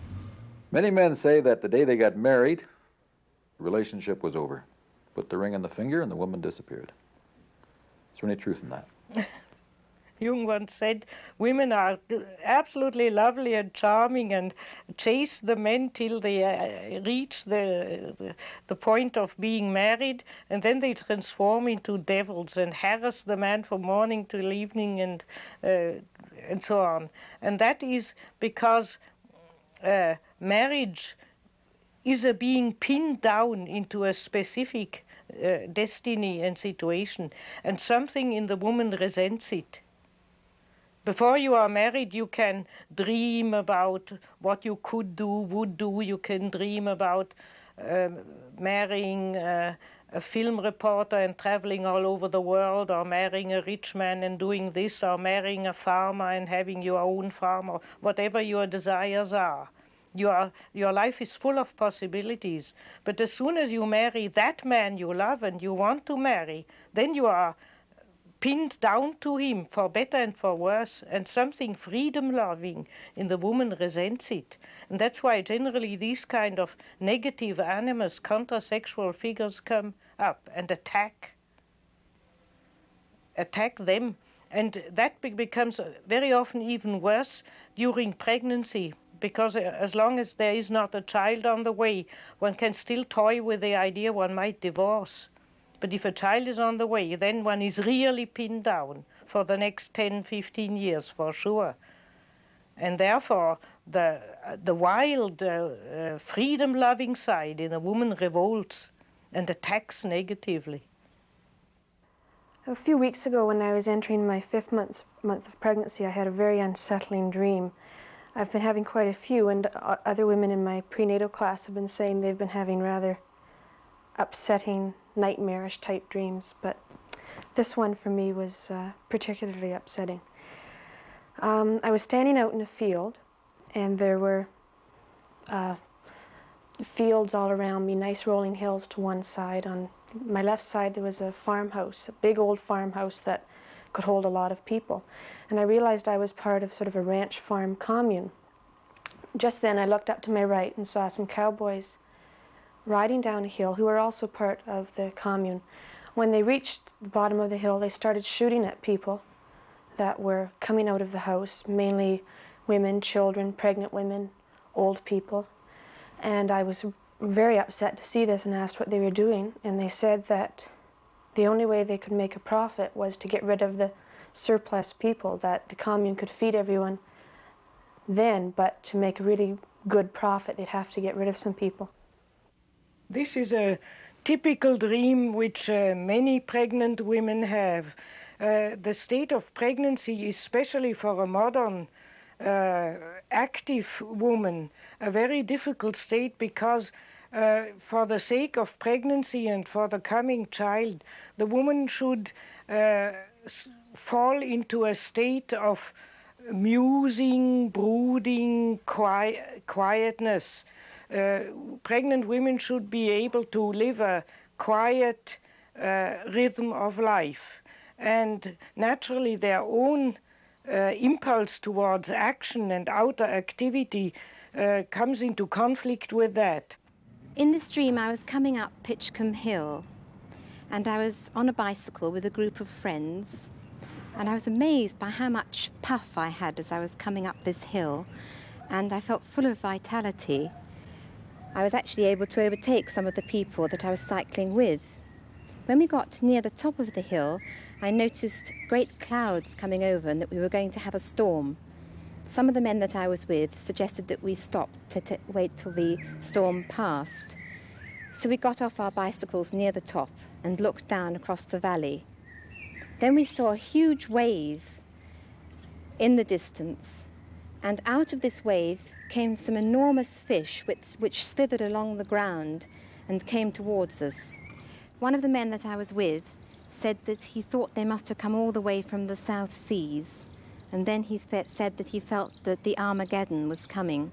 Many men say that the day they got married, the relationship was over. Put the ring on the finger and the woman disappeared. Is there any truth in that? Jung once said, women are absolutely lovely and charming and chase the men till they reach the point of being married, and then they transform into devils and harass the man from morning till evening and so on. And that is because marriage is a being pinned down into a specific destiny and situation, and something in the woman resents it. Before you are married, you can dream about what you could do, would do. You can dream about marrying a film reporter and traveling all over the world, or marrying a rich man and doing this, or marrying a farmer and having your own farm, or whatever your desires are. Your life is full of possibilities. But as soon as you marry that man you love and you want to marry, then you are pinned down to him for better and for worse, and something freedom-loving in the woman resents it. And that's why generally these kind of negative animus, contrasexual figures come up and attack them. And that becomes very often even worse during pregnancy, because as long as there is not a child on the way, one can still toy with the idea one might divorce. But if a child is on the way, then one is really pinned down for the next 10, 15 years, for sure. And therefore, the wild, freedom-loving side in a woman revolts and attacks negatively. A few weeks ago, when I was entering my 5th month of pregnancy, I had a very unsettling dream. I've been having quite a few, and other women in my prenatal class have been saying they've been having rather upsetting, nightmarish type dreams, but this one for me was particularly upsetting. I was standing out in a field, and there were fields all around me, nice rolling hills to one side. On my left side there was a farmhouse, a big old farmhouse that could hold a lot of people. And I realized I was part of sort of a ranch farm commune. Just then I looked up to my right and saw some cowboys riding down a hill who were also part of the commune. When they reached the bottom of the hill, they started shooting at people that were coming out of the house, mainly women, children, pregnant women, old people. And I was very upset to see this and asked what they were doing. And they said that the only way they could make a profit was to get rid of the surplus people, that the commune could feed everyone then, but to make a really good profit, they'd have to get rid of some people. This is a typical dream which many pregnant women have. the state of pregnancy, especially for a modern active woman, a very difficult state because for the sake of pregnancy and for the coming child, the woman should fall into a state of musing, brooding, quietness. Pregnant women should be able to live a quiet rhythm of life. And naturally their own impulse towards action and outer activity comes into conflict with that. In this dream I was coming up Pitchcombe Hill, and I was on a bicycle with a group of friends, and I was amazed by how much puff I had as I was coming up this hill, and I felt full of vitality. I was actually able to overtake some of the people that I was cycling with. When we got near the top of the hill, I noticed great clouds coming over and that we were going to have a storm. Some of the men that I was with suggested that we stop to wait till the storm passed. So we got off our bicycles near the top and looked down across the valley. Then we saw a huge wave in the distance, and out of this wave came some enormous fish which slithered along the ground and came towards us. One of the men that I was with said that he thought they must have come all the way from the South Seas, and then he said that he felt that the Armageddon was coming.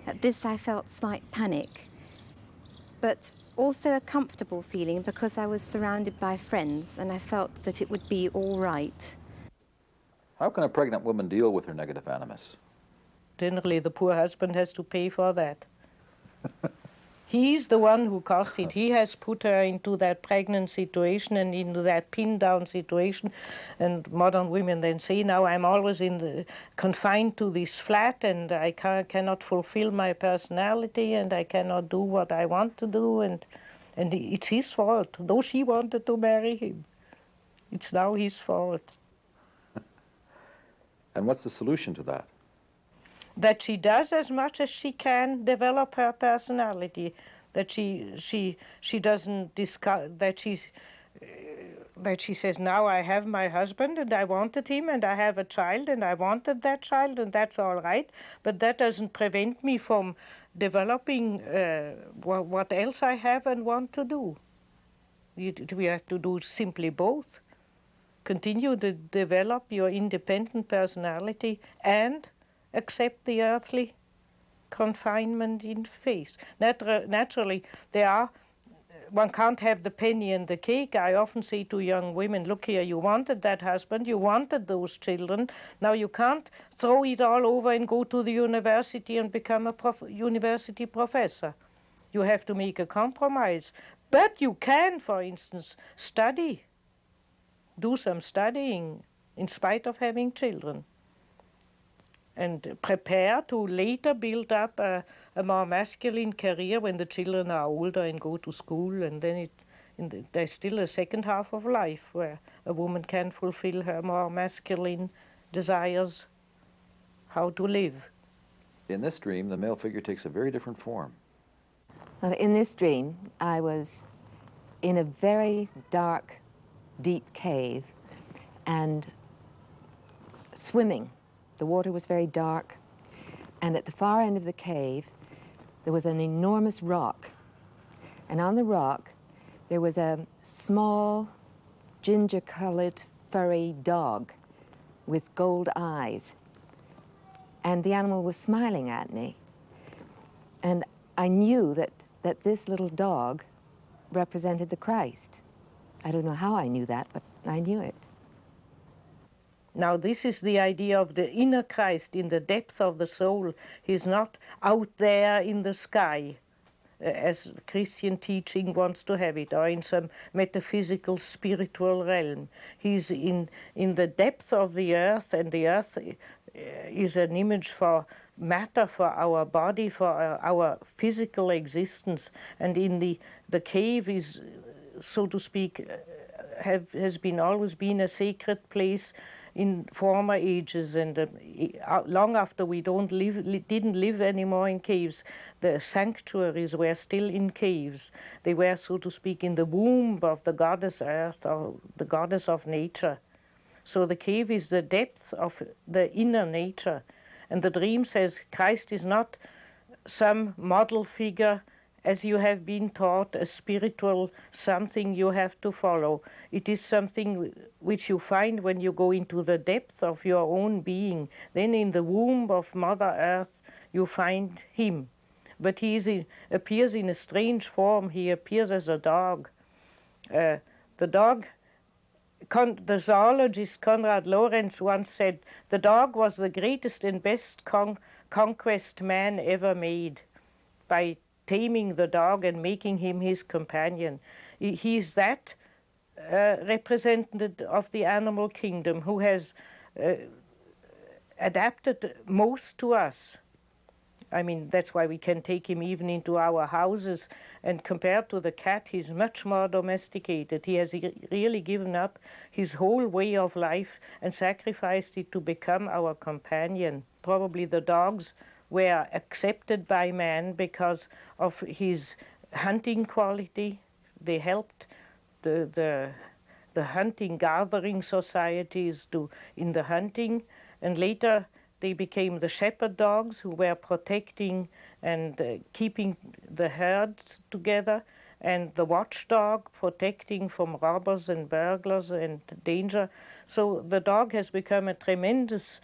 At this I felt slight panic, but also a comfortable feeling because I was surrounded by friends and I felt that it would be all right. How can a pregnant woman deal with her negative animus? Generally, the poor husband has to pay for that. He's the one who caused it. He has put her into that pregnant situation and into that pinned-down situation. And modern women then say, now I'm always confined to this flat, and I cannot fulfill my personality, and I cannot do what I want to do, and it's his fault. Though she wanted to marry him, it's now his fault. And what's the solution to that? That she does as much as she can develop her personality, that she doesn't discuss, that she says, now I have my husband and I wanted him and I have a child and I wanted that child and that's all right, but that doesn't prevent me from developing what else I have and want to do. We have to do simply both. Continue to develop your independent personality and accept the earthly confinement in faith. Naturally, one can't have the penny and the cake. I often say to young women, look here, you wanted that husband, you wanted those children, now you can't throw it all over and go to the university and become a university professor. You have to make a compromise. But you can, for instance, study, do some studying in spite of having children, and prepare to later build up a more masculine career when the children are older and go to school, and then there's still a second half of life where a woman can fulfill her more masculine desires, how to live. In this dream, the male figure takes a very different form. Well, in this dream, I was in a very dark, deep cave and swimming. The water was very dark, and at the far end of the cave, there was an enormous rock. And on the rock, there was a small, ginger-colored, furry dog with gold eyes. And the animal was smiling at me. And I knew that this little dog represented the Christ. I don't know how I knew that, but I knew it. Now, this is the idea of the inner Christ in the depth of the soul. He's not out there in the sky, as Christian teaching wants to have it, or in some metaphysical, spiritual realm. He's in the depth of the earth, and the earth is an image for matter, for our body, for our physical existence. And in the cave is, so to speak, has always been a sacred place in former ages, and long after we didn't live anymore in caves, the sanctuaries were still in caves. They were, so to speak, in the womb of the goddess Earth, or the goddess of nature. So the cave is the depth of the inner nature. And the dream says Christ is not some model figure as you have been taught, a spiritual something you have to follow. It is something which you find when you go into the depth of your own being. Then in the womb of Mother Earth you find him. But he appears in a strange form. He appears as a dog. The dog, the zoologist Konrad Lorenz once said, the dog was the greatest and best conquest man ever made by taming the dog and making him his companion. He is that representative of the animal kingdom who has adapted most to us. I mean, that's why we can take him even into our houses, and compared to the cat, he's much more domesticated. He has really given up his whole way of life and sacrificed it to become our companion. Probably the dogs were accepted by man because of his hunting quality. They helped the hunting gathering societies in the hunting, and later they became the shepherd dogs who were protecting and keeping the herds together, and the watchdog protecting from robbers and burglars and danger. So the dog has become a tremendous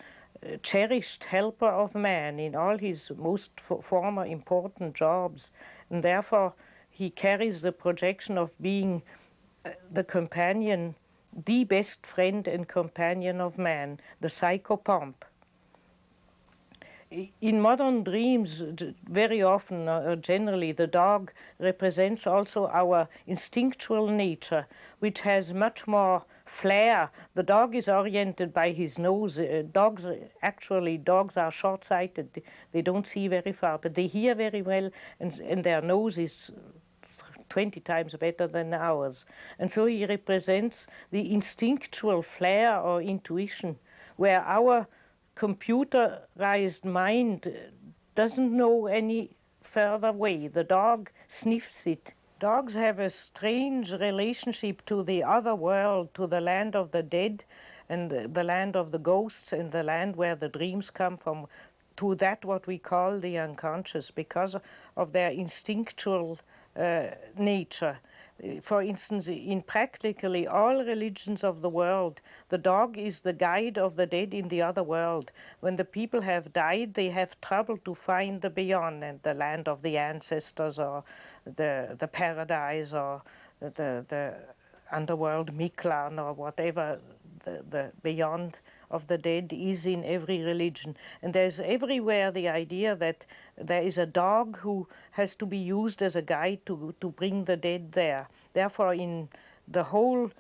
cherished helper of man in all his most former important jobs, and therefore he carries the projection of being the companion, the best friend and companion of man, the psychopomp. In modern dreams, very often, generally, the dog represents also our instinctual nature, which has much more flair. The dog is oriented by his nose. Dogs are short-sighted. They don't see very far, but they hear very well, and their nose is 20 times better than ours. And so he represents the instinctual flair or intuition, where our computerized mind doesn't know any further way. The dog sniffs it. Dogs have a strange relationship to the other world, to the land of the dead and the land of the ghosts and the land where the dreams come from, to that what we call the unconscious, because of their instinctual nature. For instance, in practically all religions of the world, the dog is the guide of the dead in the other world. When the people have died, they have trouble to find the beyond and the land of the ancestors, or the paradise, or the underworld, Miklan, or whatever the beyond of the dead is in every religion. And there's everywhere the idea that there is a dog who has to be used as a guide to bring the dead there. Therefore, in the whole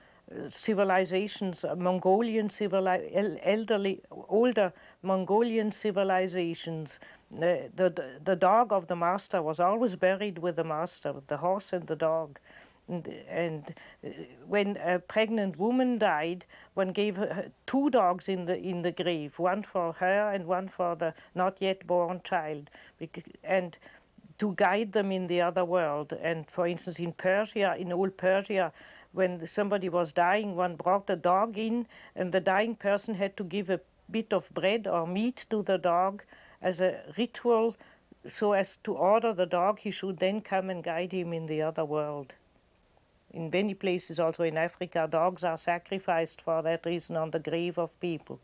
civilizations, older Mongolian civilizations, the dog of the master was always buried with the master, the horse and the dog. And when a pregnant woman died, one gave her 2 dogs in the grave, one for her and one for the not yet born child, and to guide them in the other world. And for instance, in Persia, in old Persia, when somebody was dying, one brought a dog in, and the dying person had to give a bit of bread or meat to the dog as a ritual, so as to order the dog he should then come and guide him in the other world. In many places, also in Africa, dogs are sacrificed for that reason on the grave of people.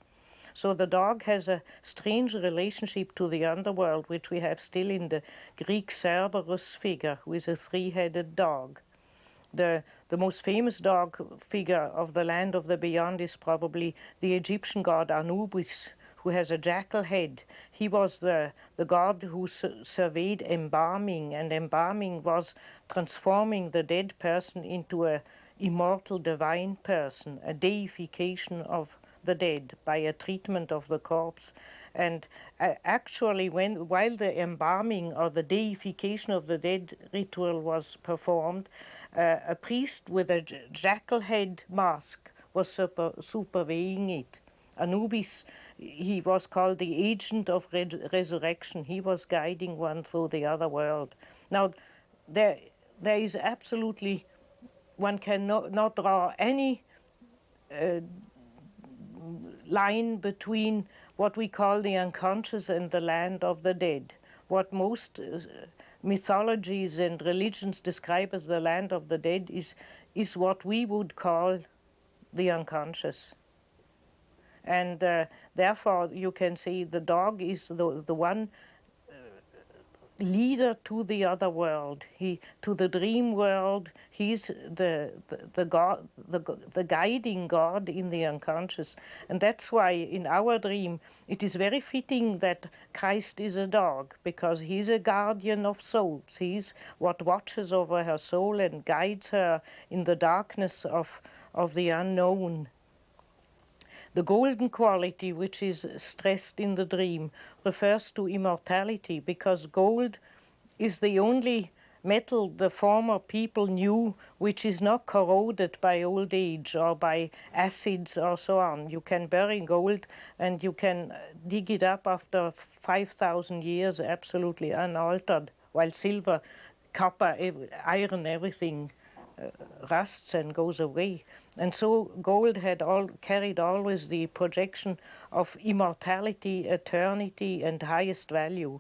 So the dog has a strange relationship to the underworld, which we have still in the Greek Cerberus figure, who is a 3-headed dog. The most famous dog figure of the land of the beyond is probably the Egyptian god Anubis, who has a jackal head. He was the god who surveyed embalming, and embalming was transforming the dead person into an immortal divine person, a deification of the dead by a treatment of the corpse. And actually, while the embalming or the deification of the dead ritual was performed, a priest with a jackal head mask was superveying it. Anubis, he was called the agent of resurrection. He was guiding one through the other world. Now, there is absolutely, one cannot draw any line between what we call the unconscious and the land of the dead. What most mythologies and religions describe as the land of the dead is what we would call the unconscious. And therefore you can see the dog is the one leader to the other world, to the dream world. He's the God, the guiding God in the unconscious. And that's why in our dream it is very fitting that Christ is a dog, because he's a guardian of souls. He's what watches over her soul and guides her in the darkness of the unknown. The golden quality, which is stressed in the dream, refers to immortality, because gold is the only metal the former people knew which is not corroded by old age or by acids or so on. You can bury gold and you can dig it up after 5,000 years absolutely unaltered, while silver, copper, iron, everything rusts and goes away. And so gold had carried always the projection of immortality, eternity, and highest value,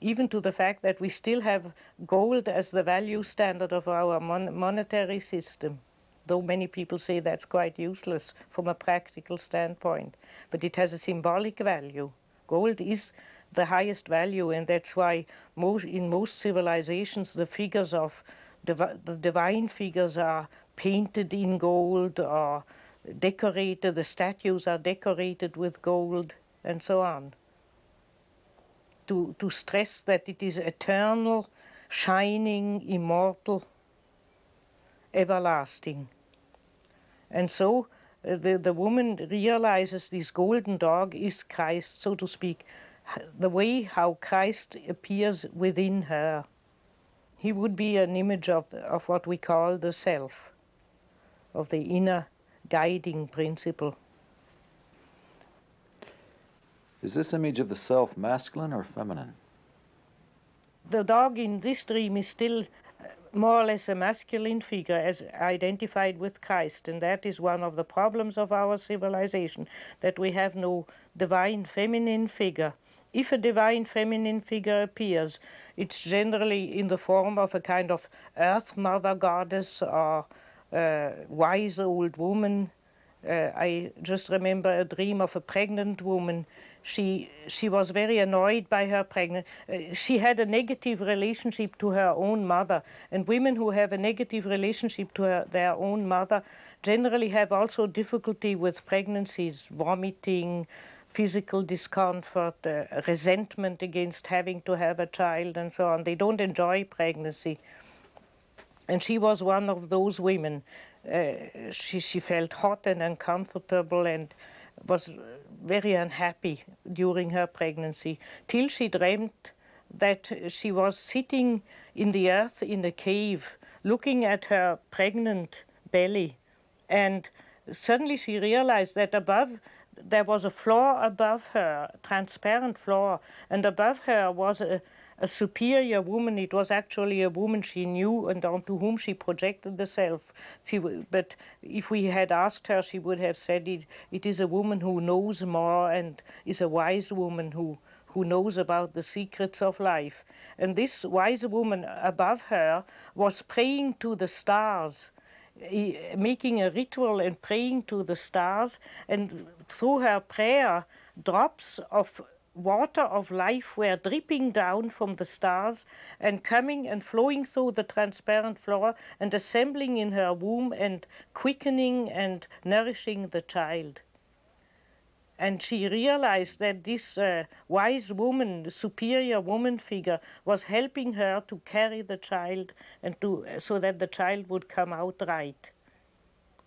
even to the fact that we still have gold as the value standard of our monetary system, though many people say that's quite useless from a practical standpoint. But it has a symbolic value. Gold is the highest value, and that's why in most civilizations the figures of the divine figures are painted in gold or decorated, the statues are decorated with gold, and so on, to stress that it is eternal, shining, immortal, everlasting. And so the woman realizes this golden dog is Christ, so to speak, the way how Christ appears within her. He would be an image of what we call the self, of the inner guiding principle. Is this image of the self masculine or feminine? The dog in this dream is still more or less a masculine figure as identified with Christ, and that is one of the problems of our civilization, that we have no divine feminine figure. If a divine feminine figure appears, it's generally in the form of a kind of earth mother goddess or wise old woman. I just remember a dream of a pregnant woman. She was very annoyed by her pregnancy. She had a negative relationship to her own mother, and women who have a negative relationship to their own mother generally have also difficulty with pregnancies, vomiting, physical discomfort, resentment against having to have a child, and so on. They don't enjoy pregnancy. And she was one of those women. She felt hot and uncomfortable and was very unhappy during her pregnancy, till she dreamt that she was sitting in the earth in a cave, looking at her pregnant belly. And suddenly she realized that there was a floor above her, transparent floor, and above her was a superior woman. It was actually a woman she knew and onto whom she projected herself. But if we had asked her, she would have said it is a woman who knows more and is a wise woman who knows about the secrets of life. And this wise woman above her was praying to the stars, making a ritual and praying to the stars, and through her prayer drops of water of life were dripping down from the stars and coming and flowing through the transparent floor and assembling in her womb and quickening and nourishing the child. And she realized that this wise woman, superior woman figure, was helping her to carry the child and so that the child would come out right.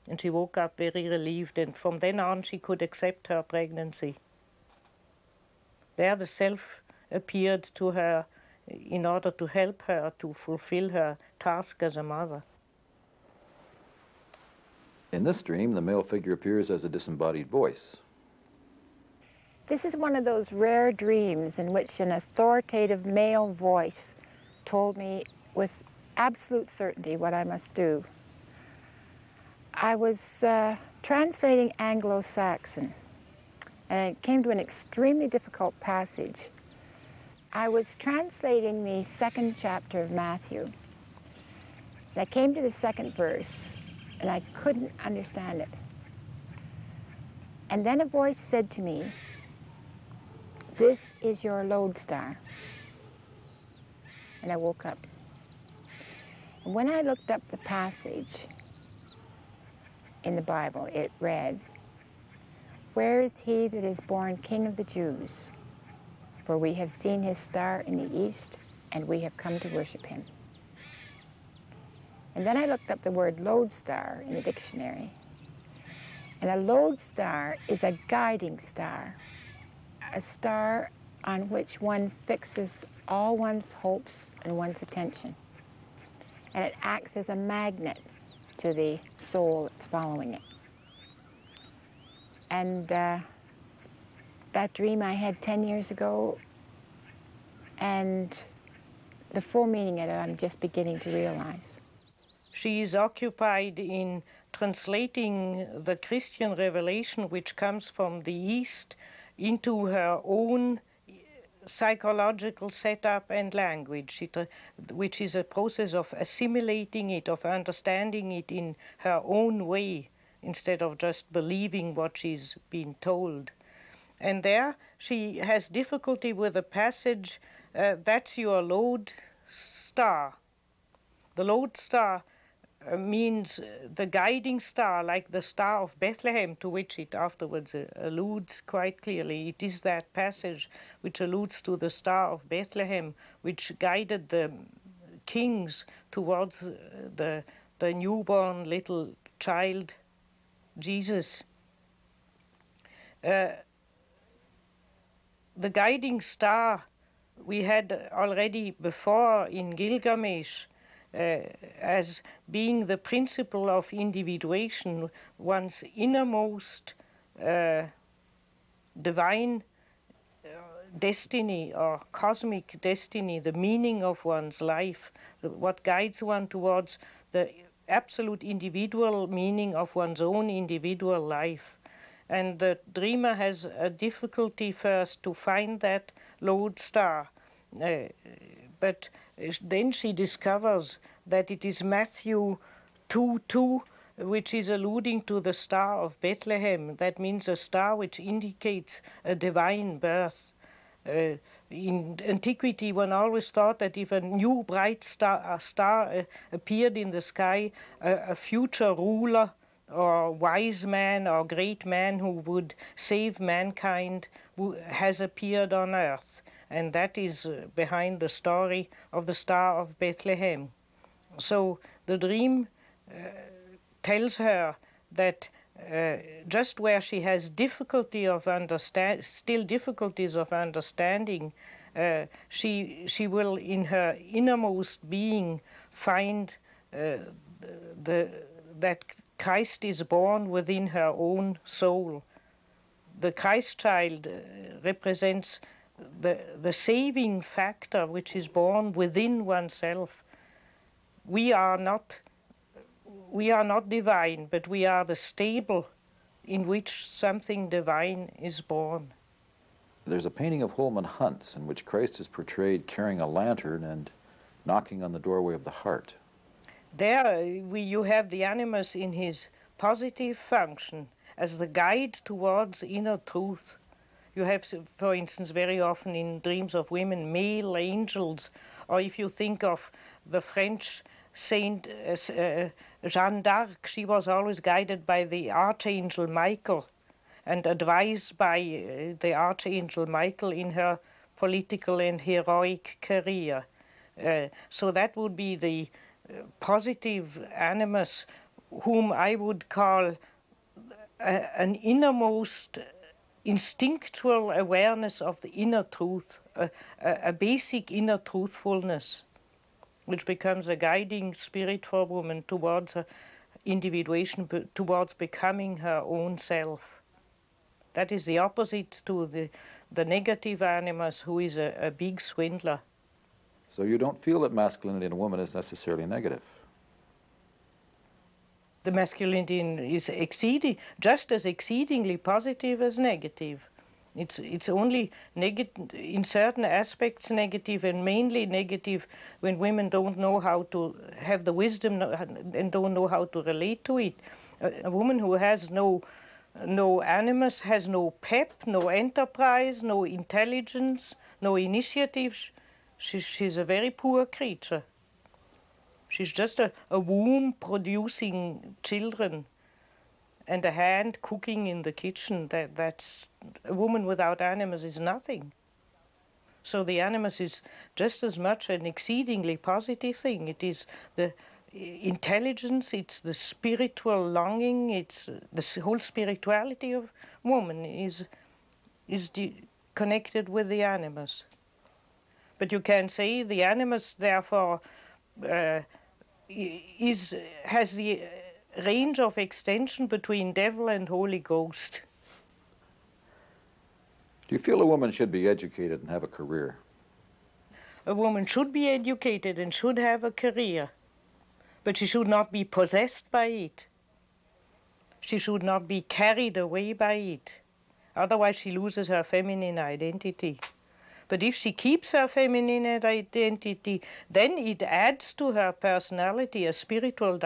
And she woke up very relieved, and from then on she could accept her pregnancy. There the self appeared to her in order to help her to fulfill her task as a mother. In this dream, the male figure appears as a disembodied voice. This is one of those rare dreams in which an authoritative male voice told me with absolute certainty what I must do. I was translating Anglo-Saxon, and it came to an extremely difficult passage. I was translating the 2nd chapter of Matthew, and I came to the 2nd verse, and I couldn't understand it. And then a voice said to me, "This is your lodestar." And I woke up. And when I looked up the passage in the Bible, it read, "Where is he that is born King of the Jews? For we have seen his star in the east, and we have come to worship him." And then I looked up the word lodestar in the dictionary. And a lodestar is a guiding star, a star on which one fixes all one's hopes and one's attention. And it acts as a magnet to the soul that's following it. And that dream I had 10 years ago, and the full meaning of it I'm just beginning to realize. She is occupied in translating the Christian revelation which comes from the East into her own psychological setup and language, which is a process of assimilating it, of understanding it in her own way, instead of just believing what she's been told. And there she has difficulty with the passage, "That's your lodestar." The lodestar means the guiding star, like the Star of Bethlehem, to which it afterwards alludes quite clearly. It is that passage which alludes to the Star of Bethlehem, which guided the kings towards the newborn little child, Jesus. The guiding star we had already before in Gilgamesh, as being the principle of individuation, one's innermost divine destiny or cosmic destiny, the meaning of one's life, what guides one towards the absolute individual meaning of one's own individual life. And the dreamer has a difficulty first to find that lodestar. But then she discovers that it is Matthew 2:2, which is alluding to the Star of Bethlehem. That means a star which indicates a divine birth. In antiquity, one always thought that if a new bright star appeared in the sky, a future ruler or wise man or great man who would save mankind has appeared on earth. And that is behind the story of the Star of Bethlehem. So the dream tells her that just where she has difficulty of still difficulties of understanding, she will in her innermost being find that Christ is born within her own soul. The Christ child represents the saving factor which is born within oneself. We are not divine, but we are the stable in which something divine is born. There's a painting of Holman Hunt's in which Christ is portrayed carrying a lantern and knocking on the doorway of the heart. There you have the animus in his positive function as the guide towards inner truth. You have, for instance, very often in dreams of women, male angels, or if you think of the French Saint Jeanne d'Arc, she was always guided by the Archangel Michael and advised by the Archangel Michael in her political and heroic career. So that would be the positive animus, whom I would call an innermost instinctual awareness of the inner truth, a basic inner truthfulness, which becomes a guiding spirit for a woman towards her individuation, towards becoming her own self. That is the opposite to the negative animus, who is a big swindler. So you don't feel that masculinity in a woman is necessarily negative? The masculinity is just as exceedingly positive as negative. It's only negative in certain aspects, negative, and mainly negative when women don't know how to have the wisdom and don't know how to relate to it. A woman who has no animus, has no pep, no enterprise, no intelligence, no initiative. She's a very poor creature. She's just a womb producing children and a hand cooking in the kitchen. That's a woman without animus is nothing. So the animus is just as much an exceedingly positive thing. It is the intelligence, it's the spiritual longing, it's the whole spirituality of woman is connected with the animus. But you can say the animus, therefore, has the range of extension between devil and Holy Ghost. Do you feel a woman should be educated and have a career? A woman should be educated and should have a career, but she should not be possessed by it. She should not be carried away by it. Otherwise she loses her feminine identity. But if she keeps her feminine identity, then it adds to her personality a spiritual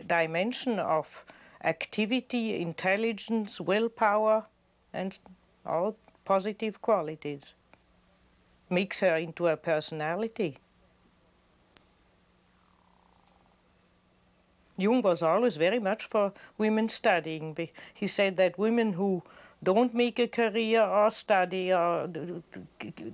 dimension of activity, intelligence, willpower, and all positive qualities. Makes her into a personality. Jung was always very much for women studying. He said that women who don't make a career or study or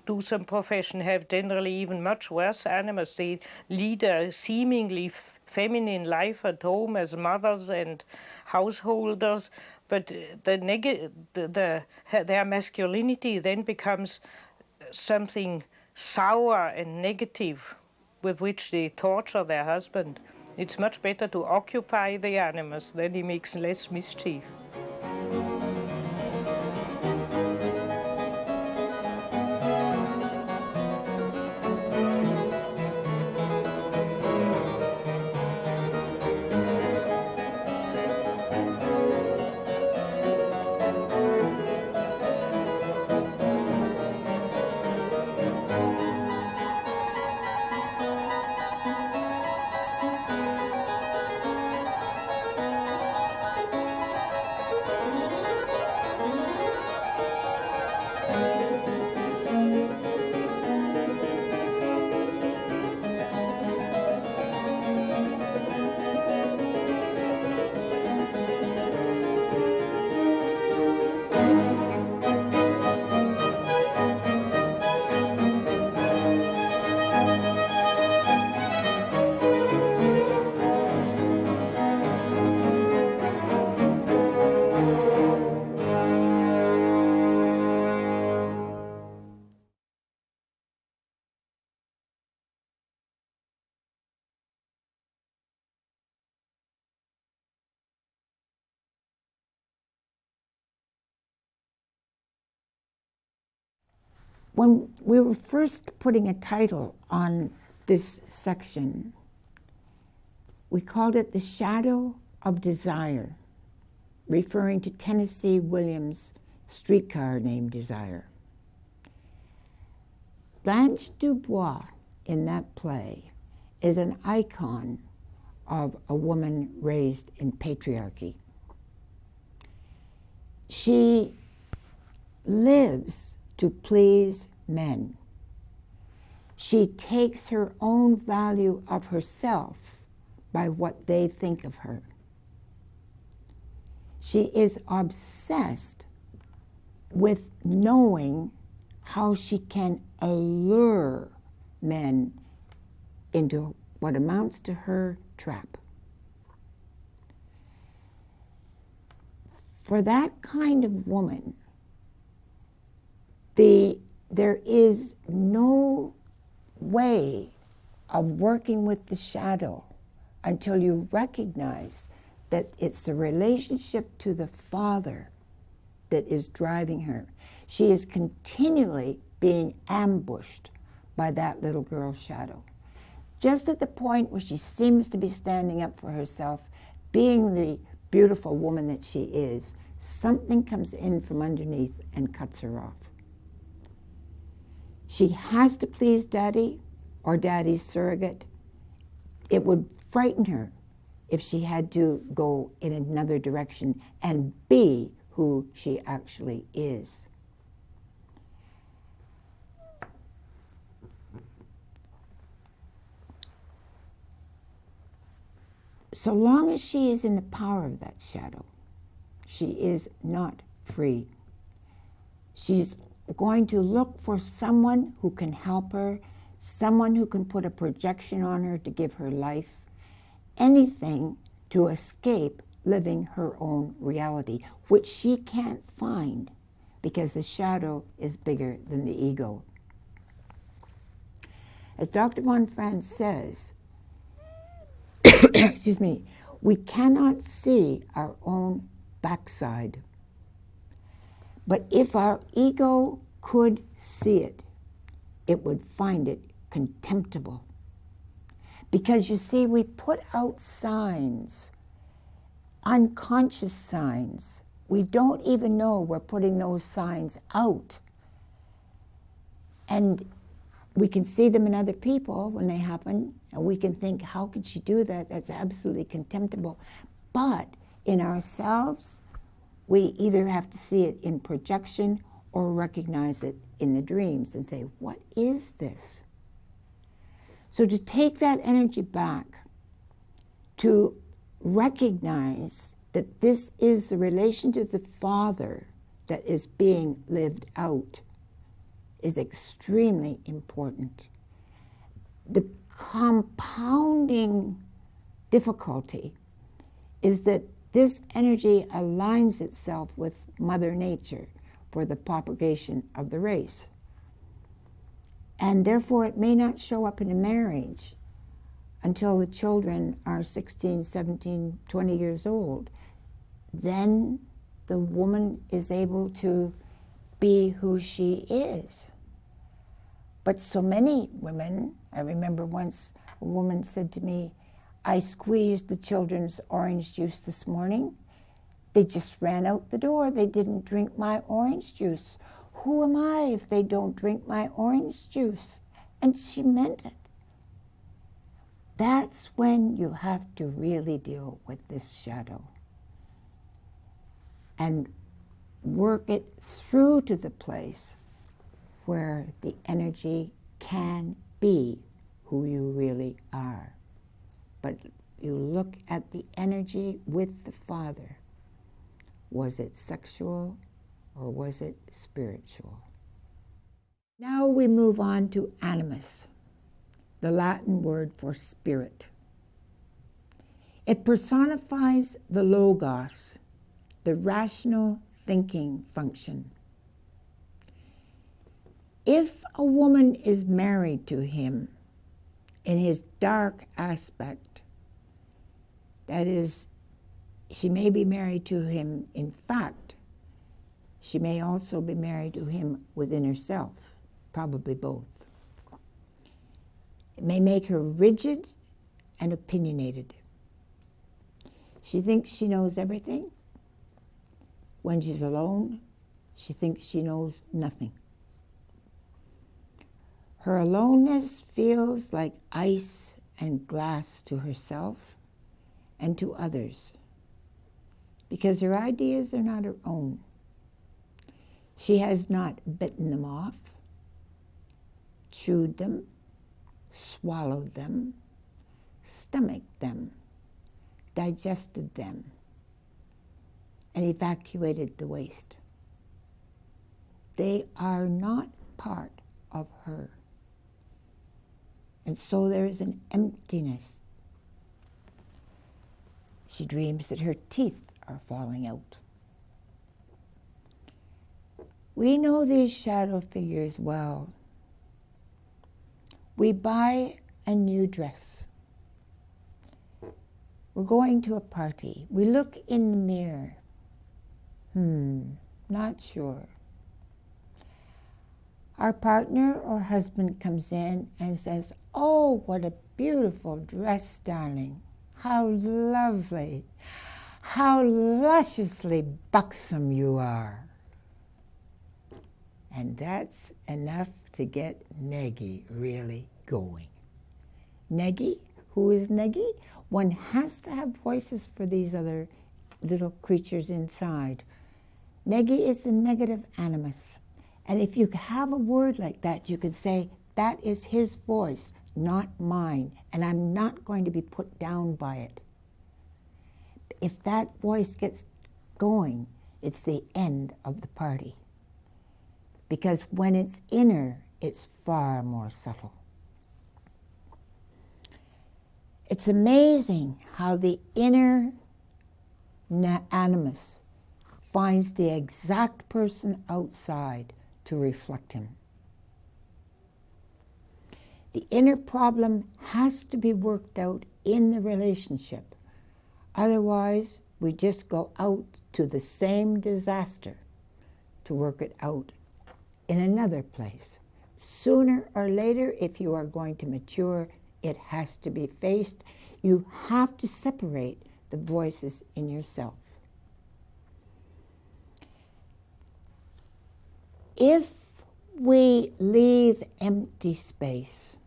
do some profession have generally even much worse animus. They lead a seemingly feminine life at home as mothers and householders, but their masculinity then becomes something sour and negative with which they torture their husband. It's much better to occupy the animus, then he makes less mischief. When we were first putting a title on this section, we called it The Shadow of Desire, referring to Tennessee Williams' streetcar named Desire. Blanche Dubois in that play is an icon of a woman raised in patriarchy. She lives to please men. She takes her own value of herself by what they think of her. She is obsessed with knowing how she can allure men into what amounts to her trap. For that kind of woman, there is no way of working with the shadow until you recognize that it's the relationship to the Father that is driving her. She is continually being ambushed by that little girl's shadow. Just at the point where she seems to be standing up for herself, being the beautiful woman that she is, something comes in from underneath and cuts her off. She has to please Daddy or Daddy's surrogate. It would frighten her if she had to go in another direction and be who she actually is. So long as she is in the power of that shadow, she is not free. She's going to look for someone who can help her, someone who can put a projection on her to give her life, anything to escape living her own reality, which she can't find because the shadow is bigger than the ego. As Dr. von Franz says, excuse me, we cannot see our own backside. But if our ego could see it, it would find it contemptible. Because you see, we put out signs, unconscious signs. We don't even know we're putting those signs out. And we can see them in other people when they happen, and we can think, how could she do that? That's absolutely contemptible. But in ourselves, we either have to see it in projection or recognize it in the dreams and say, what is this? So to take that energy back, to recognize that this is the relation to the Father that is being lived out, is extremely important. The compounding difficulty is that this energy aligns itself with Mother Nature for the propagation of the race. And therefore it may not show up in a marriage until the children are 16, 17, 20 years old. Then the woman is able to be who she is. But so many women, I remember once a woman said to me, I squeezed the children's orange juice this morning. They just ran out the door. They didn't drink my orange juice. Who am I if they don't drink my orange juice? And she meant it. That's when you have to really deal with this shadow and work it through to the place where the energy can be who you really are. But you look at the energy with the Father. Was it sexual or was it spiritual? Now we move on to animus, the Latin word for spirit. It personifies the logos, the rational thinking function. If a woman is married to him in his dark aspect, that is, she may be married to him in fact, she may also be married to him within herself, probably both. It may make her rigid and opinionated. She thinks she knows everything. When she's alone, she thinks she knows nothing. Her aloneness feels like ice and glass to herself and to others, because her ideas are not her own. She has not bitten them off, chewed them, swallowed them, stomached them, digested them, and evacuated the waste. They are not part of her. And so there is an emptiness. She dreams that her teeth are falling out. We know these shadow figures well. We buy a new dress. We're going to a party. We look in the mirror. Not sure. Our partner or husband comes in and says, "Oh, what a beautiful dress, darling. How lovely. How lusciously buxom you are. And that's enough to get Negi really going. Negi? Who is Negi? One has to have voices for these other little creatures inside. Negi is the negative animus. And if you have a word like that, you could say, that is his voice, not mine, and I'm not going to be put down by it. If that voice gets going, it's the end of the party. Because when it's inner, it's far more subtle. It's amazing how the inner animus finds the exact person outside to reflect him. The inner problem has to be worked out in the relationship. Otherwise, we just go out to the same disaster to work it out in another place. Sooner or later, if you are going to mature, it has to be faced. You have to separate the voices in yourself. If we leave empty space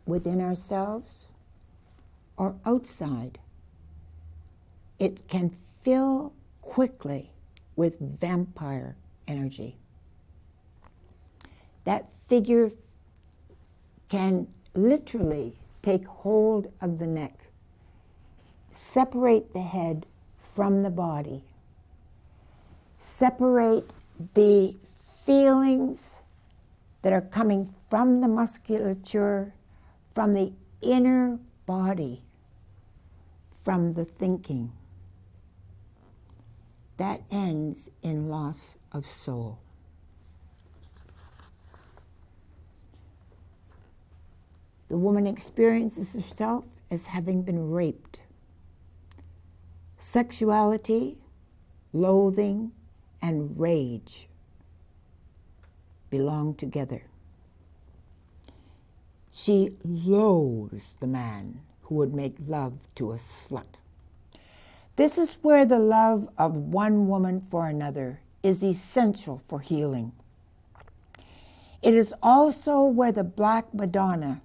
within ourselves or outside, it can fill quickly with vampire energy. That figure can literally take hold of the neck, separate the head from the body, separate the feelings that are coming from the musculature, from the inner body, from the thinking. That ends in loss of soul. The woman experiences herself as having been raped. Sexuality, loathing, and rage belong together. She loathes the man who would make love to a slut. This is where the love of one woman for another is essential for healing. It is also where the Black Madonna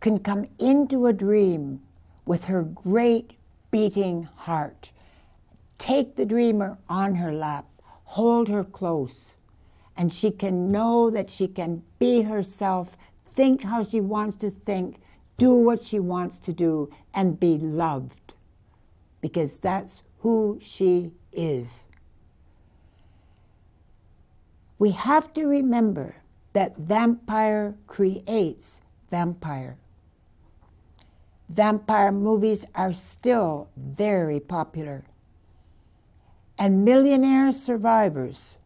can come into a dream with her great beating heart, take the dreamer on her lap, hold her close, and she can know that she can be herself, think how she wants to think, do what she wants to do, and be loved, because that's who she is. We have to remember that vampire creates vampire. Vampire movies are still very popular, and millionaire survivors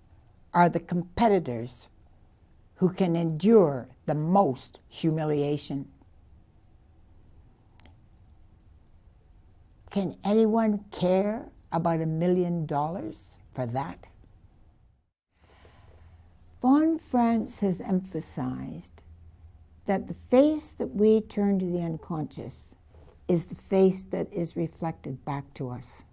are the competitors who can endure the most humiliation. Can anyone care about $1 million for that? Von Franz has emphasized that the face that we turn to the unconscious is the face that is reflected back to us.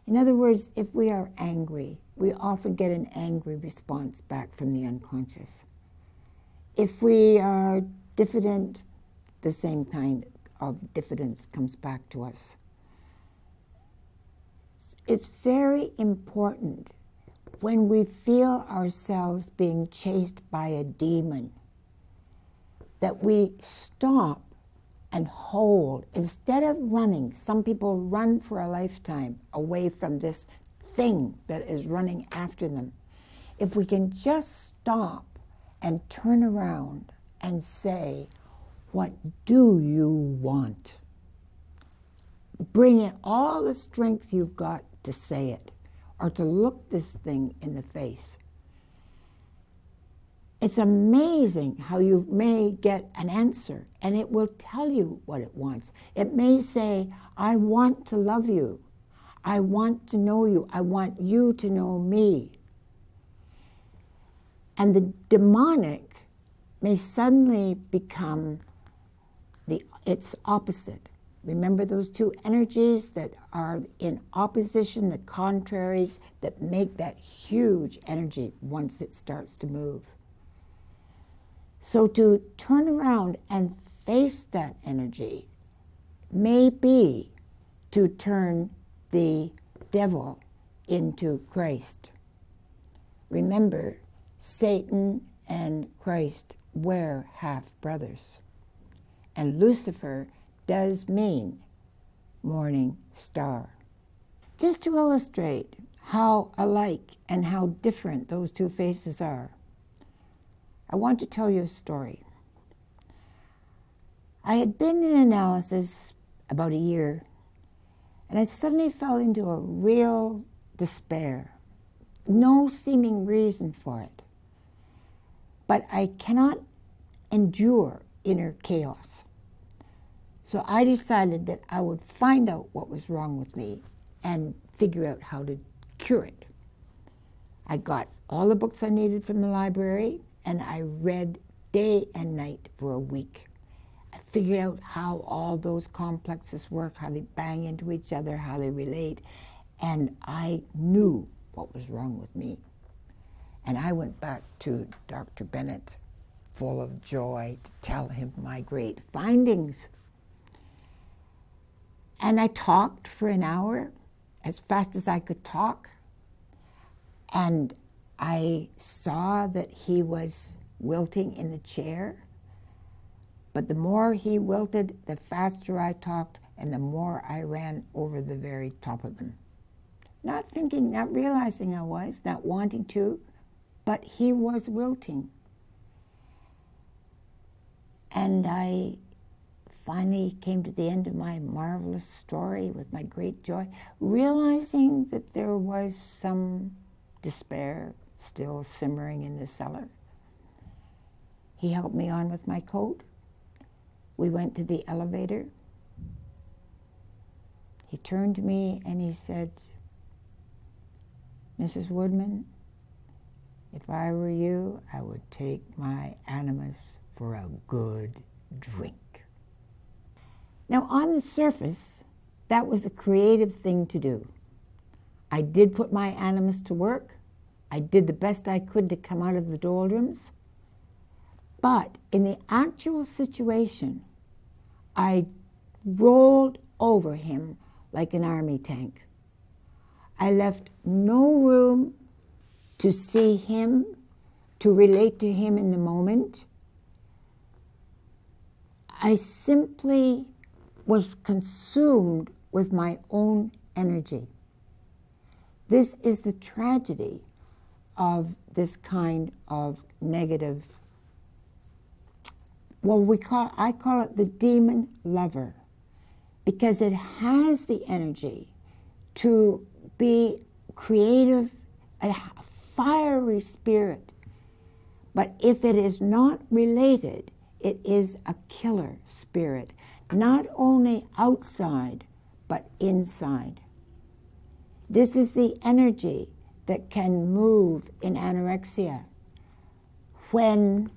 In other words, if we are angry, we often get an angry response back from the unconscious. If we are diffident, the same kind of diffidence comes back to us. It's very important when we feel ourselves being chased by a demon that we stop and hold. Instead of running, some people run for a lifetime away from this thing that is running after them. If we can just stop and turn around and say, what do you want? Bring in all the strength you've got to say it, or to look this thing in the face. It's amazing how you may get an answer, and it will tell you what it wants. It may say, I want to love you. I want to know you. I want you to know me. And the demonic may suddenly become its opposite. Remember those two energies that are in opposition, the contraries that make that huge energy once it starts to move. So to turn around and face that energy may be to turn the devil into Christ. Remember, Satan and Christ were half brothers. And Lucifer does mean morning star. Just to illustrate how alike and how different those two faces are, I want to tell you a story. I had been in analysis about a year, and I suddenly fell into a real despair. No seeming reason for it. But I cannot endure inner chaos. So I decided that I would find out what was wrong with me and figure out how to cure it. I got all the books I needed from the library, and I read day and night for a week. I figured out how all those complexes work, how they bang into each other, how they relate, and I knew what was wrong with me. And I went back to Dr. Bennett, full of joy, to tell him my great findings. And I talked for an hour, as fast as I could talk, and I saw that he was wilting in the chair. But the more he wilted, the faster I talked, and the more I ran over the very top of him. Not thinking, not realizing I was, not wanting to, but he was wilting. And I finally came to the end of my marvelous story with my great joy, realizing that there was some despair still simmering in the cellar. He helped me on with my coat. We went to the elevator. He turned to me and he said, "Mrs. Woodman, if I were you, I would take my animus for a good drink." Now, on the surface, that was a creative thing to do. I did put my animus to work. I did the best I could to come out of the doldrums. But in the actual situation, I rolled over him like an army tank. I left no room to see him, to relate to him in the moment. I simply was consumed with my own energy. This is the tragedy of this kind of negative, I call it the demon lover, because it has the energy to be creative, a fiery spirit. But if it is not related, it is a killer spirit, not only outside, but inside. This is the energy that can move in anorexia, when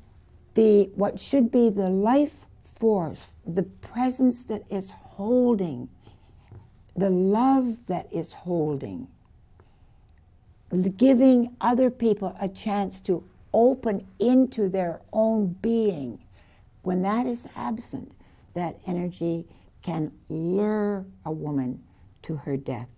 what should be the life force, the presence that is holding, the love that is holding, giving other people a chance to open into their own being, when that is absent, that energy can lure a woman to her death.